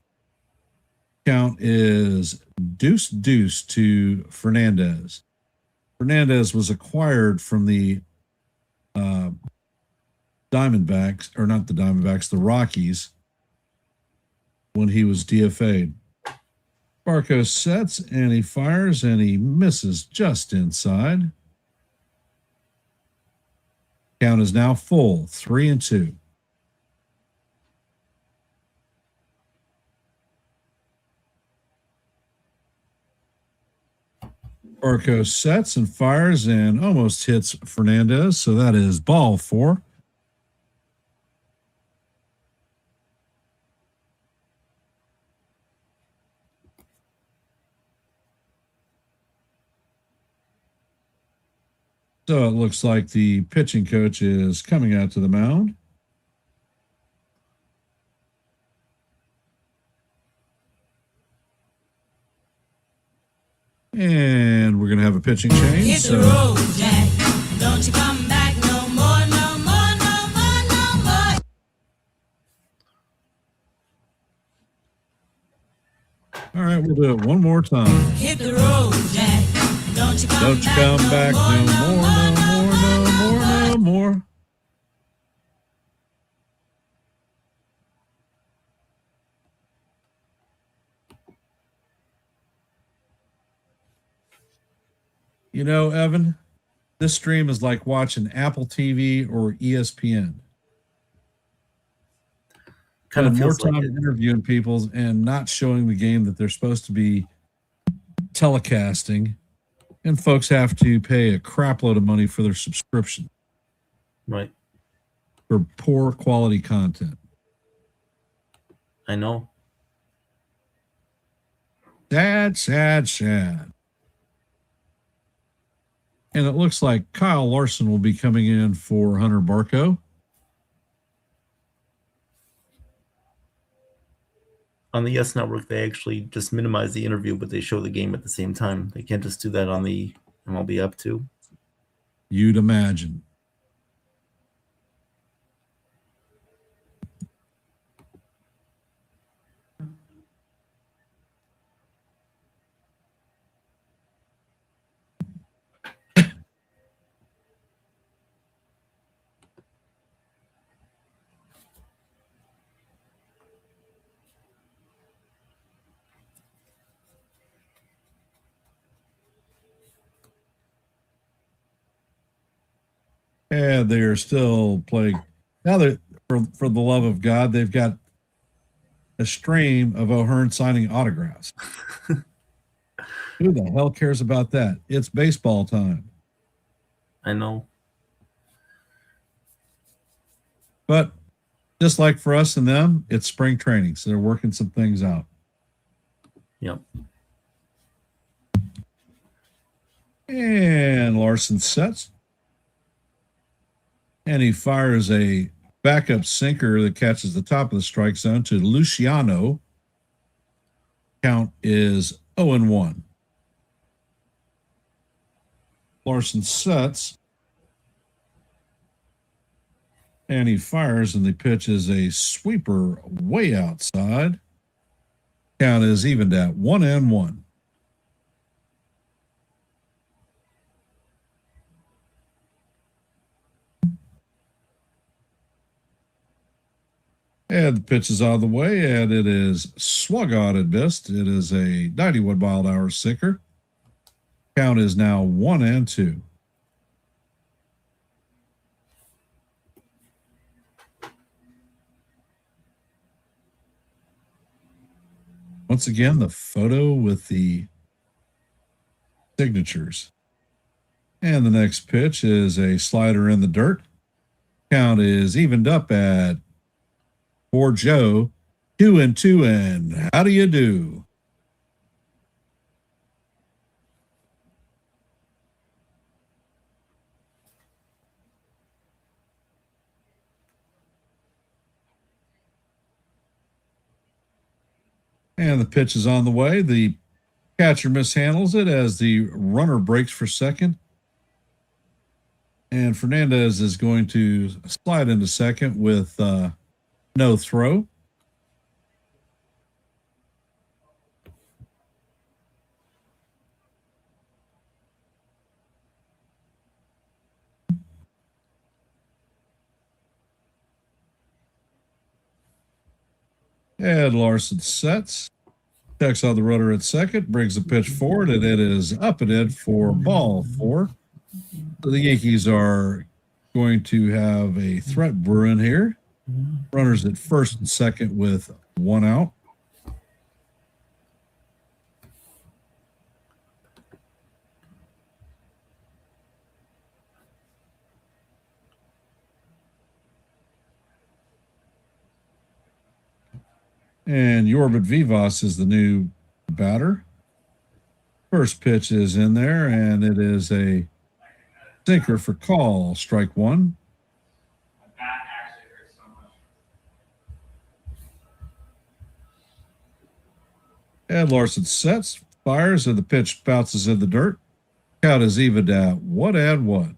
Count is deuce to Fernandez. Fernandez was acquired from the Diamondbacks, or not the Diamondbacks, the Rockies, when he was DFA'd. Barco sets and he fires and he misses just inside. Count is now full, 3-2. Barco sets and fires and almost hits Fernandez. So that is ball 4. So it looks like the pitching coach is coming out to the mound. And we're going to have a pitching change. Hit the road, Jack. Don't you come back no more, no more, no more, no more. All right, we'll do it one more time. Hit the road, Jack. Don't you Don't you come back no more. You know, Evan, this stream is like watching Apple TV or ESPN. Kind of Spend more feels like time it. interviewing people and not showing the game that they're supposed to be telecasting, and folks have to pay a crap load of money for their subscription Right. for poor quality content. I know. Sad. And it looks like Kyle Larson will be coming in for Hunter Barco. On the Yes Network, they actually just minimize the interview, but they show the game at the same time. They can't just do that on the MLB Up too. You'd imagine. And they're still playing. Now that for the love of God, they've got a stream of O'Hearn signing autographs. Who the hell cares about that? It's baseball time. I know. But just like for us and them, it's spring training, so they're working some things out. Yep. And Larson sets. And he fires a backup sinker that catches the top of the strike zone to Luciano. Count is 0-1. Larson sets. And he fires, and the pitch is a sweeper way outside. Count is evened at 1-1. And the pitch is out of the way, and it is swung on and missed. It is a 91-mile-an-hour sinker. Count is now 1-2. Once again, the photo with the signatures. And the next pitch is a slider in the dirt. Count is evened up at for Joe, 2-2, and how do you do? And the pitch is on the way. The catcher mishandles it as the runner breaks for second. And Fernandez is going to slide into second with no throw. Ed Larson sets. Checks on the runner at second, brings the pitch forward, and it is up and in for ball 4. So the Yankees are going to have a threat brewing here. Runners at first and second with 1 out. And Yorbit Vivas is the new batter. First pitch is in there, and it is a sinker for call. Strike 1. That actually hurts so much. Ed Larson sets, fires, and the pitch bounces in the dirt. Count is evened at 1-1.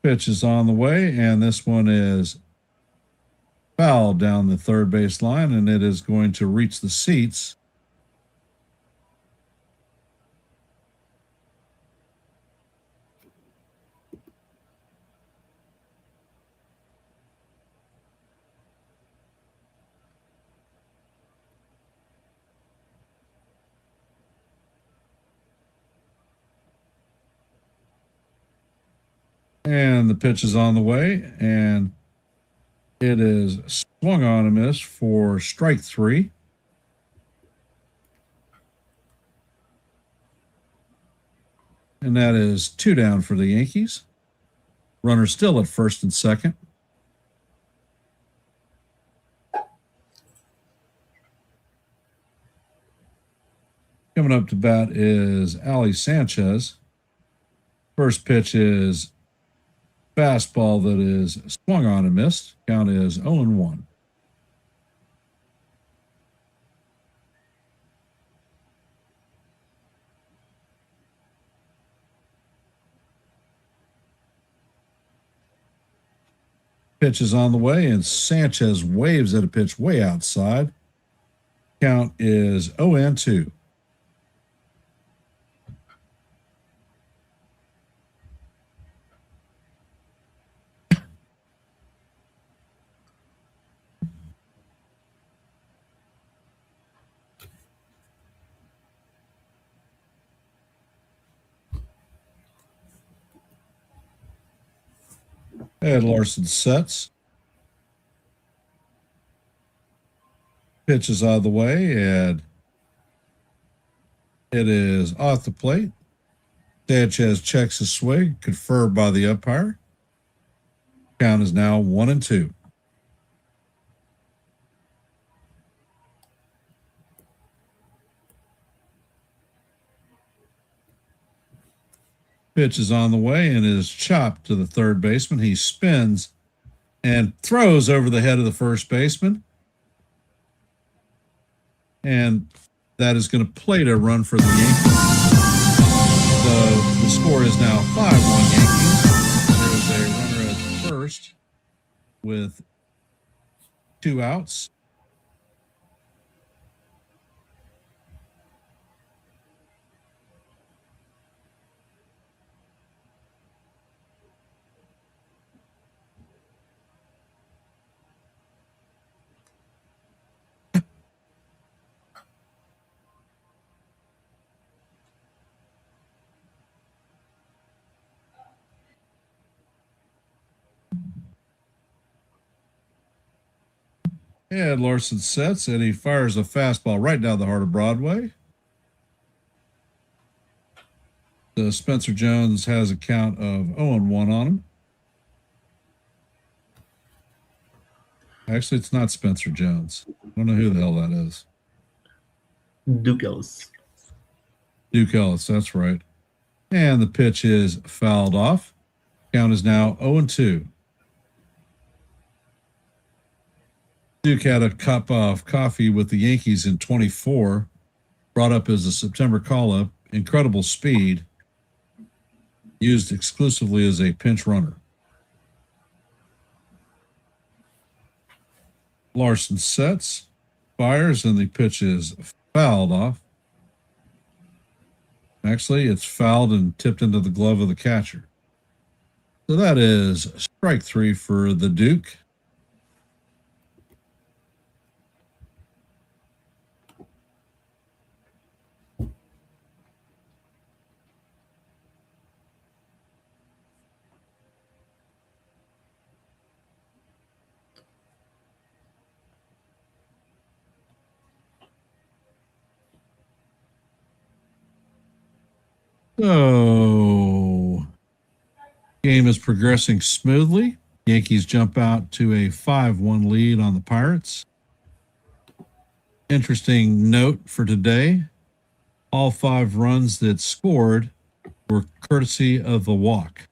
Pitch is on the way, and this one is fouled down the third base line, and it is going to reach the seats. And the pitch is on the way, and it is swung on and missed for strike 3. And that is 2 down for the Yankees. Runner still at first and second. Coming up to bat is Ali Sanchez. First pitch is fastball that is swung on and missed. Count is 0-1. Pitch is on the way, and Sanchez waves at a pitch way outside. Count is 0-2. Ed Larson sets. Pitch is out of the way, and it is off the plate. Sanchez checks his swing, confirmed by the umpire. Count is now 1-2. Pitch is on the way and is chopped to the third baseman. He spins and throws over the head of the first baseman. And that is going to plate a run for the Yankees. So the score is now 5-1 Yankees. There is a runner at first with 2 outs. And Larson sets, and he fires a fastball right down the heart of Broadway. The Spencer Jones has a count of 0-1 on him. Actually, it's not Spencer Jones. I don't know who the hell that is. Duke Ellis. Duke Ellis, that's right. And the pitch is fouled off. Count is now 0-2. Duke had a cup of coffee with the Yankees in 24, brought up as a September call-up. Incredible speed, used exclusively as a pinch runner. Larson sets, fires, and the pitch is fouled off. Actually, it's fouled and tipped into the glove of the catcher. So that is strike 3 for the Duke. So, game is progressing smoothly. Yankees jump out to a 5-1 lead on the Pirates. Interesting note for today, all 5 runs that scored were courtesy of the walk.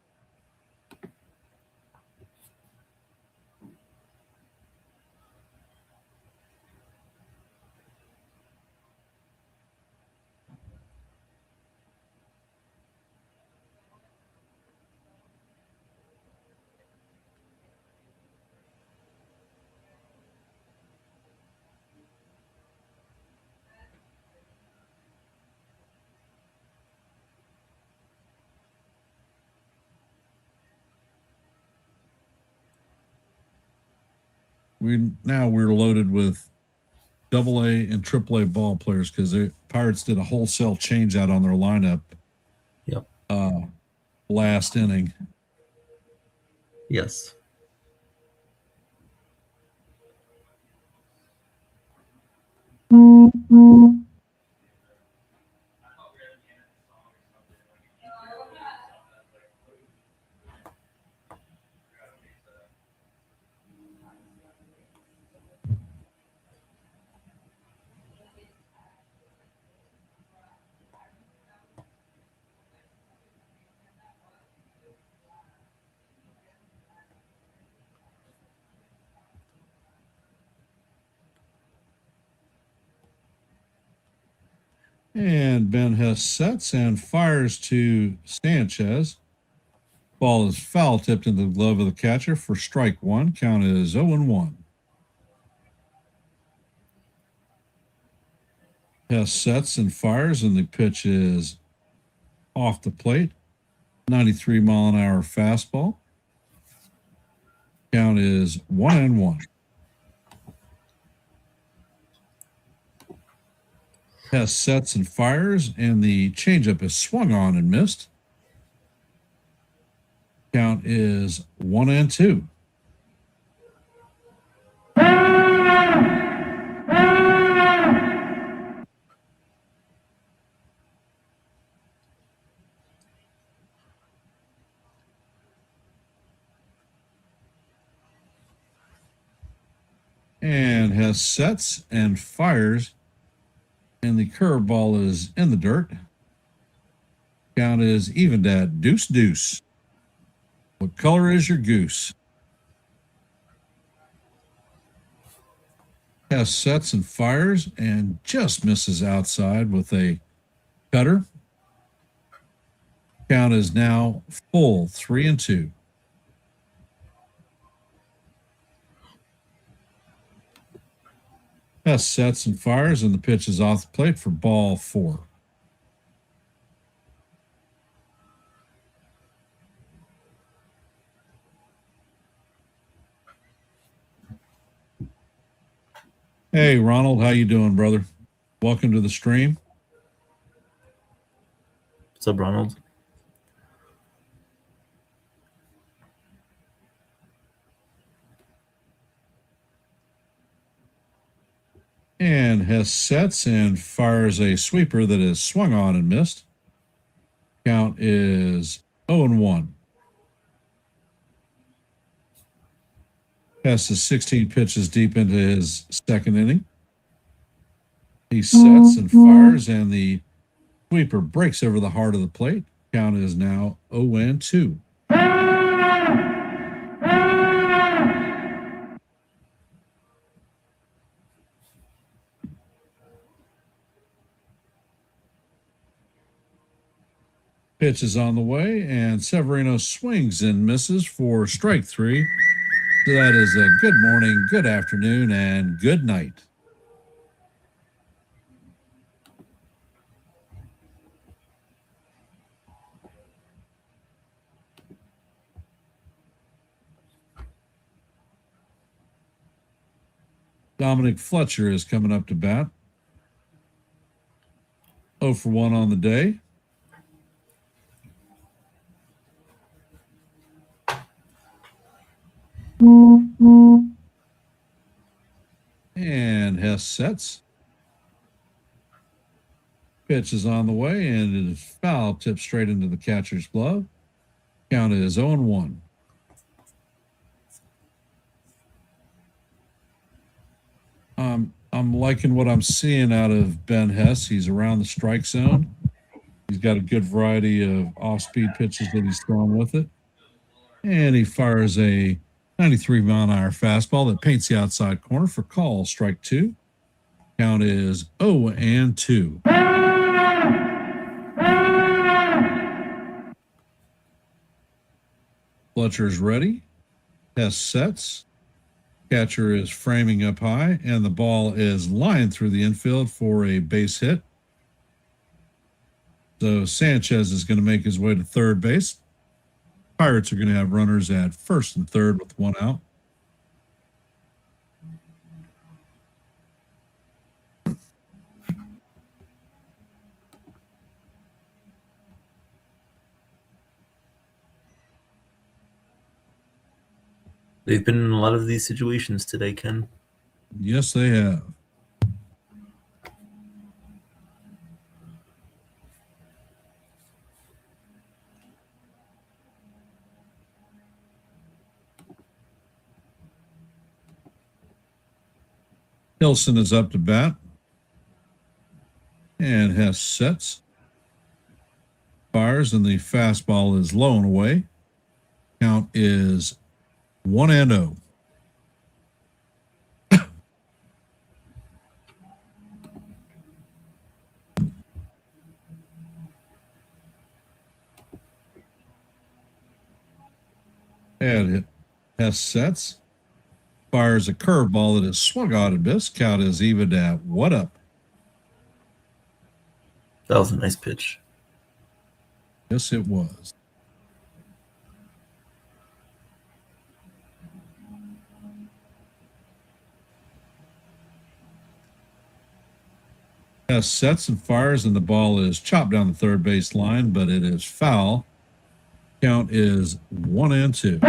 We're loaded with AA and AAA ball players because the Pirates did a wholesale change out on their lineup. Yep. Last inning. Yes. And Ben Hess sets and fires to Sanchez. Ball is foul tipped into the glove of the catcher for strike 1. Count is 0-1. Hess sets and fires, and the pitch is off the plate. 93-mile-an-hour fastball. Count is 1-1. Hess sets and fires, and the changeup is swung on and missed. Count is 1-2. And Hess sets and fires, and the curveball is in the dirt. Count is evened at 2-2. What color is your goose? Hess sets and fires and just misses outside with a cutter. Count is now full 3-2. Hess sets and fires, and the pitch is off the plate for ball 4. Hey, Ronald, how you doing, brother? Welcome to the stream. What's up, Ronald? And Hess sets and fires a sweeper that is swung on and missed. Count is 0-1. Hess is 16 pitches deep into his second inning. He sets and fires, and the sweeper breaks over the heart of the plate. Count is now 0-2. Pitch is on the way, and Severino swings and misses for strike 3. So that is a good morning, good afternoon, and good night. Dominic Fletcher is coming up to bat. 0 for 1 on the day. And Hess sets. Pitch is on the way, and it is foul, tipped straight into the catcher's glove. Count is 0-1. I'm liking what I'm seeing out of Ben Hess. He's around the strike zone. He's got a good variety of off-speed pitches that he's throwing with it. And he fires a 93-mile-an-hour fastball that paints the outside corner for call, strike 2. Count is 0-2. Fletcher's ready. Hess sets. Catcher is framing up high, and the ball is lined through the infield for a base hit. So Sanchez is going to make his way to third base. Pirates are going to have runners at first and third with 1 out. They've been in a lot of these situations today, Ken. Yes, they have. Hilson is up to bat. And Hess sets. Fires, and the fastball is low and away. Count is 1-0. And Hess sets. Fires a curveball that is swung out of miss. Count is even at 1-up. That was a nice pitch. Yes, it was. Hess sets and fires, and the ball is chopped down the third base line, but it is foul. Count is 1-2.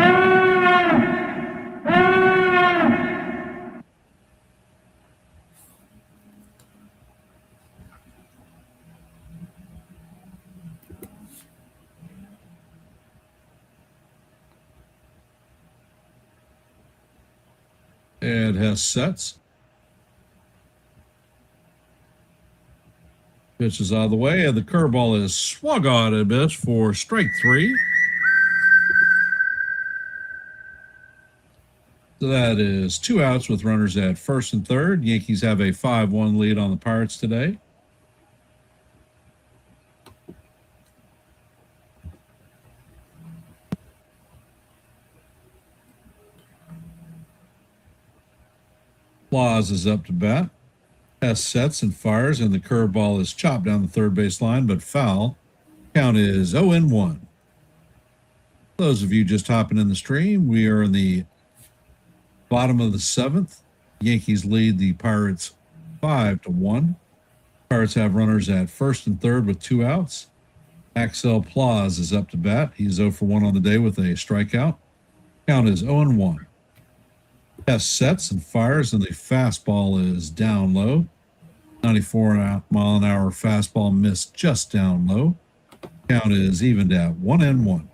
And Hess sets. Pitch is out of the way, and the curveball is swung on a miss for strike 3. So that is 2 outs with runners at first and third. Yankees have a 5-1 lead on the Pirates today. Plaus is up to bat. Hess sets and fires, and the curveball is chopped down the third base line, but foul. Count is 0-1. Those of you just hopping in the stream, we are in the bottom of the 7th. Yankees lead the Pirates 5-1. Pirates have runners at first and third with 2 outs. Axel Plaus is up to bat. He's 0 for 1 on the day with a strikeout. Count is 0-1. Hess sets and fires, and the fastball is down low. 94-mile-an-hour fastball missed just down low. Count is evened at 1-1.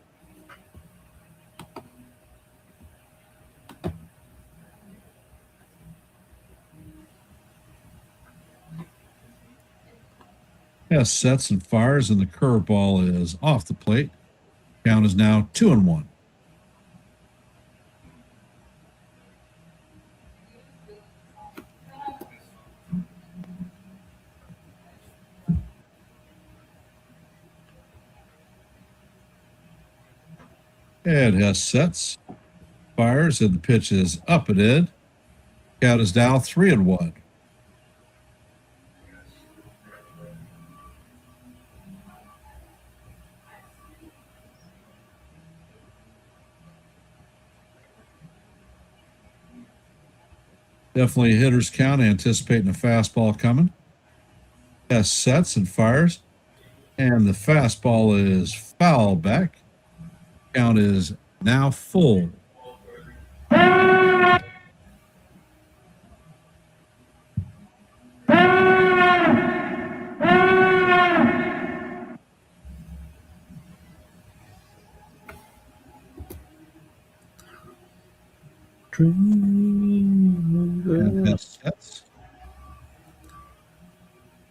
Hess sets and fires, and the curveball is off the plate. Count is now 2-1. Ed has sets, fires, and the pitch is up at Ed. Count is now 3-1. Definitely a hitter's count, anticipating a fastball coming. Has sets and fires. And the fastball is foul back. Count is now full. And has sets.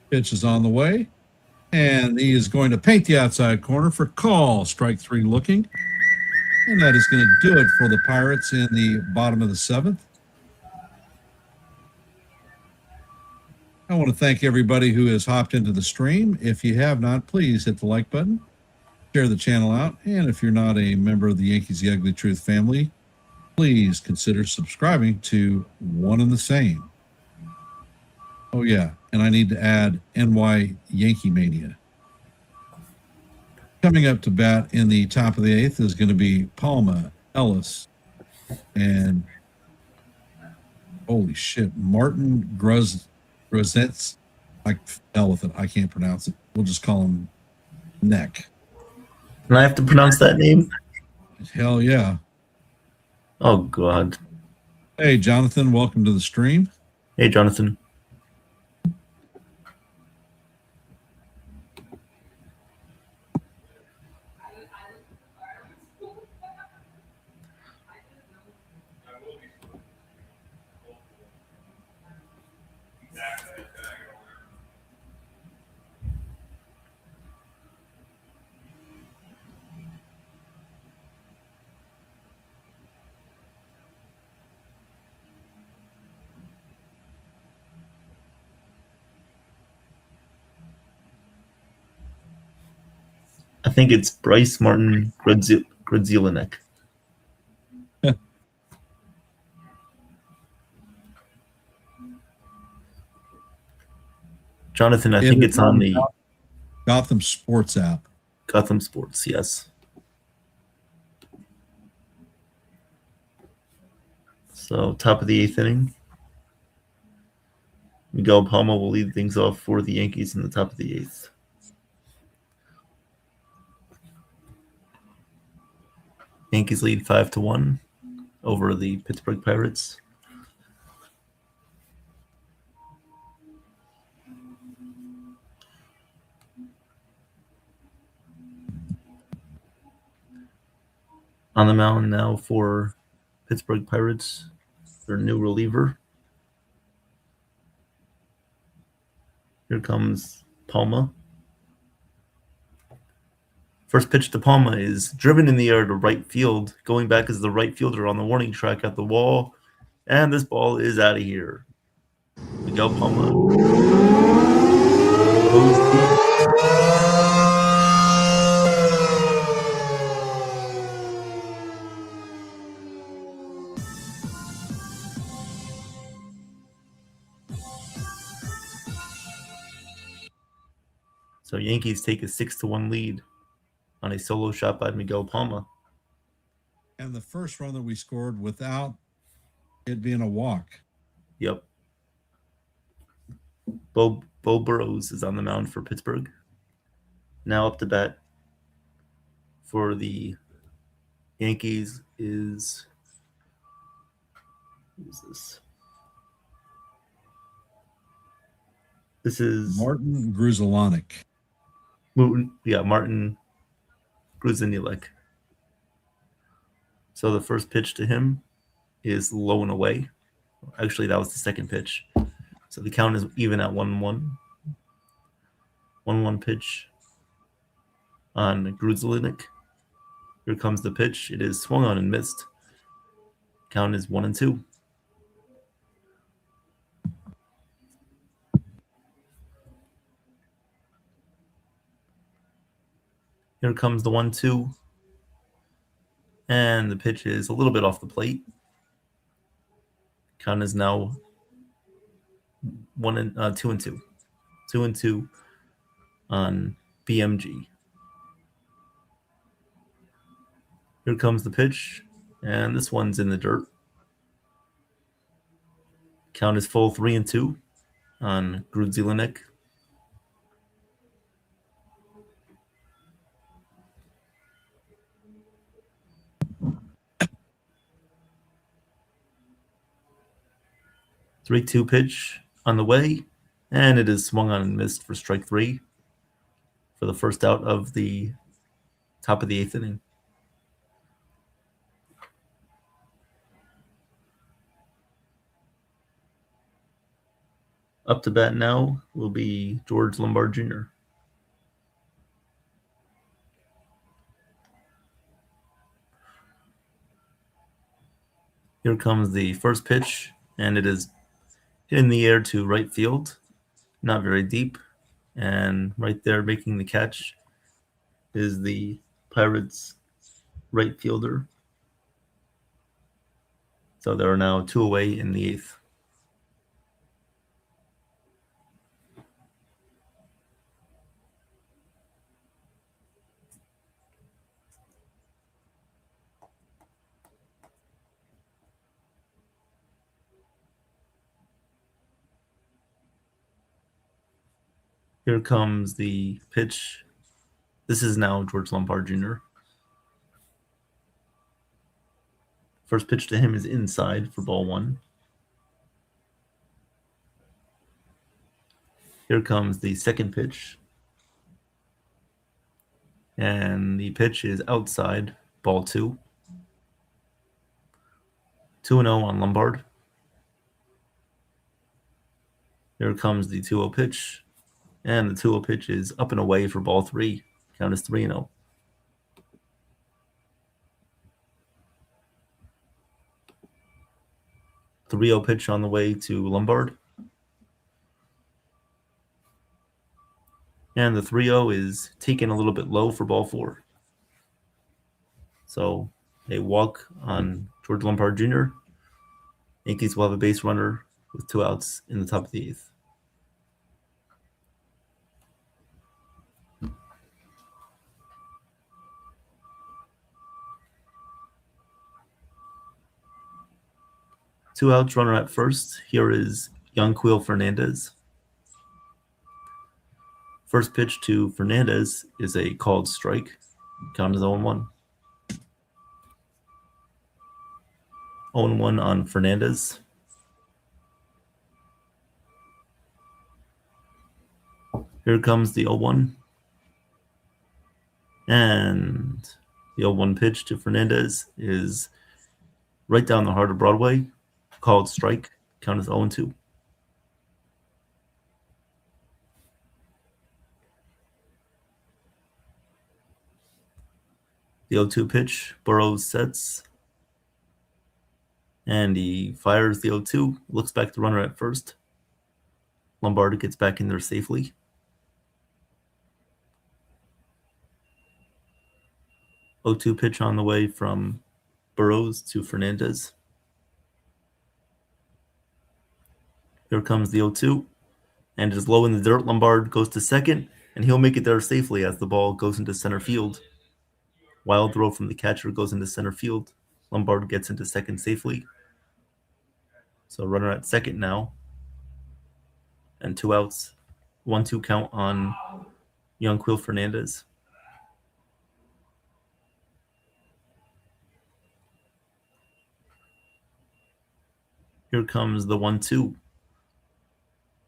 Pitch is on the way. And he is going to paint the outside corner for call. Strike 3 looking. And that is going to do it for the Pirates in the bottom of the 7th. I want to thank everybody who has hopped into the stream. If you have not, please hit the like button, share the channel out. And if you're not a member of the Yankees The Ugly Truth family, please consider subscribing to One and the Same. Oh, yeah. And I need to add NY Yankee Mania. Coming up to bat in the top of the 8th is going to be Palma, Ellis, and holy shit, Martin Grosets. Like hell with it. I can't pronounce it. We'll just call him Neck. And I have to pronounce that name? Hell yeah. Oh, God. Hey, Jonathan, welcome to the stream. Hey, Jonathan. I think it's Bryce Martin Grudzielanek. Jonathan, I think it's on the Gotham Sports app. Gotham Sports, yes. So, top of the 8th inning. Miguel Palma will lead things off for the Yankees in the top of the 8th. Yankees lead 5-1 over the Pittsburgh Pirates. On the mound now for Pittsburgh Pirates, their new reliever. Here comes Palma. First pitch to Palma is driven in the air to right field, going back as the right fielder on the warning track at the wall, and this ball is out of here. Miguel Palma goes deep. So Yankees take a 6-1 lead on a solo shot by Miguel Palma. And the first run that we scored without it being a walk. Yep. Bo Burrows is on the mound for Pittsburgh. Now up to bat for the Yankees is... Who's this? This is Martin Grudzielanek. Martin Grudzielanek. So the first pitch to him is low and away. Actually, that was the second pitch. So the count is even at 1-1. 1-1 pitch on Grudzielanek. Here comes the pitch. It is swung on and missed. Count is 1-2. Here comes the 1-2. And the pitch is a little bit off the plate. Count is now 2-2. 2-2 on BMG. Here comes the pitch, and this one's in the dirt. Count is full 3-2 on Grudzielanek. Three-two pitch on the way, and it is swung on and missed for strike 3 for the first out of the top of the 8th inning. Up to bat now will be George Lombard Jr. Here comes the first pitch, and it is in the air to right field, not very deep, and right there making the catch is the Pirates right fielder. So there are now 2 away in the 8th. Here comes the pitch. This is now George Lombard Jr. First pitch to him is inside for ball 1. Here comes the second pitch. And the pitch is outside, ball 2. 2-0 on Lombard. Here comes the 2-0 pitch. And the 2-0 pitch is up and away for ball 3. Count is 3-0. The 3-0 pitch on the way to Lombard. And the 3-0 is taken a little bit low for ball 4. So a walk on George Lombard Jr. Yankees will have a base runner with 2 outs in the top of the 8th. Two outs, runner at first. Here is Yanquiel Fernandez. First pitch to Fernandez is a called strike. Count is 0-1. 0-1 on Fernandez. Here comes the 0-1. And the 0-1 pitch to Fernandez is right down the heart of Broadway. Called strike. Count is 0-2. The 0-2 pitch. Burrows sets. And he fires the 0-2. Looks back to runner at first. Lombard gets back in there safely. O2 pitch on the way from Burrows to Fernandez. Here comes the 0-2, and it is low in the dirt. Lombard goes to second, and he'll make it there safely as the ball goes into center field. Wild throw from the catcher goes into center field. Lombard gets into second safely. So runner at second now, and 2 outs. 1-2 count on Yanquiel Fernandez. Here comes the 1-2.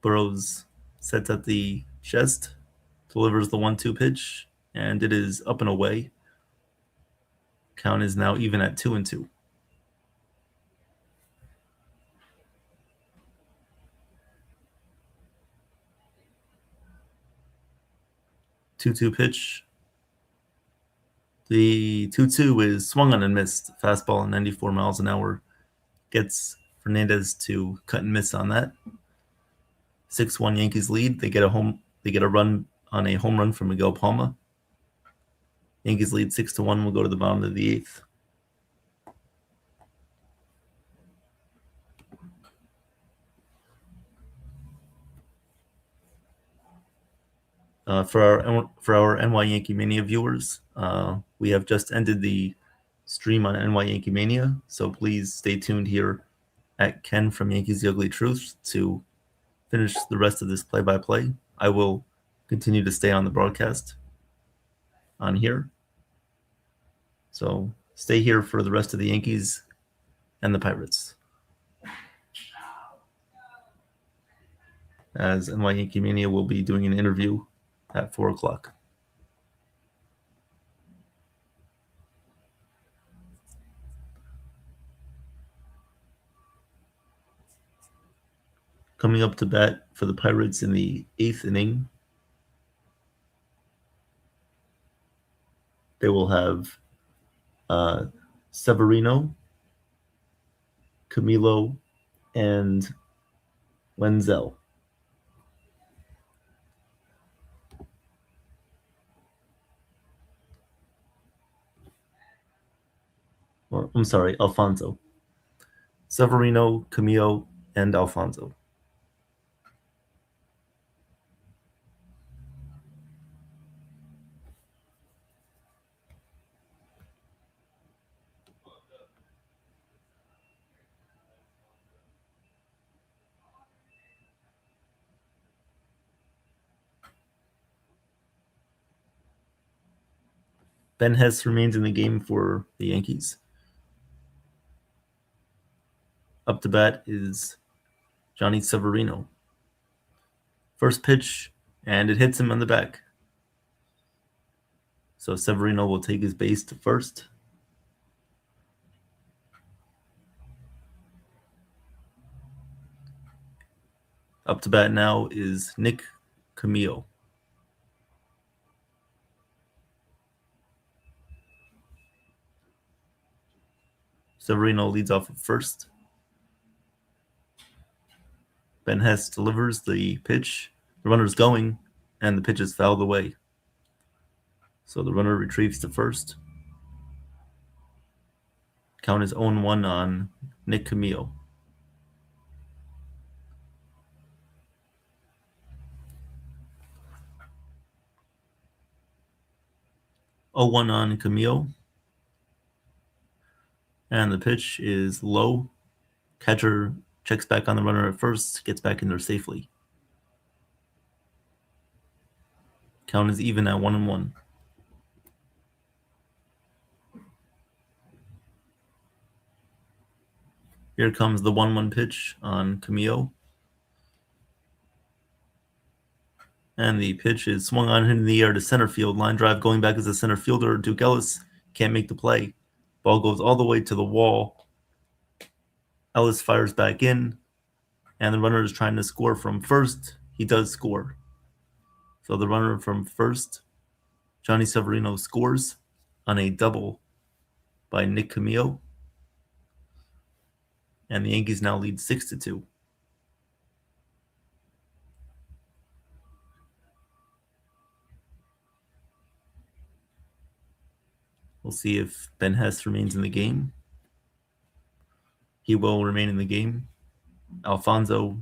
Burrows sets at the chest, delivers the 1-2 pitch, and it is up and away. Count is now even at 2-2. Two-two pitch. The 2-2 is swung on and missed. Fastball at 94 miles an hour. Gets Fernandez to cut and miss on that. 6-1 Yankees lead. They get a run on a home run from Miguel Palma. Yankees lead 6-1. We'll go to the bottom of the 8th. For our NY Yankee Mania viewers, we have just ended the stream on NY Yankee Mania, so please stay tuned here at Ken from Yankees The Ugly Truth to finish the rest of this play-by-play. I will continue to stay on the broadcast on here, so stay here for the rest of the Yankees and the Pirates, as NY Yankee Mania will be doing an interview at 4 o'clock. Coming up to bat for the Pirates in the 8th inning, they will have Severino, Camilo, and Wenzel. Or, I'm sorry, Alfonso. Severino, Camilo, and Alfonso. Ben Hess remains in the game for the Yankees. Up to bat is Johnny Severino. First pitch, and it hits him on the back. So Severino will take his base to first. Up to bat now is Nick Camillo. Severino leads off at first. Ben Hess delivers the pitch. The runner's going, and the pitch is fouled away. So the runner retrieves to first. Count is 0-1 on Nick Camillo. Oh, 1 on Camillo. And the pitch is low. Catcher checks back on the runner at first, gets back in there safely. Count is even at 1-1. Here comes the 1-1 pitch on Camillo. And the pitch is swung on in the air to center field. Line drive going back as a center fielder. Duke Ellis can't make the play. Ball goes all the way to the wall. Ellis fires back in, and the runner is trying to score from first. He does score. So the runner from first, Johnny Severino, scores on a double by Nick Camillo. And the Yankees now lead 6-2. We'll see if Ben Hess remains in the game. He will remain in the game. Alfonso,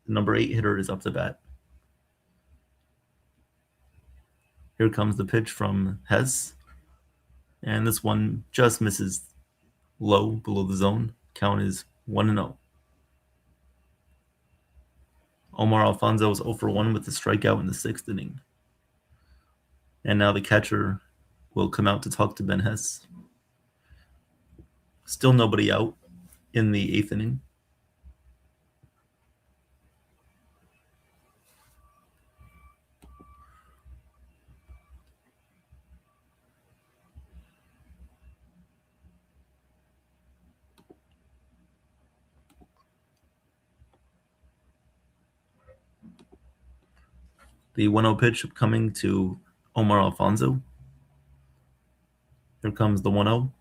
the number 8 hitter, is up to bat. Here comes the pitch from Hess. And this one just misses low below the zone. Count is 1-0. Omar Alfonso is 0-1 with the strikeout in the 6th inning. And now the catcher will come out to talk to Ben Hess. Still nobody out in the 8th inning. The 1-0 pitch coming to Omar Alfonso. Here comes the 1-0.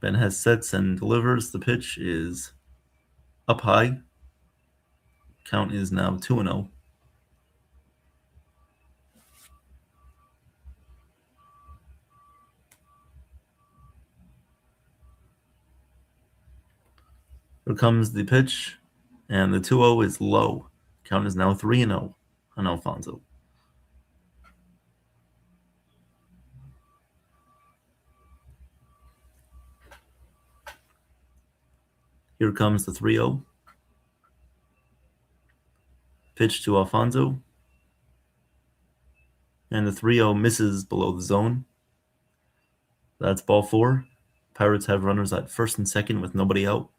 Ben Hess sets and delivers. The pitch is up high. Count is now 2-0. Here comes the pitch, and the 2-0 is low. Count is now 3-0 on Alfonso. Here comes the 3-0. Pitch to Alfonso. And the 3-0 misses below the zone. That's ball 4. Pirates have runners at first and second with nobody out,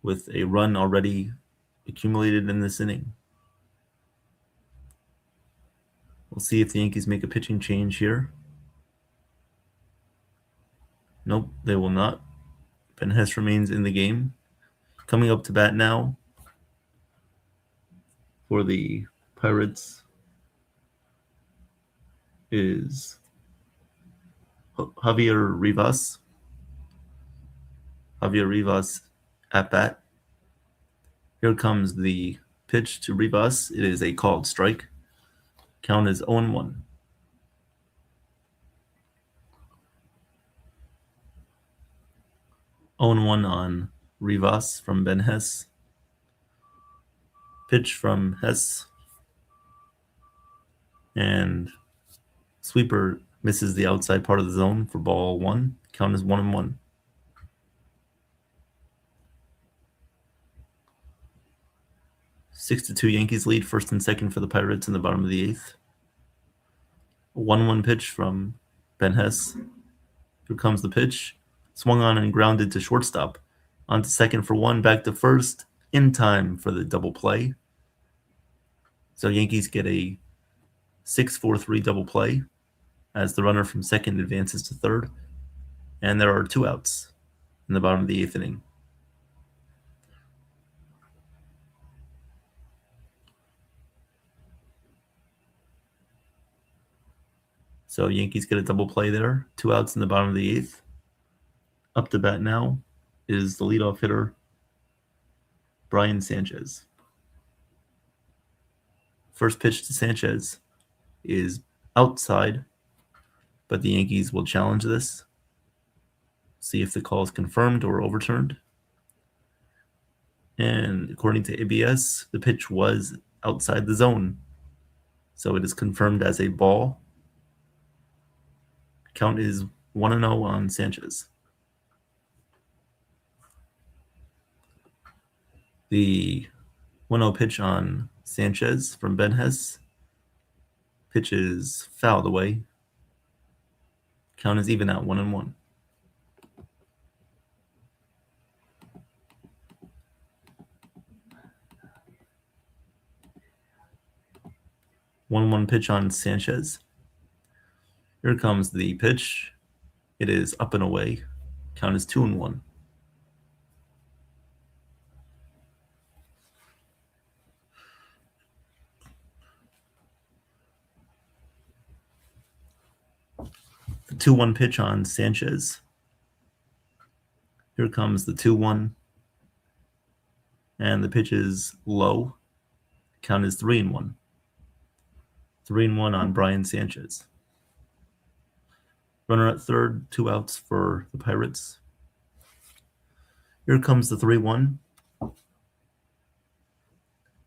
with a run already accumulated in this inning. We'll see if the Yankees make a pitching change here. Nope, they will not. Ben Hess remains in the game. Coming up to bat now for the Pirates is Javier Rivas. Javier Rivas at bat. Here comes the pitch to Rivas. It is a called strike. Count is 0-1. On Rivas from Ben Hess. Pitch from Hess. And sweeper misses the outside part of the zone for ball 1. Count is 1-1. Six to 2 Yankees lead, first and second for the Pirates in the bottom of the 8th. A 1-1 pitch from Ben Hess. Here comes the pitch. Swung on and grounded to shortstop. On to second for 1, back to first, in time for the double play. So Yankees get a 6-4-3 double play as the runner from second advances to third. And there are 2 outs in the bottom of the 8th inning. So Yankees get a double play there. 2 outs in the bottom of the 8th. Up to bat now is the leadoff hitter, Brian Sanchez. First pitch to Sanchez is outside, but the Yankees will challenge this. See if the call is confirmed or overturned. And according to ABS, the pitch was outside the zone. So it is confirmed as a ball. Count is 1-0 on Sanchez. The 1-0 pitch on Sanchez from Ben Hess. Pitch is fouled away. Count is even at 1-1. One pitch on Sanchez. Here comes the pitch. It is up and away. Count is 2-1. The 2-1 pitch on Sanchez. Here comes the 2-1. And the pitch is low. Count is 3-1. 3-1 on Brian Sanchez. Runner at third, 2 outs for the Pirates. Here comes the 3-1.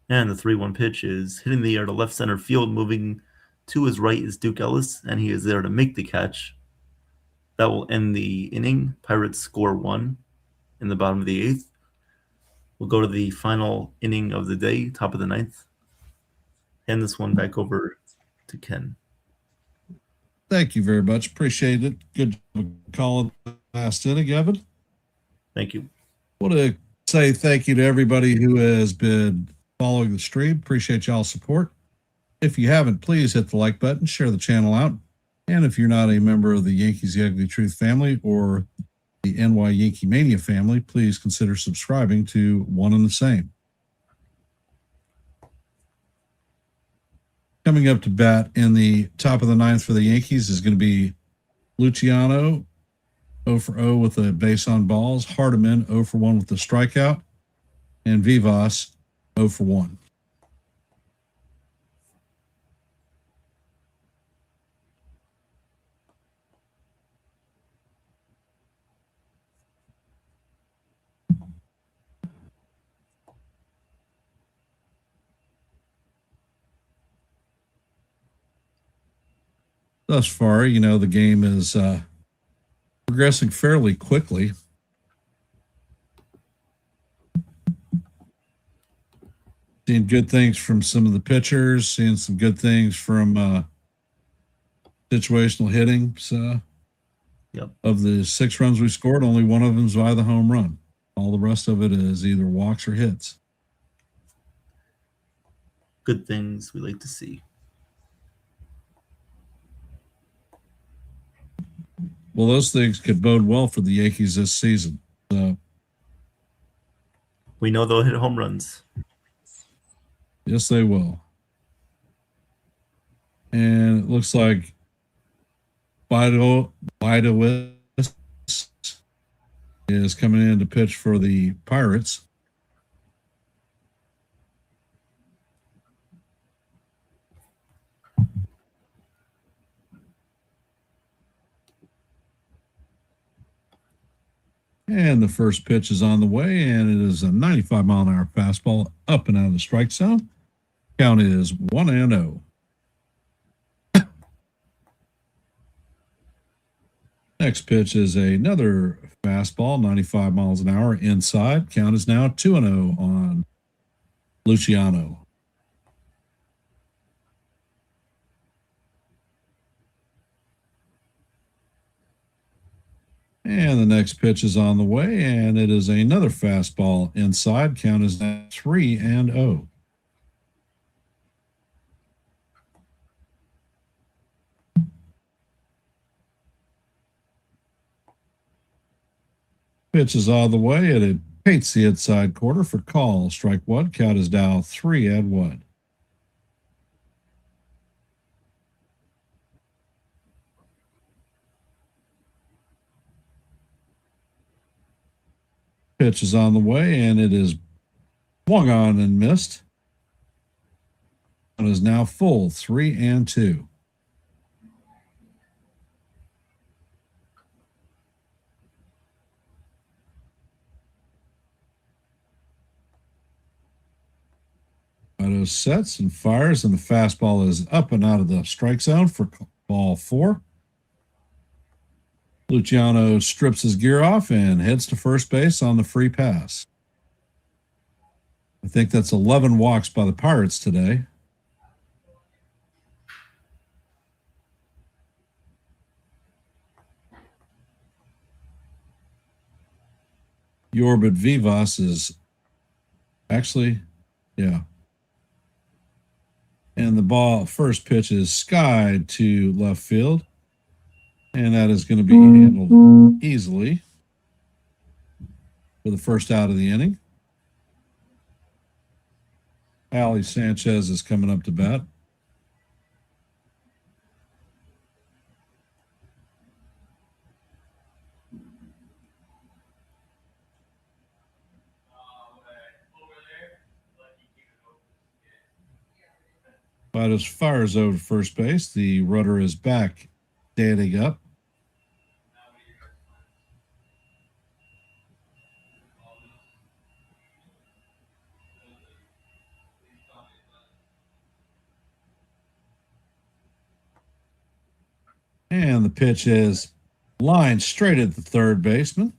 And the 3-1 pitch is hitting the air to left center field. Moving to his right is Duke Ellis, and he is there to make the catch. That will end the inning. Pirates score 1 in the bottom of the 8th. We'll go to the final inning of the day, top of the 9th. Hand this one back over to Ken. Thank you very much. Appreciate it. Good job calling the last inning, Evan. Thank you. Want to say thank you to everybody who has been following the stream. Appreciate y'all's support. If you haven't, please hit the like button, share the channel out. And if you're not a member of the Yankees The Ugly Truth family or the NY Yankee Mania family, please consider subscribing to one and the same. Coming up to bat in the top of the 9th for the Yankees is going to be Luciano, 0 for 0 with a base on balls. Hardiman, 0 for 1 with the strikeout. And Vivas, 0 for 1. thus far, the game is progressing fairly quickly. Seeing good things from some of the pitchers, seeing some good things from situational hitting. So, Yep. of the 6 runs we scored, only one of them is by the home run. All the rest of it is either walks or hits. Good things we like to see. Well, those things could bode well for the Yankees this season. So, We know they'll hit home runs. yes, they will. And it looks like Bido is coming in to pitch for the Pirates. And the first pitch is on the way, and it is a 95-mile-an-hour fastball up and out of the strike zone. Count is 1-0. Next pitch is another fastball, 95 miles an hour inside. Count is now 2-0 on Luciano. And the next pitch is on the way, and it is another fastball inside. Count is now 3-0. Pitch is on the way, and it hates the inside quarter for call. Strike one. Count is now 3-1. Pitch is on the way, and it is swung on and missed. It is now full, 3-2. Otto sets and fires, and the fastball is up and out of the strike zone for ball 4. Luciano strips his gear off and heads to first base on the free pass. I think that's 11 walks by the Pirates today. Yorbit Vivas is actually, yeah. And the first pitch is skied to left field. And that is going to be handled easily for the first out of the inning. Ali Sanchez is coming up to bat. Bidas fires over to first base. The runner is back, standing up. And the pitch is lined straight at the third baseman.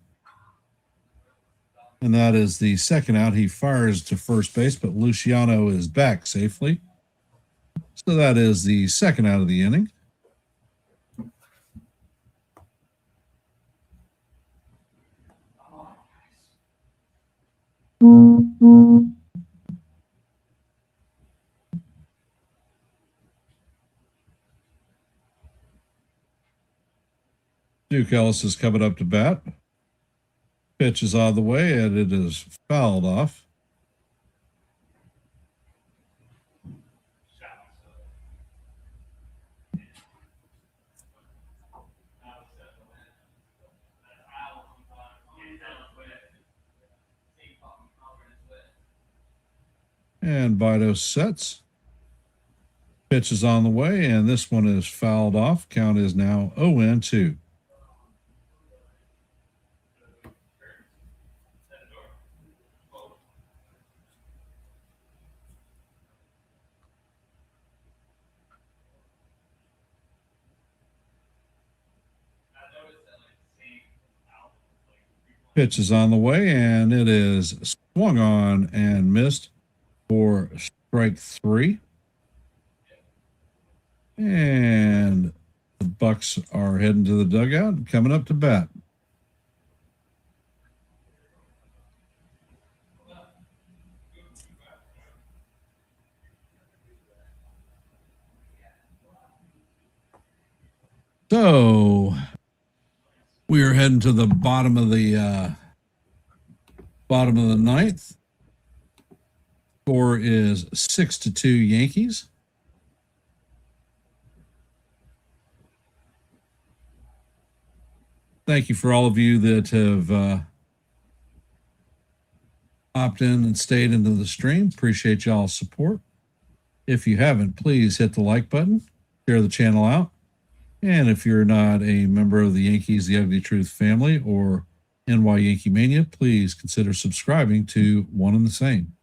And that is the second out. He fires to first base, but Luciano is back safely. So that is the second out of the inning. Duke Ellis is coming up to bat. Pitch is on the way, and it is fouled off. And Bido sets. Pitch is on the way, and this one is fouled off. Count is now 0-2. Pitch is on the way, and it is swung on and missed for strike 3. And the Bucks are heading to the dugout and coming up to bat. So we are heading to the bottom of the ninth. Score is 6-2 Yankees. Thank you for all of you that have opted in and stayed into the stream. Appreciate y'all's support. If you haven't, please hit the like button, share the channel out. And if you're not a member of the Yankees, The Ugly Truth family, or NY Yankee Mania, please consider subscribing to one and the same.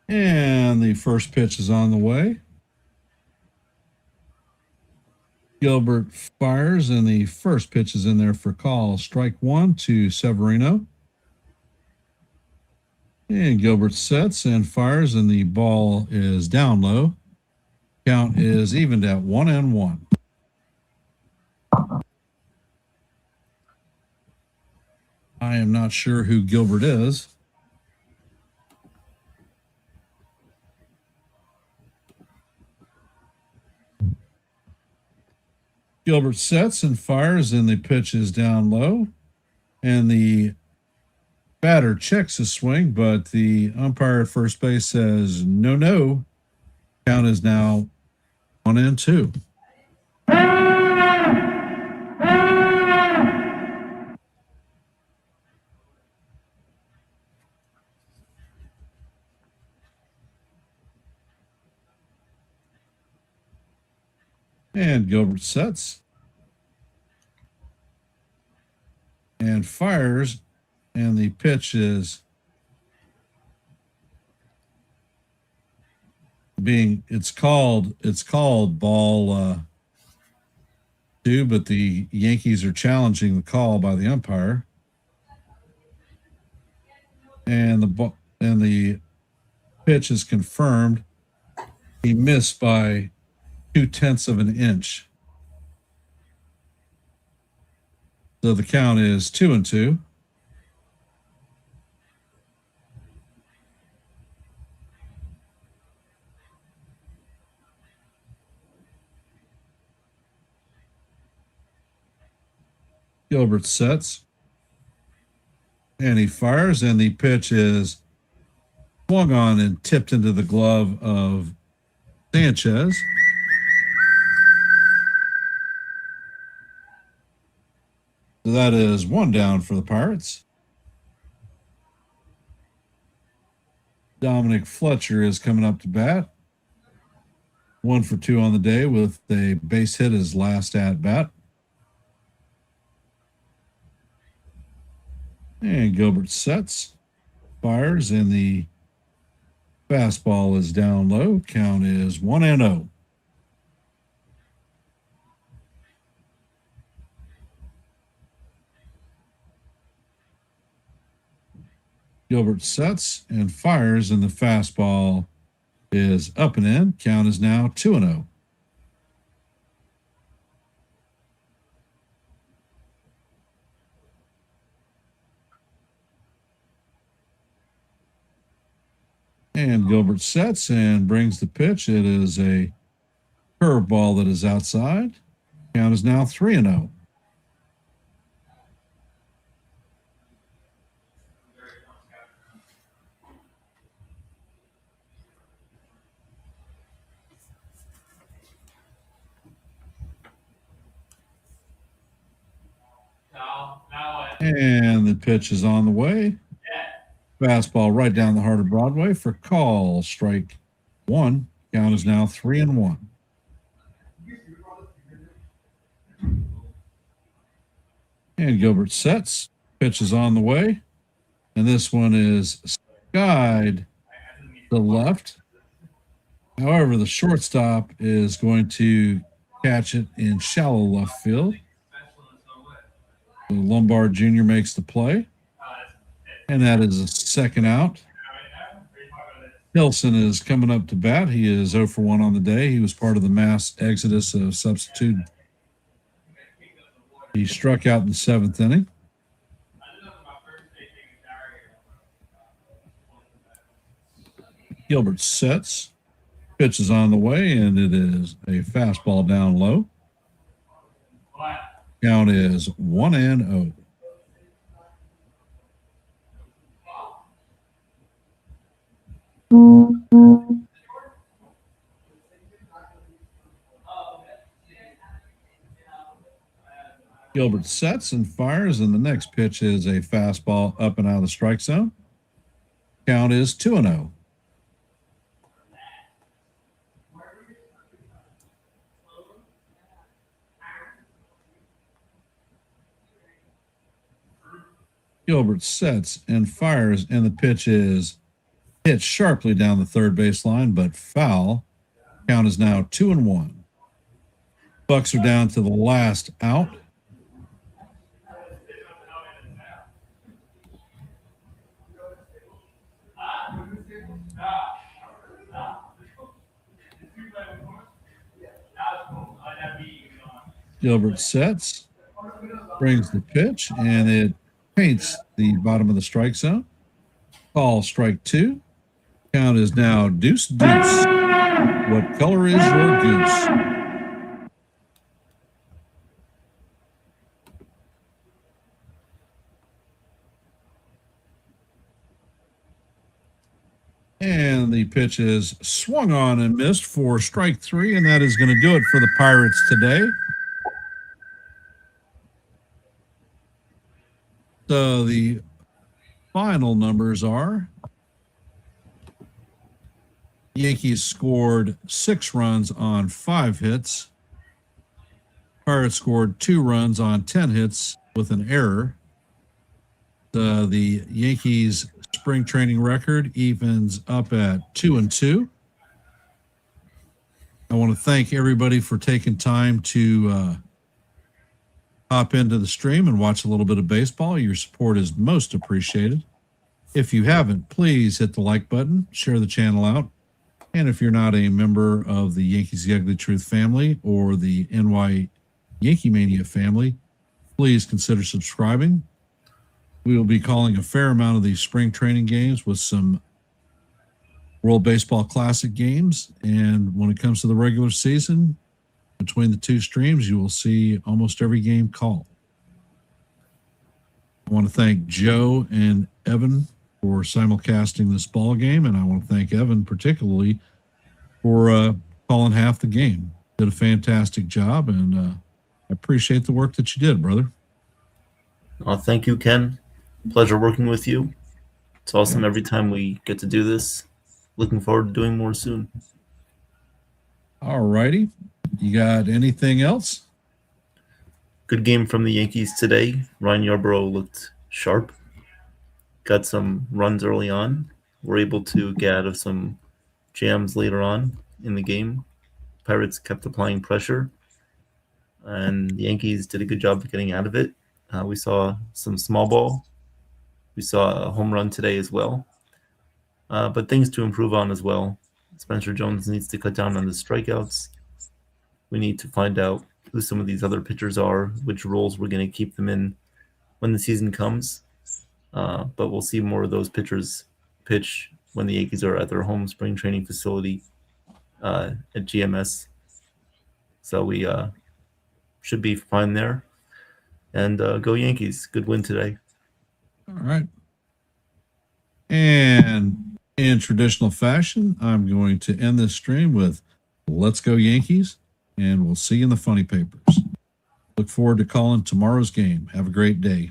And the first pitch is on the way. Gilbert fires, and the first pitch is in there for call. Strike 1 to Severino. And Gilbert sets and fires, and the ball is down low. Count is evened at 1-1. I am not sure who Gilbert is. Gilbert sets and fires, and the pitch is down low. And the batter checks his swing, but the umpire at first base says, no. Count is now 1-2. And Gilbert sets and fires, and the pitch is it's called ball 2, but the Yankees are challenging the call by the umpire. And the pitch is confirmed. He missed by 0.2 of an inch. So the count is 2-2. Gilbert sets and he fires, and the pitch is swung on and tipped into the glove of Sanchez. So that is 1 down for the Pirates. Dominic Fletcher is coming up to bat. 1 for 2 on the day with a base hit his last at bat. And Gilbert sets, fires, and the Fastball is down low. Count is 1-0. Gilbert sets and fires, and the fastball is up and in. Count is now 2-0. And Gilbert sets and brings the pitch. It is a curveball that is outside. Count is now 3-0. And the pitch is on the way. Fastball right down the heart of Broadway for call. Strike one. Count is now 3-1. And Gilbert sets. Pitch is on the way. And this one is skied to the left. However, the shortstop is going to catch it in shallow left field. So Lombard Jr. makes the play. And that is a second out. Hilson is coming up to bat. He is 0 for 1 on the day. He was part of the mass exodus of substitute. He struck out in the 7th inning. Gilbert sets. Pitch is on the way, and it is a fastball down low. Count is 1-0. Gilbert sets and fires, and the next pitch is a fastball up and out of the strike zone. Count is 2-0. Gilbert sets and fires, and the pitch is hit sharply down the third base line, but foul. Count is now 2-1. Bucks are down to the last out. Gilbert sets, brings the pitch, and it paints the bottom of the strike zone. Call strike 2. Count is now deuce. What color is your goose? And the pitch is swung on and missed for strike 3, and that is going to do it for the Pirates today. So the final numbers are: Yankees scored 6 runs on 5 hits. Pirates scored 2 runs on 10 hits with an error. The Yankees spring training record evens up at 2-2. I want to thank everybody for taking time to hop into the stream and watch a little bit of baseball. Your support is most appreciated. If you haven't, please hit the like button, share the channel out. And if you're not a member of the Yankees The Ugly Truth family or the NY Yankee Mania family, please consider subscribing. We will be calling a fair amount of these spring training games with some World Baseball Classic games. And when it comes to the regular season, between the 2 streams, you will see almost every game called. I want to thank Joe and Evan for simulcasting this ball game, and I want to thank Evan particularly for calling half the game. Did a fantastic job, and I appreciate the work that you did, brother. Thank you, Ken. Pleasure working with you. It's awesome every time we get to do this. Looking forward to doing more soon. All righty. You got anything else? Good game from the Yankees today. Ryan Yarbrough looked sharp. Got some runs early on. were able to get out of some jams later on in the game. Pirates kept applying pressure, and the Yankees did a good job of getting out of it. We saw some small ball. We saw a home run today as well. But things to improve on as well. Spencer Jones needs to cut down on the strikeouts. We need to find out who some of these other pitchers are, which roles we're going to keep them in when the season comes. But we'll see more of those pitchers pitch when the Yankees are at their home spring training facility at GMS. So we should be fine there. And go Yankees. Good win today. All right. And in traditional fashion, I'm going to end this stream with "Let's go Yankees," and we'll see you in the funny papers. Look forward to calling tomorrow's game. Have a great day.